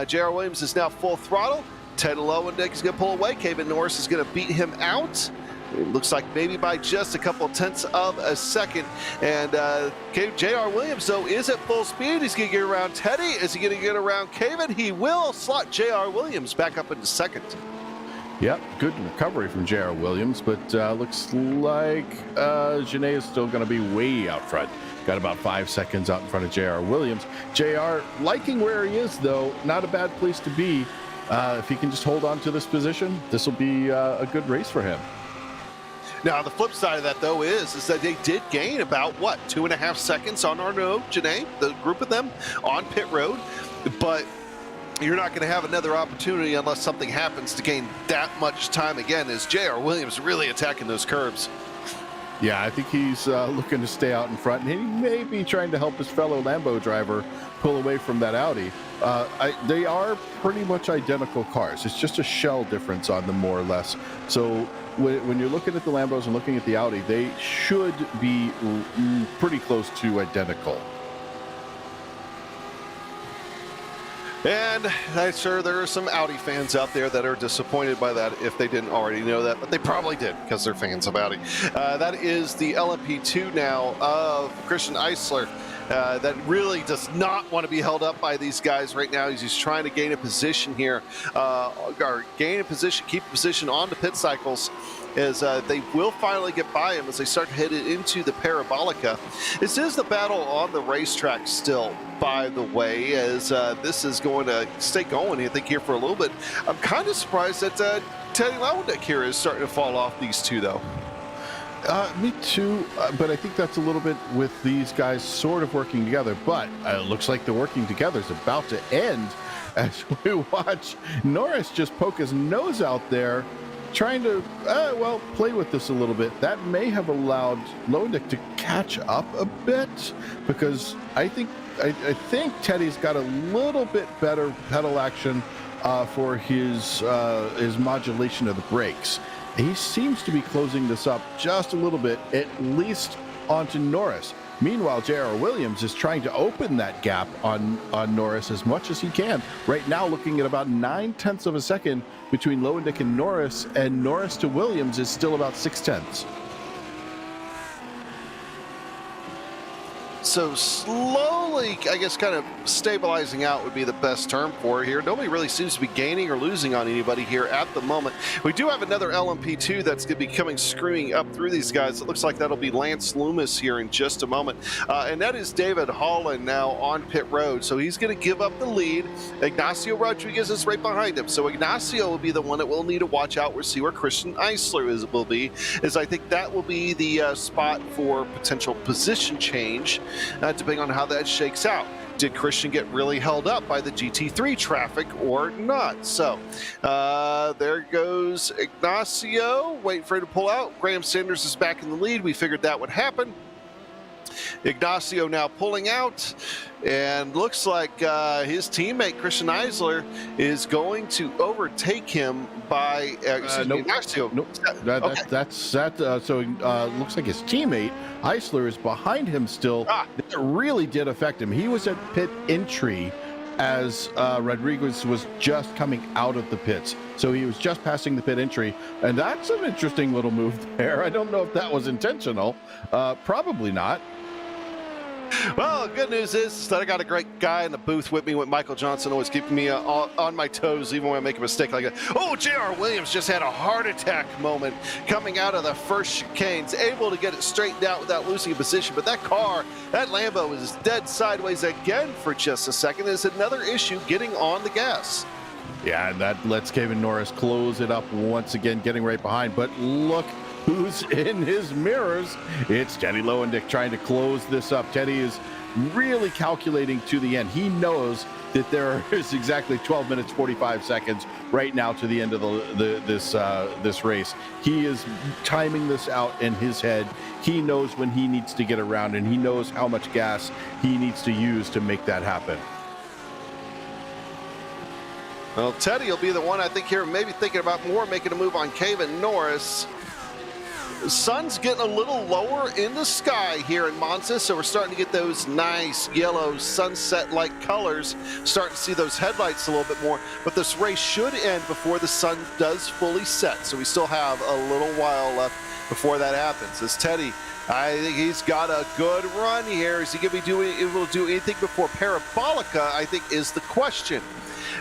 JR Williams is now full throttle. Teddy Lauerdick is going to pull away. Kevin Norris is going to beat him out. It looks like maybe by just a couple tenths of a second. And JR Williams, though, is at full speed. He's going to get around Teddy. Is he going to get around Kevin? He will slot JR Williams back up into second. Yep, good recovery from JR Williams, but looks like Genet is still going to be way out front. Got about 5 seconds out in front of JR Williams. JR liking where he is, though. Not a bad place to be. If he can just hold on to this position, this will be a good race for him. Now, the flip side of that, though, is that they did gain about, 2.5 seconds on Arnaud Genet, the group of them, on pit road. But you're not going to have another opportunity unless something happens to gain that much time again, as JR Williams really attacking those curbs. Yeah, I think he's looking to stay out in front, and he may be trying to help his fellow Lambo driver pull away from that Audi. They are pretty much identical cars. It's just a shell difference on them, more or less. So when you're looking at the Lambos and looking at the Audi, they should be pretty close to identical. And I'm sure there are some Audi fans out there that are disappointed by that if they didn't already know that, but they probably did because they're fans of Audi. That is the LMP2 now of Christian Eisler. That really does not want to be held up by these guys right now. He's just trying to gain a position here, or gain a position, keep a position on the pit cycles, as they will finally get by him as they start to head into the Parabolica. This is the battle on the racetrack still, by the way, as this is going to stay going, I think, here for a little bit. I'm kind of surprised that Teddy Lowendijk here is starting to fall off these two, though. Me too, but I think that's a little bit with these guys sort of working together, but it looks like the working together is about to end as we watch Norris just poke his nose out there, trying to, play with this a little bit. That may have allowed Lowendijk to catch up a bit, because I think Teddy's got a little bit better pedal action for his modulation of the brakes. He seems to be closing this up just a little bit, at least onto Norris. Meanwhile, J.R. Williams is trying to open that gap on Norris as much as he can. Right now, looking at about 9/10 of a second between Lowendijk and Norris to Williams is still about 6/10. So slowly, I guess, kind of stabilizing out would be the best term for it here. Nobody really seems to be gaining or losing on anybody here at the moment. We do have another LMP2 that's going to be coming screaming up through these guys. It looks like that'll be Lance Loomis here in just a moment. And that is David Holland now on pit road. So he's going to give up the lead. Ignacio Rodriguez is right behind him. So Ignacio will be the one that will need to watch out. We'll see where Christian Eisler will be, as I think that will be the spot for potential position change. Depending on how that shakes out. Did Christian get really held up by the GT3 traffic or not? So there goes Ignacio, waiting for him to pull out. Graham Sanders is back in the lead. We figured that would happen. Ignacio now pulling out, and looks like his teammate Christian Eisler is going to overtake him by Ignacio. Nope. So looks like his teammate Eisler is behind him still. That really did affect him. He was at pit entry as Rodriguez was just coming out of the pits. So he was just passing the pit entry, and that's an interesting little move there. I don't know if that was intentional. Probably not. Well, good news is that I got a great guy in the booth with me, with Michael Johnson, always keeping me on my toes, even when I make a mistake like that. Oh, J.R. Williams just had a heart attack moment coming out of the first chicanes, able to get it straightened out without losing a position. But that car, that Lambo, is dead sideways again for just a second. There's another issue getting on the gas. Yeah, and that lets Kevin Norris close it up once again, getting right behind. But look who's in his mirrors. It's Teddy Lowendijk trying to close this up. Teddy is really calculating to the end. He knows that there is exactly 12 minutes 45 seconds right now to the end of this race. He is timing this out in his head. He knows when he needs to get around, and he knows how much gas he needs to use to make that happen. Well, Teddy will be the one, I think, here maybe thinking about more making a move on Kevin Norris. The sun's getting a little lower in the sky here in Monza, so we're starting to get those nice yellow sunset-like colors, starting to see those headlights a little bit more. But this race should end before the sun does fully set, so we still have a little while left before that happens. As Teddy, I think he's got a good run here. Is he going to be able to do anything before Parabolica, I think, is the question.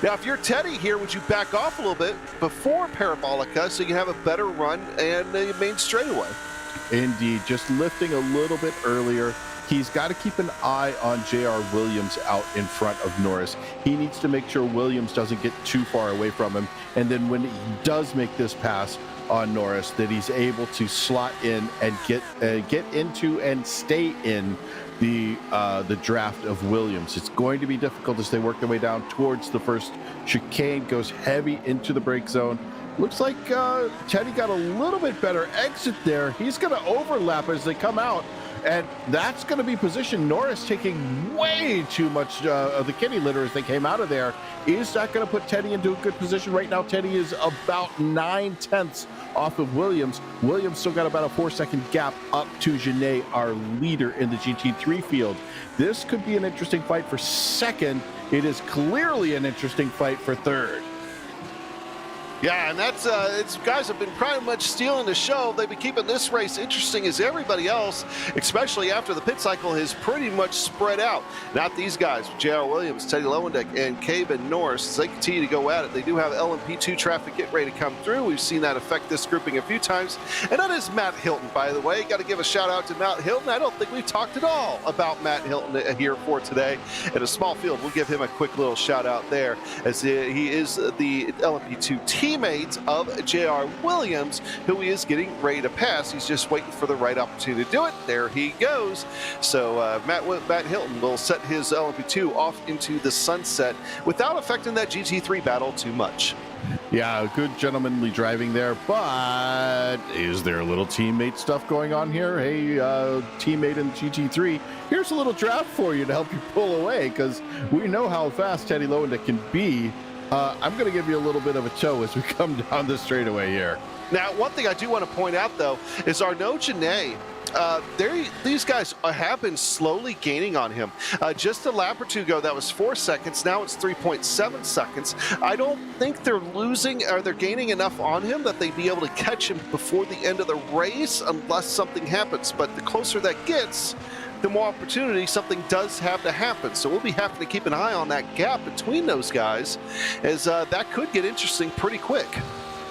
Now, if you're Teddy here, would you back off a little bit before Parabolica so you can have a better run and the main straightaway? Indeed, just lifting a little bit earlier. He's got to keep an eye on J.R. Williams out in front of Norris. He needs to make sure Williams doesn't get too far away from him. And then when he does make this pass on Norris, that he's able to slot in and get into and stay in the draft of Williams. It's going to be difficult as they work their way down towards the first chicane, goes heavy into the brake zone. Looks like Teddy got a little bit better exit there. He's going to overlap as they come out, and that's going to be position. Norris taking way too much of the kitty litter as they came out of there. Is that going to put Teddy into a good position? Right now, Teddy is about 9/10 off of Williams. Williams still got about a 4-second gap up to Genet, our leader in the GT3 field. This could be an interesting fight for second. It is clearly an interesting fight for third. Yeah, and that's it's guys have been pretty much stealing the show. They've been keeping this race interesting as everybody else, especially after the pit cycle has pretty much spread out. Not these guys, J.R. Williams, Teddy Lowendeck, and Caben Norris. As they continue to go at it, they do have LMP2 traffic get ready to come through. We've seen that affect this grouping a few times. And that is Matt Hilton, by the way. Got to give a shout out to Matt Hilton. I don't think we've talked at all about Matt Hilton here for today. In a small field, we'll give him a quick little shout out there, as he is the LMP2 teammate of J.R. Williams, who he is getting ready to pass. He's just waiting for the right opportunity to do it. There he goes. So Matt Hilton will set his LMP2 off into the sunset without affecting that GT3 battle too much. Yeah, good gentlemanly driving there, but is there a little teammate stuff going on here? Hey, teammate in GT3, here's a little draft for you to help you pull away, because we know how fast Teddy Lowendeck can be. I'm going to give you a little bit of a tow as we come down the straightaway here. Now, one thing I do want to point out, though, is Arnaud Genet. These guys have been slowly gaining on him. Just a lap or two ago, that was 4 seconds. Now it's 3.7 seconds. I don't think they're losing or they're gaining enough on him that they'd be able to catch him before the end of the race unless something happens. But the closer that gets, the more opportunity something does have to happen. So we'll be having to keep an eye on that gap between those guys, as that could get interesting pretty quick.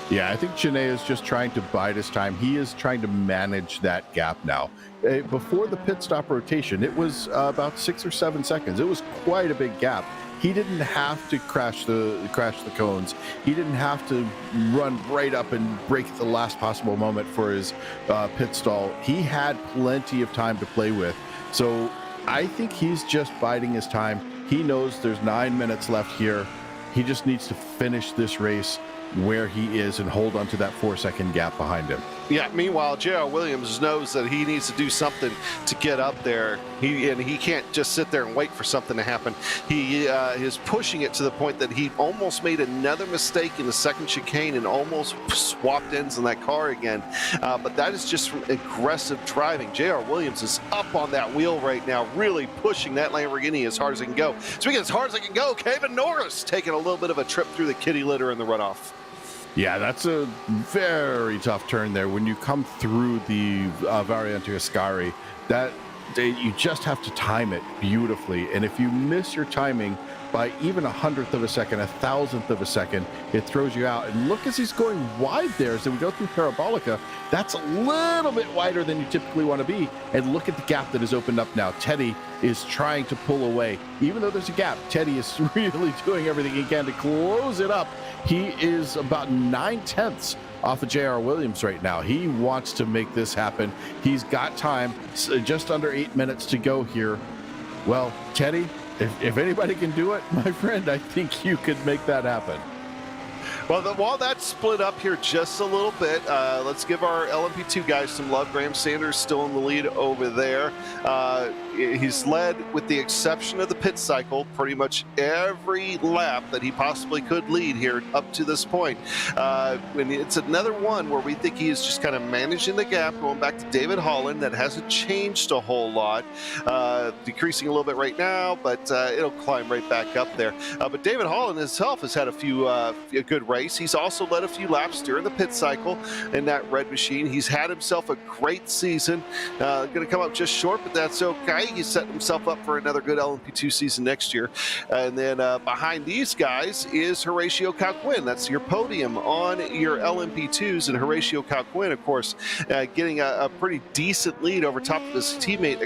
Yeah, I think Genet is just trying to bide his time. He is trying to manage that gap now. Before the pit stop rotation, it was about 6 or 7 seconds. It was quite a big gap. He didn't have to crash the cones. He didn't have to run right up and break at the last possible moment for his pit stall. He had plenty of time to play with. So I think he's just biding his time. He knows there's 9 minutes left here. He just needs to finish this race where he is and hold on to that 4-second gap behind him. Yeah, meanwhile, J.R. Williams knows that he needs to do something to get up there. He can't just sit there and wait for something to happen. He is pushing it to the point that he almost made another mistake in the second chicane and almost swapped ends in that car again. But that is just from aggressive driving. J.R. Williams is up on that wheel right now, really pushing that Lamborghini as hard as it can go. Speaking as hard as it can go, Caben Norris taking a little bit of a trip through the kitty litter in the runoff. Yeah, that's a very tough turn there. When you come through the Variante Ascari, you just have to time it beautifully. And if you miss your timing by even 1/100 of a second, 1,000th of a second, it throws you out. And look as he's going wide there as we go through Parabolica. That's a little bit wider than you typically want to be. And look at the gap that has opened up now. Teddy is trying to pull away. Even though there's a gap, Teddy is really doing everything he can to close it up. He is about 9/10 off of J.R. Williams right now. He wants to make this happen. He's got time, just under 8 minutes to go here. Well, Teddy, if anybody can do it, my friend, I think you could make that happen. Well, while that's split up here just a little bit, let's give our LMP2 guys some love. Graham Sanders still in the lead over there. He's led, with the exception of the pit cycle, pretty much every lap that he possibly could lead here up to this point. And it's another one where we think he is just kind of managing the gap, going back to David Holland. That hasn't changed a whole lot. Decreasing a little bit right now, but it'll climb right back up there. But David Holland himself has had a good race. He's also led a few laps during the pit cycle in that red machine. He's had himself a great season. Going to come up just short, but that's okay. He's setting himself up for another good LMP2 season next year. And then behind these guys is Horatio Calquin. That's your podium on your LMP2s, and Horatio Calquin, of course, getting a pretty decent lead over top of his teammate,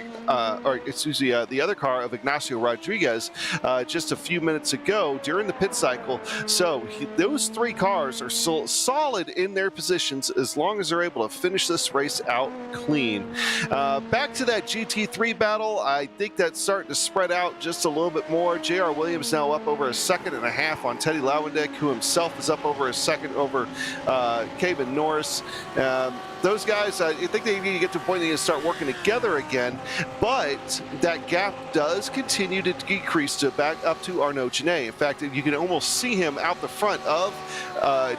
the other car of Ignacio Rodriguez just a few minutes ago during the pit cycle. So those three cars are solid in their positions as long as they're able to finish this race out clean. Back to that GT3 battle, I think that's starting to spread out just a little bit more. JR Williams now up over a second and a half on Teddy Lowendijk, who himself is up over a second over Kevin Norris. Those guys, I think they need to get to a point they need to start working together again, but that gap does continue to decrease to back up to Arnaud Genet. In fact, you can almost see him out the front of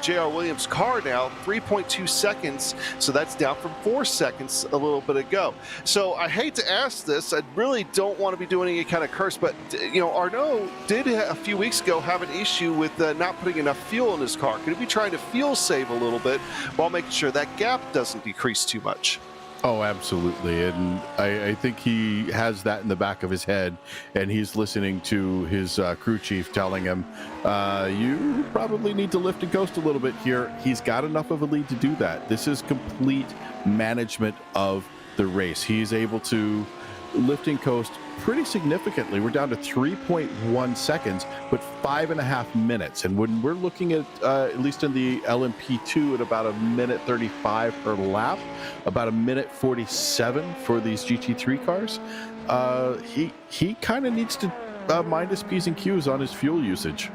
JR Williams' car now, 3.2 seconds, so that's down from 4 seconds a little bit ago. So I hate to ask this, I really don't want to be doing any kind of curse, but you know, Arnaud did a few weeks ago have an issue with not putting enough fuel in his car. Could he be trying to fuel save a little bit while making sure that gap doesn't decrease too much? Oh, absolutely. And I think he has that in the back of his head, and he's listening to his crew chief telling him, you probably need to lift and coast a little bit here. He's got enough of a lead to do that. This is complete management of the race. He's able to lift and coast pretty significantly. We're down to 3.1 seconds, but 5.5 minutes. And when we're looking at least in the LMP2, at about 1:35 per lap, about 1:47 for these GT3 cars, he kind of needs to mind his P's and Q's on his fuel usage.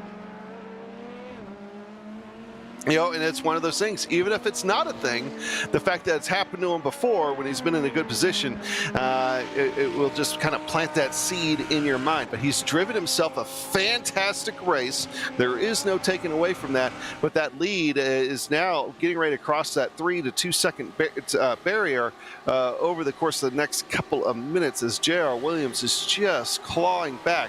You know, and it's one of those things, even if it's not a thing, the fact that it's happened to him before when he's been in a good position, it will just kind of plant that seed in your mind. But he's driven himself a fantastic race. There is no taking away from that. But that lead is now getting ready to cross that 3 to 2 second barrier over the course of the next couple of minutes as JR Williams is just clawing back.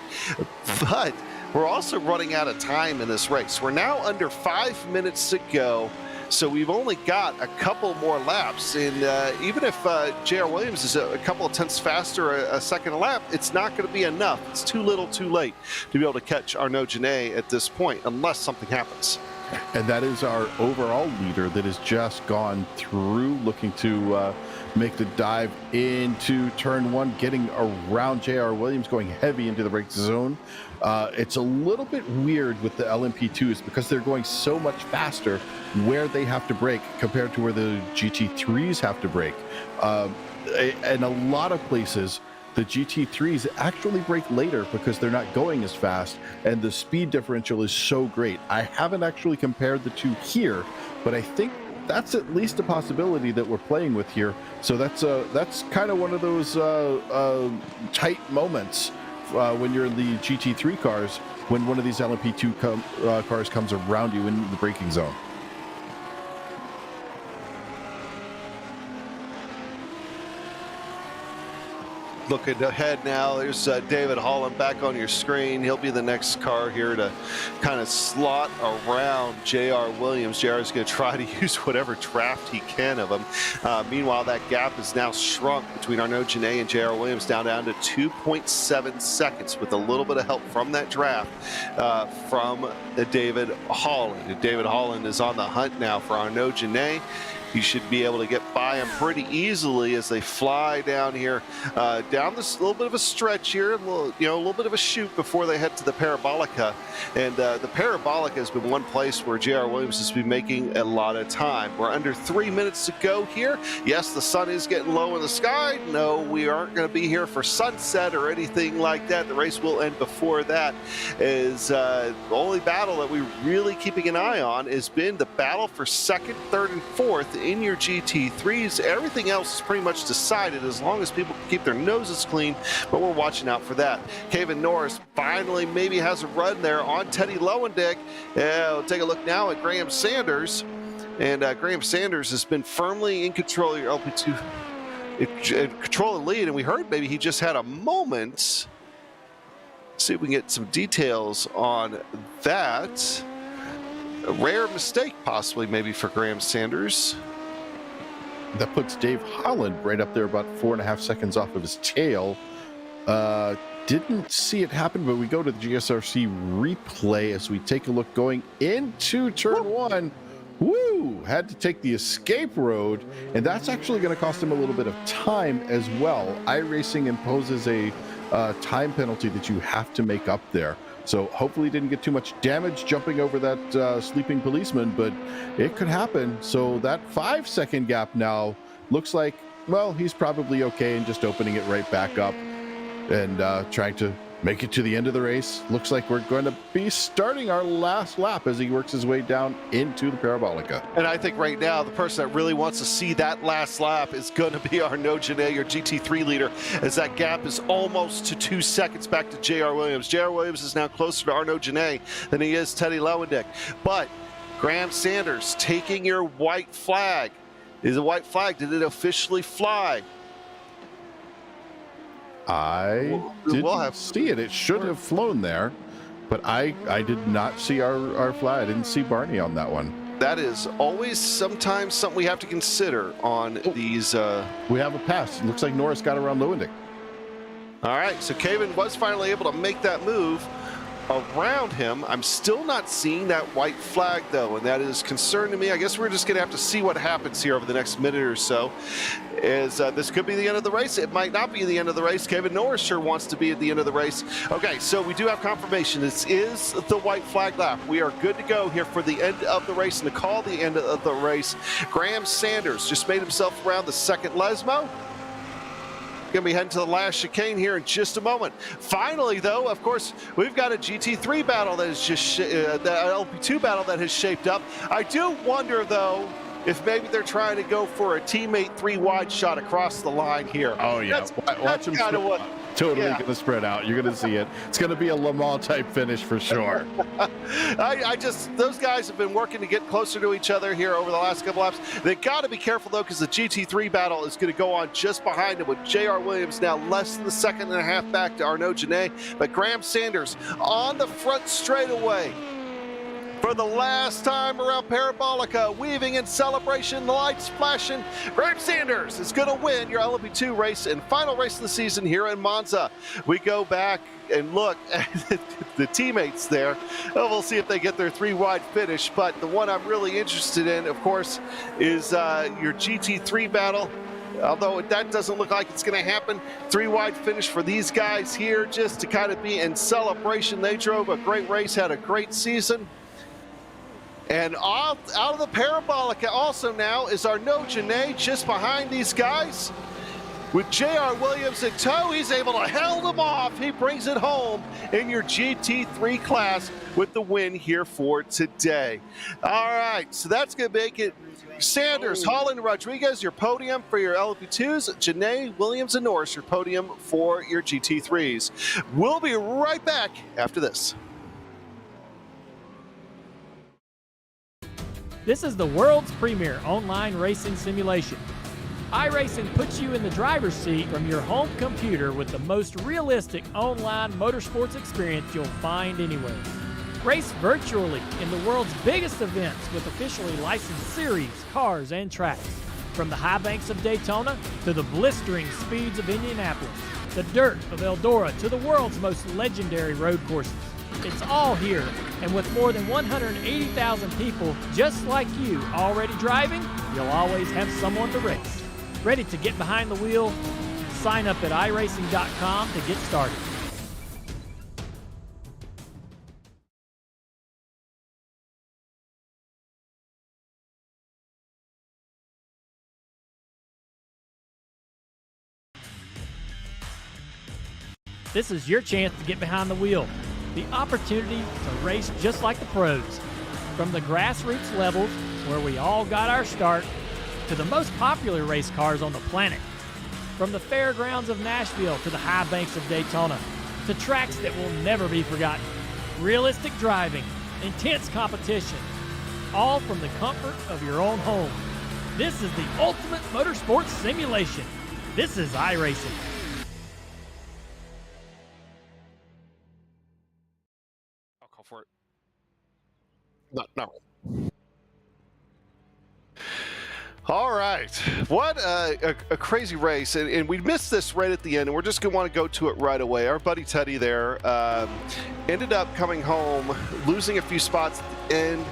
But we're also running out of time in this race. We're now under 5 minutes to go, so we've only got a couple more laps. And even if JR Williams is a couple of tenths faster a second a lap, it's not going to be enough. It's too little too late to be able to catch Arnaud Genet at this point, unless something happens. And that is our overall leader that has just gone through, looking to make the dive into turn one, getting around JR Williams, going heavy into the brake zone. It's a little bit weird with the LMP2s because they're going so much faster where they have to brake compared to where the GT3s have to brake. In a lot of places, the GT3s actually brake later because they're not going as fast, and the speed differential is so great. I haven't actually compared the two here, but I think that's at least a possibility that we're playing with here. So that's kind of one of those tight moments when you're in the GT3 cars, when one of these LMP2 cars comes around you in the braking zone. Looking ahead now, there's David Holland back on your screen. He'll be the next car here to kind of slot around JR Williams. JR is going to try to use whatever draft he can of him. Meanwhile, that gap is now shrunk between Arnaud Genet and JR Williams down to 2.7 seconds with a little bit of help from that draft from David Holland. And David Holland is on the hunt now for Arnaud Genet. You should be able to get by them pretty easily as they fly down here, down this little bit of a stretch here, a little bit of a chute before they head to the Parabolica. And the Parabolica has been one place where JR Williams has been making a lot of time. We're under 3 minutes to go here. Yes, the sun is getting low in the sky. No, we aren't going to be here for sunset or anything like that. The race will end before that. Is the only battle that we're really keeping an eye on has been the battle for second, third, and fourth in your GT3s. Everything else is pretty much decided as long as people keep their noses clean, but we're watching out for that. Kevin Norris finally maybe has a run there on Teddy Lowendijk. We'll take a look now at Graham Sanders, and Graham Sanders has been firmly in control of your LP2, control the lead, and we heard maybe he just had a moment. See if we can get some details on that. A rare mistake possibly maybe for Graham Sanders. That puts Dave Holland right up there, about 4.5 seconds off of his tail. Didn't see it happen, but we go to the GSRC replay as we take a look going into turn one. Woo! Had to take the escape road, and that's actually going to cost him a little bit of time as well. iRacing imposes a time penalty that you have to make up there. So hopefully didn't get too much damage jumping over that sleeping policeman, but it could happen. So that 5-second gap now looks like, well, he's probably okay and just opening it right back up and trying to make it to the end of the race. Looks like we're going to be starting our last lap as he works his way down into the Parabolica. And I think right now, the person that really wants to see that last lap is going to be Arnaud Genet, your GT3 leader, as that gap is almost to 2 seconds back to J.R. Williams. J.R. Williams is now closer to Arnaud Genet than he is Teddy Lewendick. But Graham Sanders taking your white flag. Is a white flag, did it officially fly? I didn't see it. It should have flown there, but I did not see our flag. I didn't see Barney on that one. That is always sometimes something we have to consider on these. We have a pass. It looks like Norris got around Lewendick. All right, so Kevin was finally able to make that move around him. I'm still not seeing that white flag though, and that is concerning to me. I guess we're just gonna have to see what happens here over the next minute or so. As this could be the end of the race. It might not be the end of the race. Kevin Norris sure wants to be at the end of the race. Okay, so we do have confirmation. This is the white flag lap. We are good to go here for the end of the race, and to call the end of the race, Graham Sanders just made himself around the second Lesmo. Going to be heading to the last chicane here in just a moment. Finally, though, of course, we've got a GT3 battle that is just the LP2 battle that has shaped up. I do wonder, though, if maybe they're trying to go for a teammate 3 wide shot across the line here. Oh yeah, watch him kind of what. Totally going to spread out. You're going to see it. It's going to be a Le Mans type finish for sure. Those guys have been working to get closer to each other here over the last couple laps. They got to be careful though, because the GT3 battle is going to go on just behind him with J.R. Williams now less than a second and a half back to Arnaud Genet. But Graham Sanders on the front straightaway for the last time around Parabolica, weaving in celebration, the lights flashing. Graham Sanders is going to win your LMP2 race and final race of the season here in Monza. We go back and look at the teammates there. Oh, we'll see if they get their 3 wide finish, but the one I'm really interested in, of course, is your GT3 battle. Although that doesn't look like it's going to happen. 3 wide finish for these guys here just to kind of be in celebration. They drove a great race, had a great season. And out of the Parabolica also now is Arnaud Genet just behind these guys. With J.R. Williams in tow, he's able to hold him off. He brings it home in your GT3 class with the win here for today. All right, so that's going to make it Sanders, Holland, Rodriguez, your podium for your LP2s. Genet, Williams, and Norris, your podium for your GT3s. We'll be right back after this. This is the world's premier online racing simulation. iRacing puts you in the driver's seat from your home computer with the most realistic online motorsports experience you'll find anywhere. Race virtually in the world's biggest events with officially licensed series, cars, and tracks. From the high banks of Daytona to the blistering speeds of Indianapolis, the dirt of Eldora to the world's most legendary road courses. It's all here, and with more than 180,000 people just like you already driving, you'll always have someone to race. Ready to get behind the wheel? Sign up at iRacing.com to get started. This is your chance to get behind the wheel. The opportunity to race just like the pros. From the grassroots levels, where we all got our start, to the most popular race cars on the planet. From the fairgrounds of Nashville to the high banks of Daytona, to tracks that will never be forgotten. Realistic driving, intense competition, all from the comfort of your own home. This is the ultimate motorsports simulation. This is iRacing. For it. No. All right. What a crazy race. And we missed this right at the end, and we're just going to want to go to it right away. Our buddy Teddy there ended up coming home, losing a few spots at the end,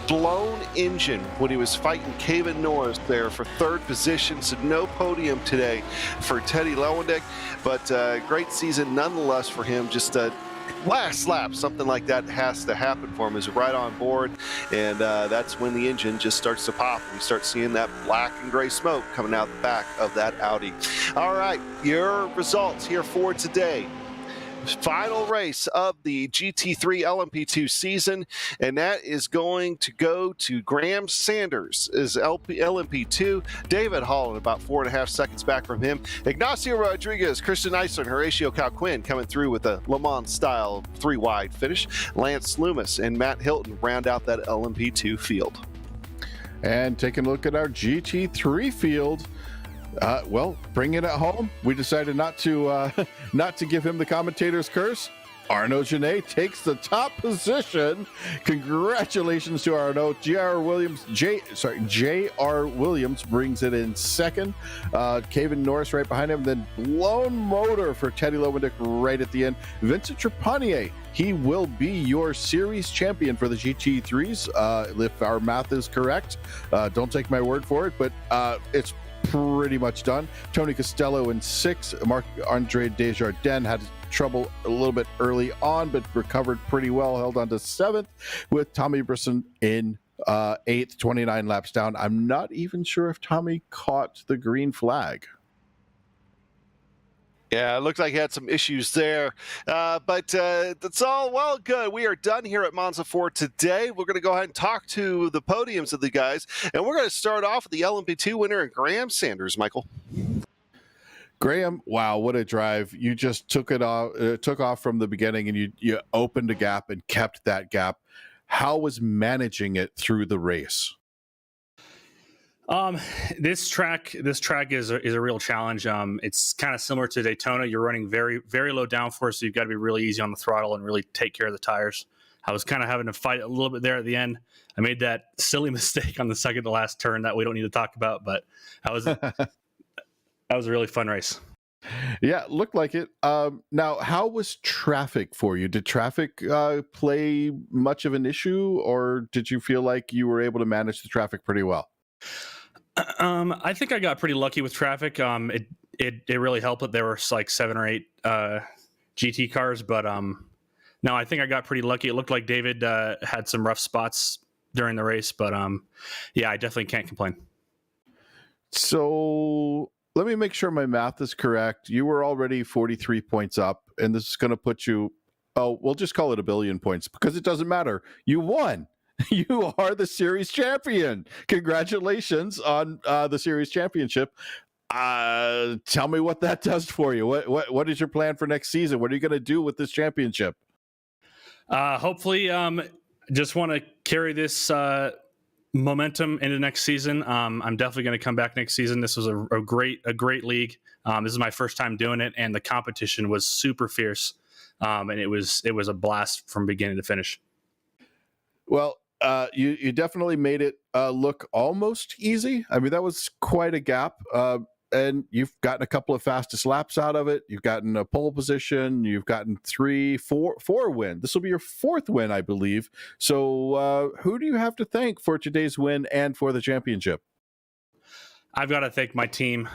blown engine when he was fighting Kevin Norris there for 3rd position. So no podium today for Teddy Lewendick, but great season nonetheless for him. Just last lap, something like that has to happen for him. Is right on board, and that's when the engine just starts to pop. We start seeing that black and gray smoke coming out the back of that Audi. All right, your results here for today. Final race of the GT3 LMP2 season, and that is going to go to Graham Sanders as LMP2, David Hall about 4.5 seconds back from him, Ignacio Rodriguez, Christian Eisler, and Horatio Calquin coming through with a Le Mans style 3-wide finish. Lance Loomis and Matt Hilton round out that LMP2 field. And taking a look at our GT3 field, well, bring it at home. We decided not to give him the commentator's curse. Arnaud Genet takes the top position. Congratulations to Arnaud. J.R. Williams brings it in second. Kevin Norris right behind him. Then lone motor for Teddy Lowendick right at the end. Vincent Trepanier, he will be your series champion for the GT3s, if our math is correct. Don't take my word for it, but it's pretty much done. Tony Costello in 6th. Marc-Andre Desjardins had trouble a little bit early on, but recovered pretty well, held on to 7th, with Tommy Brisson in 8th, 29 laps down. I'm not even sure if Tommy caught the green flag. Yeah, it looked like he had some issues there, but that's all well good. We are done here at Monza for today. We're going to go ahead and talk to the podiums of the guys, and we're going to start off with the LMP2 winner, Graham Sanders. Michael. Graham, wow, what a drive. You just took off from the beginning, and you opened a gap and kept that gap. How was managing it through the race? This track is a real challenge. It's kind of similar to Daytona. You're running very, very low downforce, so you've got to be really easy on the throttle and really take care of the tires. I was kind of having to fight a little bit there at the end. I made that silly mistake on the second to last turn that we don't need to talk about, but that was a really fun race. Yeah, looked like it. Now, how was traffic for you? Did traffic play much of an issue, or did you feel like you were able to manage the traffic pretty well? I think I got pretty lucky with traffic. It really helped that there were like 7 or 8 GT cars, but no, I think I got pretty lucky. It looked like David had some rough spots during the race, but yeah, I definitely can't complain. So let me make sure my math is correct. You were already 43 points up, and this is going to put you, we'll just call it 1 billion points because it doesn't matter. You won. You are the series champion. Congratulations on the series championship. Tell me what that does for you. What is your plan for next season? What are you going to do with this championship? Hopefully, just want to carry this momentum into next season. I'm definitely going to come back next season. This was a great league. This is my first time doing it, and the competition was super fierce. And it was a blast from beginning to finish. Well, you definitely made it look almost easy. I mean, that was quite a gap. And you've gotten a couple of fastest laps out of it. You've gotten a pole position. You've gotten 4 wins. This will be your 4th win, I believe. So who do you have to thank for today's win and for the championship? I've got to thank my team.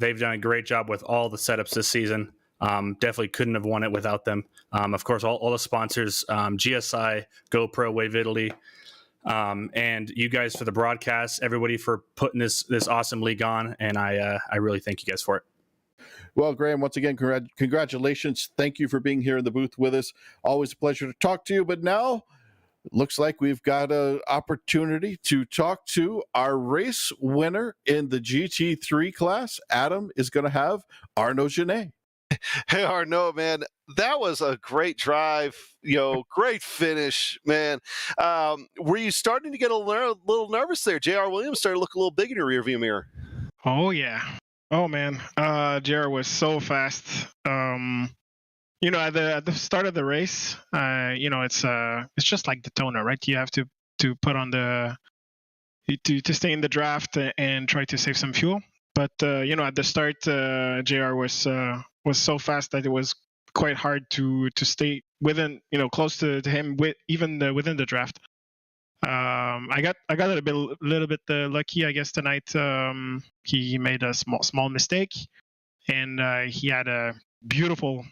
They've done a great job with all the setups this season. Definitely couldn't have won it without them. Of course, all the sponsors, GSI, GoPro, Wave Italy, and you guys for the broadcast, everybody for putting this awesome league on, and I really thank you guys for it. Well, Graham, once again, congratulations. Thank you for being here in the booth with us. Always a pleasure to talk to you. But now, it looks like we've got an opportunity to talk to our race winner in the GT3 class. Adam is going to have Arnaud Genet. Hey, Arnaud, man, that was a great drive, great finish, man. Were you starting to get a little nervous there? J.R. Williams started to look a little big in your rearview mirror. Oh, yeah. Oh, man. J.R. was so fast. At the start of the race, it's just like Daytona, right? You have to put on to stay in the draft and try to save some fuel. But, at the start, JR was so fast that it was quite hard to stay within, close to him, within the draft. I got a little bit lucky, I guess, tonight. He made a small mistake, and he had a beautiful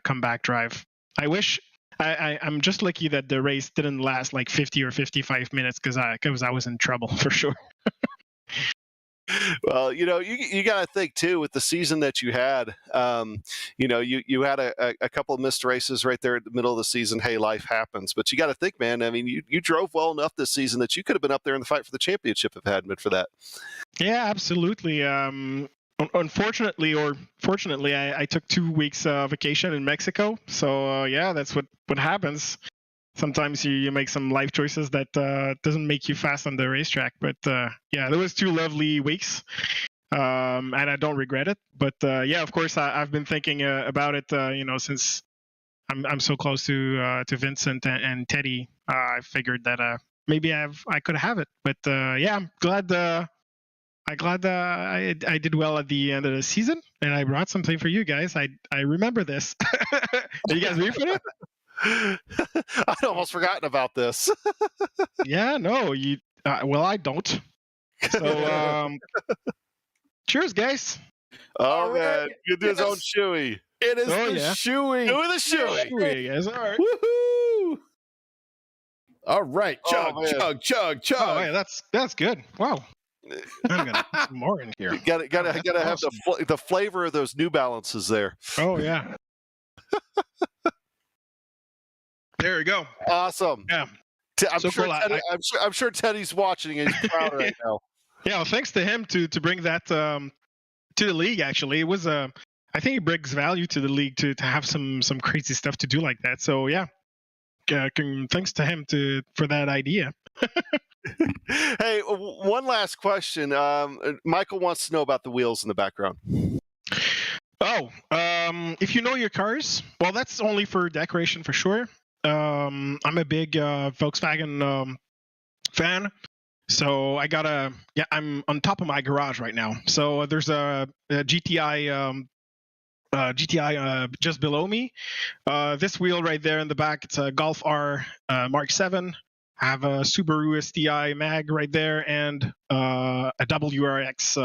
comeback drive. I wish I'm just lucky that the race didn't last like 50 or 55 minutes because I was in trouble for sure. Well, you got to think too with the season that you had. You had a couple of missed races right there at the middle of the season. Hey, life happens, but you got to think, man. I mean, you drove well enough this season that you could have been up there in the fight for the championship if it hadn't been for that. Yeah, absolutely. Unfortunately or fortunately, I took 2 weeks vacation in Mexico. So yeah, that's what happens. Sometimes you make some life choices that doesn't make you fast on the racetrack. But yeah, there was 2 lovely weeks, and I don't regret it. But yeah, of course, I've been thinking about it. Since I'm so close to Vincent and Teddy, I figured that maybe I could have it. But yeah, I'm glad. I did well at the end of the season, and I brought something for you guys. I remember this. Are you guys ready for it? I'd almost forgotten about this. Yeah, no, you. Well, I don't. So, cheers, guys. Oh man, you do his own shoey. It is Oh, the yeah. shoey. Doing the shoey. Cheers, guys. All right. Woohoo! All right, chug, Oh, man. chug, chug, chug. Oh, yeah, that's good. Wow. I'm gonna put some more in here. You gotta have the flavor of those New Balances there. Oh yeah. There you go. Awesome. Yeah. I'm, So sure cool. Teddy, I'm sure Teddy's watching and he's proud right now. Yeah. Well, thanks to him to bring that to the league. Actually, it was I think it brings value to the league to have some crazy stuff to do like that. So yeah. Thanks to him for that idea. Hey, one last question. Michael wants to know about the wheels in the background. Oh, if you know your cars, well, that's only for decoration for sure. I'm a big Volkswagen fan, so I'm on top of my garage right now. So there's a GTI just below me. This wheel right there in the back, it's a Golf R Mark 7. I have a Subaru STI mag right there and a WRX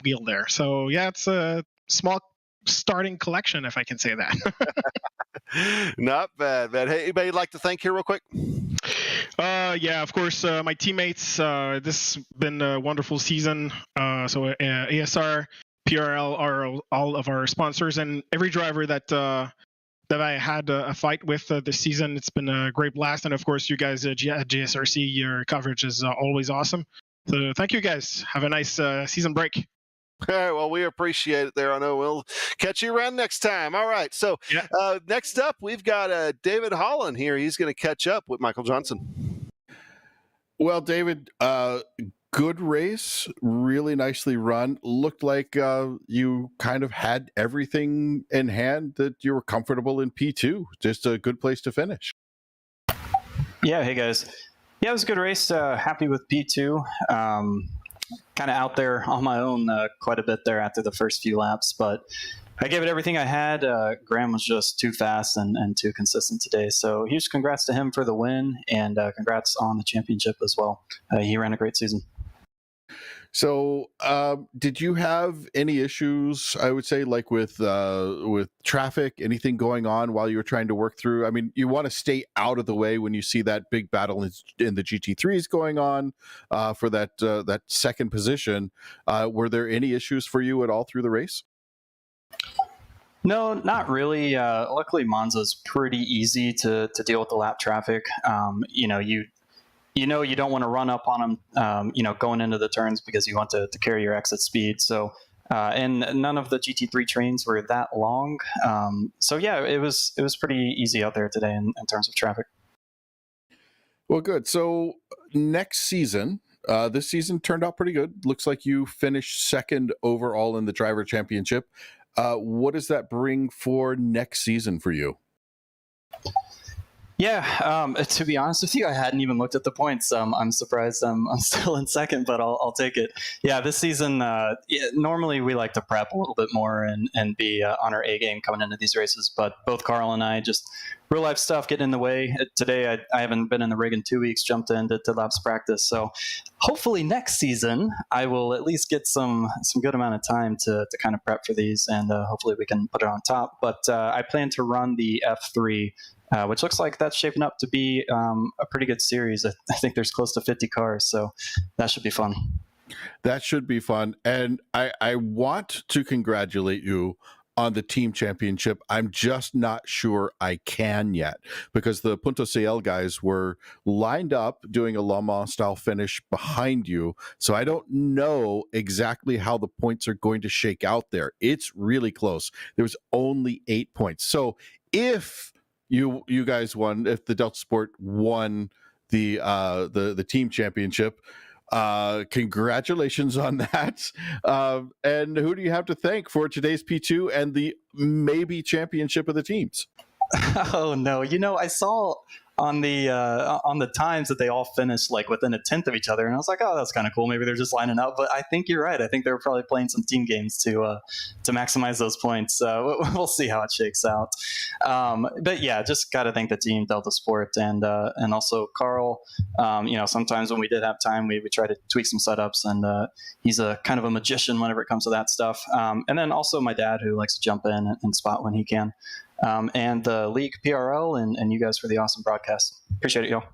wheel there. So yeah, it's a small starting collection, if I can say that. Not bad, man. Hey, anybody you'd like to thank here real quick? Yeah, of course, my teammates. This has been a wonderful season. So ASR, PRL are all of our sponsors, and every driver that I had a fight with this season. It's been a great blast, and of course, you guys at GSRC, your coverage is always awesome. So thank you guys. Have a nice season break. All right, well, we appreciate it there. I know we'll catch you around next time. All right, so next up, we've got David Holland here. He's going to catch up with Michael Johnson. Well, David, good race, really nicely run. Looked like you kind of had everything in hand that you were comfortable in P2. Just a good place to finish. Yeah, hey guys. Yeah, it was a good race. Happy with P2. Kind of out there on my own quite a bit there after the first few laps, but I gave it everything I had. Graham was just too fast and too consistent today. So huge congrats to him for the win, and congrats on the championship as well. He ran a great season. So, did you have any issues, I would say, like with traffic, anything going on while you were trying to work through? I mean, you want to stay out of the way when you see that big battle in the GT3s going on for that second position. Were there any issues for you at all through the race? No, not really. Luckily, Monza's pretty easy to deal with the lap traffic. You don't want to run up on them, going into the turns because you want to carry your exit speed. So, and none of the GT3 trains were that long. So yeah, it was pretty easy out there today in terms of traffic. Well, good. So next season, this season turned out pretty good. Looks like you finished second overall in the driver championship. What does that bring for next season for you? Yeah, to be honest with you, I hadn't even looked at the points. I'm surprised I'm still in second, but I'll take it. Yeah, this season, normally we like to prep a little bit more and be on our A game coming into these races, but both Carl and I just real life stuff getting in the way. Today, I haven't been in the rig in 2 weeks, jumped into laps practice. So hopefully next season, I will at least get some good amount of time to kind of prep for these, and hopefully we can put it on top. But I plan to run the F3, which looks like that's shaping up to be a pretty good series. I think there's close to 50 cars, so that should be fun. That should be fun. And I want to congratulate you on the team championship. I'm just not sure I can yet, because the Punto CL guys were lined up doing a Le Mans style finish behind you. So I don't know exactly how the points are going to shake out there. It's really close. There was only 8 points. So if you guys won, if the Delta Sport won the team championship, congratulations on that. And who do you have to thank for today's P2 and the maybe championship of the teams? Oh no, I saw on the times that they all finished like within a tenth of each other, and I was like, oh, that's kind of cool. Maybe they're just lining up. But I think you're right. I think they were probably playing some team games to maximize those points. We'll see how it shakes out. But yeah, just got to thank the team, Delta Sport, and also Carl. Sometimes when we did have time, we try to tweak some setups, and he's a kind of a magician whenever it comes to that stuff. And then also my dad, who likes to jump in and spot when he can. And the league PRL and you guys for the awesome broadcast. Appreciate it, y'all.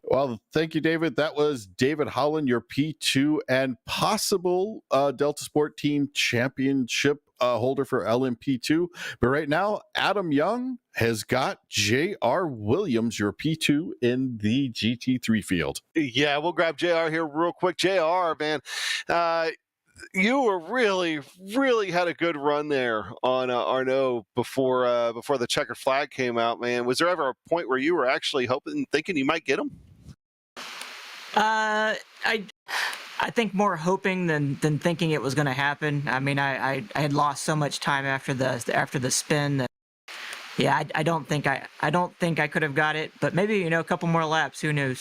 Well, thank you, David. That was David Holland, your P2 and possible Delta Sport Team Championship holder for LMP2. But right now, Adam Young has got JR Williams, your P2 in the GT3 field. Yeah, we'll grab JR here real quick. JR, man, you were really had a good run there on Arnaud before the checkered flag came out, man. Was there ever a point where you were actually thinking you might get him? I think more hoping than thinking it was going to happen. I mean, I had lost so much time after the spin that, yeah, I don't think I could have got it, but maybe a couple more laps. Who knows?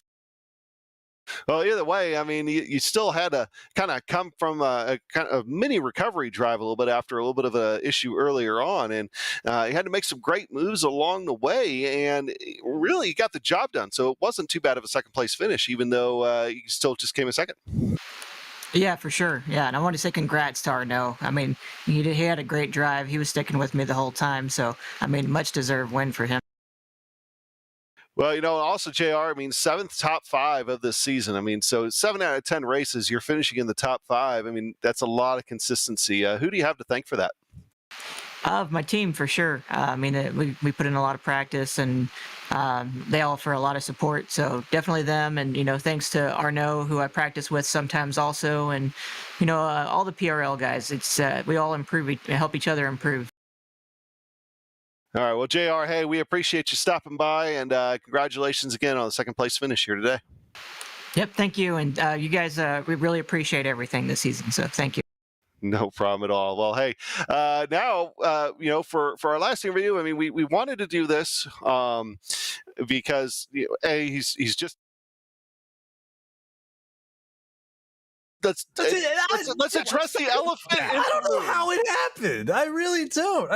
Well, either way, I mean, you still had to kind of come from a kind of mini recovery drive a little bit after a little bit of an issue earlier on, and you had to make some great moves along the way, and really you got the job done. So it wasn't too bad of a second place finish, even though you still just came a second. Yeah, for sure. Yeah, and I want to say congrats to Arnaud. I mean, he had a great drive. He was sticking with me the whole time, so I mean, much deserved win for him. Well, also, JR, I mean, 7th top 5 of this season. I mean, so 7 out of 10 races, you're finishing in the top 5. I mean, that's a lot of consistency. Who do you have to thank for that? My team, for sure. I mean, we put in a lot of practice, and they offer a lot of support. So definitely them, and thanks to Arnaud, who I practice with sometimes also, and all the PRL guys. It's we all improve, we help each other improve. All right, well, JR, hey, we appreciate you stopping by, and congratulations again on the second place finish here today. Yep, thank you, and you guys, we really appreciate everything this season, so thank you. No problem at all. Well, hey, now, for our last interview, I mean, we wanted to do this because, he's just, let's address the elephant. I don't know how it happened. I really don't.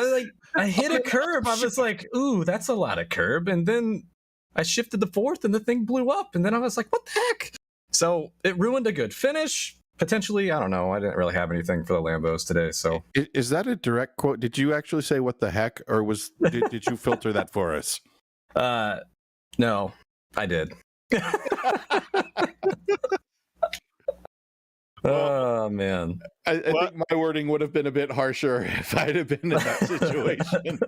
I hit a curb. I was like, ooh, that's a lot of curb. And then I shifted the fourth and the thing blew up. And then I was like, what the heck? So it ruined a good finish. Potentially, I don't know. I didn't really have anything for the Lambos today. So is that a direct quote? Did you actually say what the heck, or did you filter that for us? No, I did. Oh man, I think my wording would have been a bit harsher if I'd have been in that situation.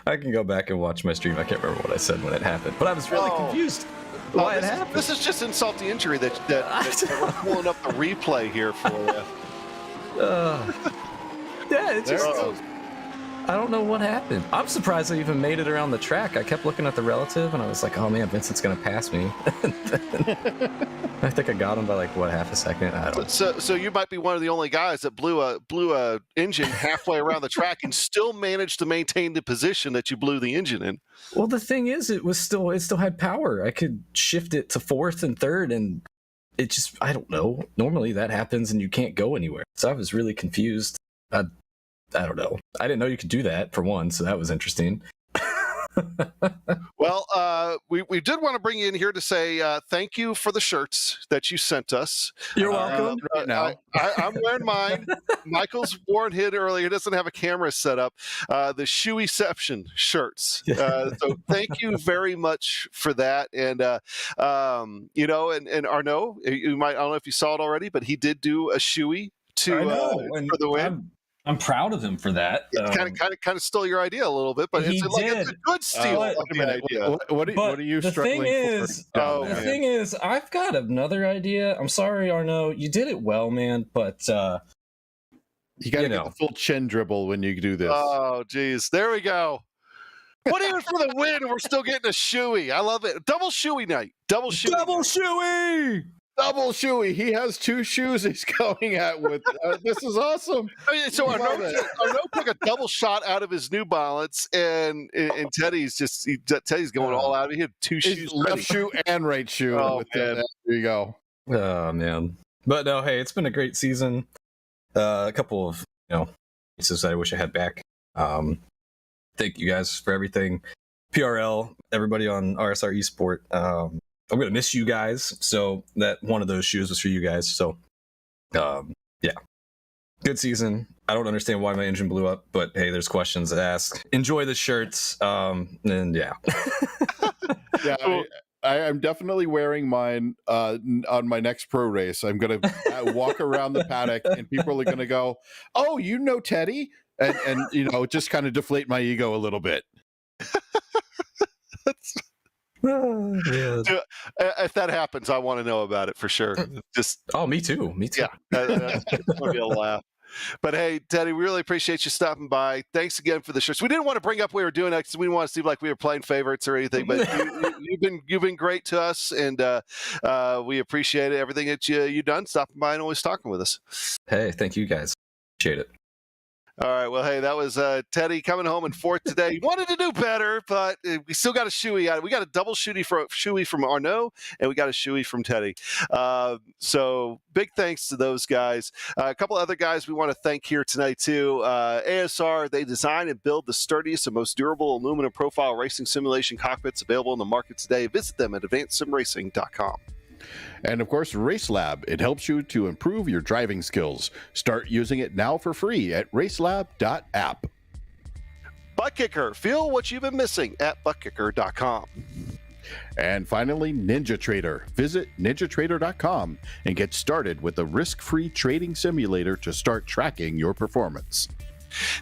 I can go back and watch my stream. I can't remember what I said when it happened, but I was really confused why it happened. This is just insult to injury that we're pulling up the replay here for you. Yeah, it's just. I don't know what happened. I'm surprised I even made it around the track. I kept looking at the relative, and I was like, oh man, Vincent's gonna pass me. I think I got him by like what, half a second. I don't. So you might be one of the only guys that blew a engine halfway around the track and still managed to maintain the position that you blew the engine in. Well, the thing is, it still had power. I could shift it to fourth and third, and it just, I don't know. Normally that happens and you can't go anywhere. So I was really confused. I don't know. I didn't know you could do that, for one, so that was interesting. Well, we did want to bring you in here to say thank you for the shirts that you sent us. You're welcome. I'm wearing mine. Michael's worn his earlier. He doesn't have a camera set up. The Shoeception shirts. So thank you very much for that. And and Arnaud, you might, I don't know if you saw it already, but he did do a shoey for the win. I'm proud of him for that. Kind of stole your idea a little bit, but it's a good steal. What are you struggling for? The thing is, I've got another idea. I'm sorry, Arnaud. You did it well, man, but you got to get the full chin dribble when you do this. Oh, geez. There we go. What even for the win, and we're still getting a shoey. I love it. Double shoey night. Double shoey. Double shoey. He has two shoes he's going at with. This is awesome. So Arnaud took a double shot out of his New Balance, and Teddy's Teddy's going all out. He had two shoes, left shoe and right shoe. Oh, man. There you go. Oh man. But no, hey, it's been a great season. A couple of pieces I wish I had back. Thank you guys for everything. PRL, everybody on RSR Esport. I'm gonna miss you guys. So that one of those shoes was for you guys. So, yeah, good season. I don't understand why my engine blew up, but hey, there's questions to ask. Enjoy the shirts. And yeah, yeah. I'm definitely wearing mine on my next pro race. I'm gonna walk around the paddock, and people are gonna go, "Oh, you know Teddy," and just kind of deflate my ego a little bit. If that happens, I want to know about it for sure. Me too. Yeah, that's gonna be a laugh. But hey, Teddy, we really appreciate you stopping by. Thanks again for the shirts. We didn't want to bring up we were doing that because we didn't want to seem like we were playing favorites or anything. But you've been great to us, and we appreciate everything that you've done, stopping by and always talking with us. Hey, thank you guys. Appreciate it. All right, well, hey, that was Teddy coming home in fourth today. He wanted to do better, but we still got a shoey out. We got a double shoey from Arnaud, and we got a shoey from Teddy. So big thanks to those guys. A couple other guys we want to thank here tonight, too. ASR, they design and build the sturdiest and most durable aluminum profile racing simulation cockpits available in the market today. Visit them at advancedsimracing.com. And of course, RaceLab. It helps you to improve your driving skills. Start using it now for free at RaceLab.app. ButtKicker. Feel what you've been missing at ButtKicker.com. And finally, NinjaTrader. Visit NinjaTrader.com and get started with a risk-free trading simulator to start tracking your performance.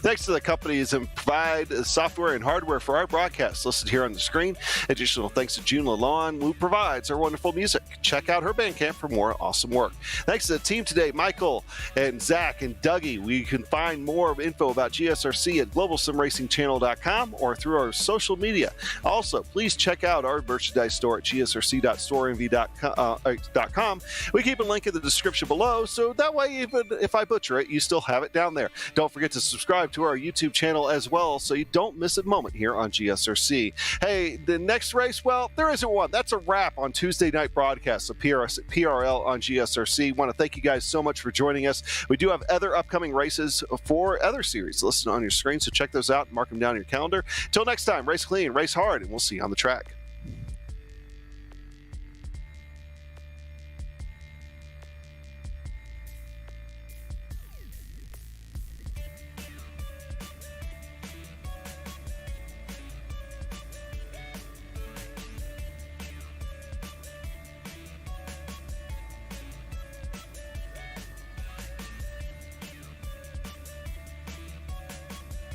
Thanks to the companies that provide software and hardware for our broadcasts listed here on the screen. Additional thanks to June Lalonde, who provides our wonderful music. Check out her Bandcamp for more awesome work. Thanks to the team today, Michael and Zach and Dougie. We can find more info about GSRC at globalsimracingchannel.com or through our social media. Also, please check out our merchandise store at gsrc.storeenvy.com. We keep a link in the description below, so that way, even if I butcher it, you still have it down there. Don't forget to subscribe to our YouTube channel as well so you don't miss a moment here on GSRC. Hey, the next race, well, there isn't one. That's a wrap on Tuesday night broadcasts of PRL on GSRC. Want to thank you guys so much for joining us. We do have other upcoming races for other series listed on your screen, so check those out and mark them down on your calendar. Until next time, race clean, race hard, and we'll see you on the track.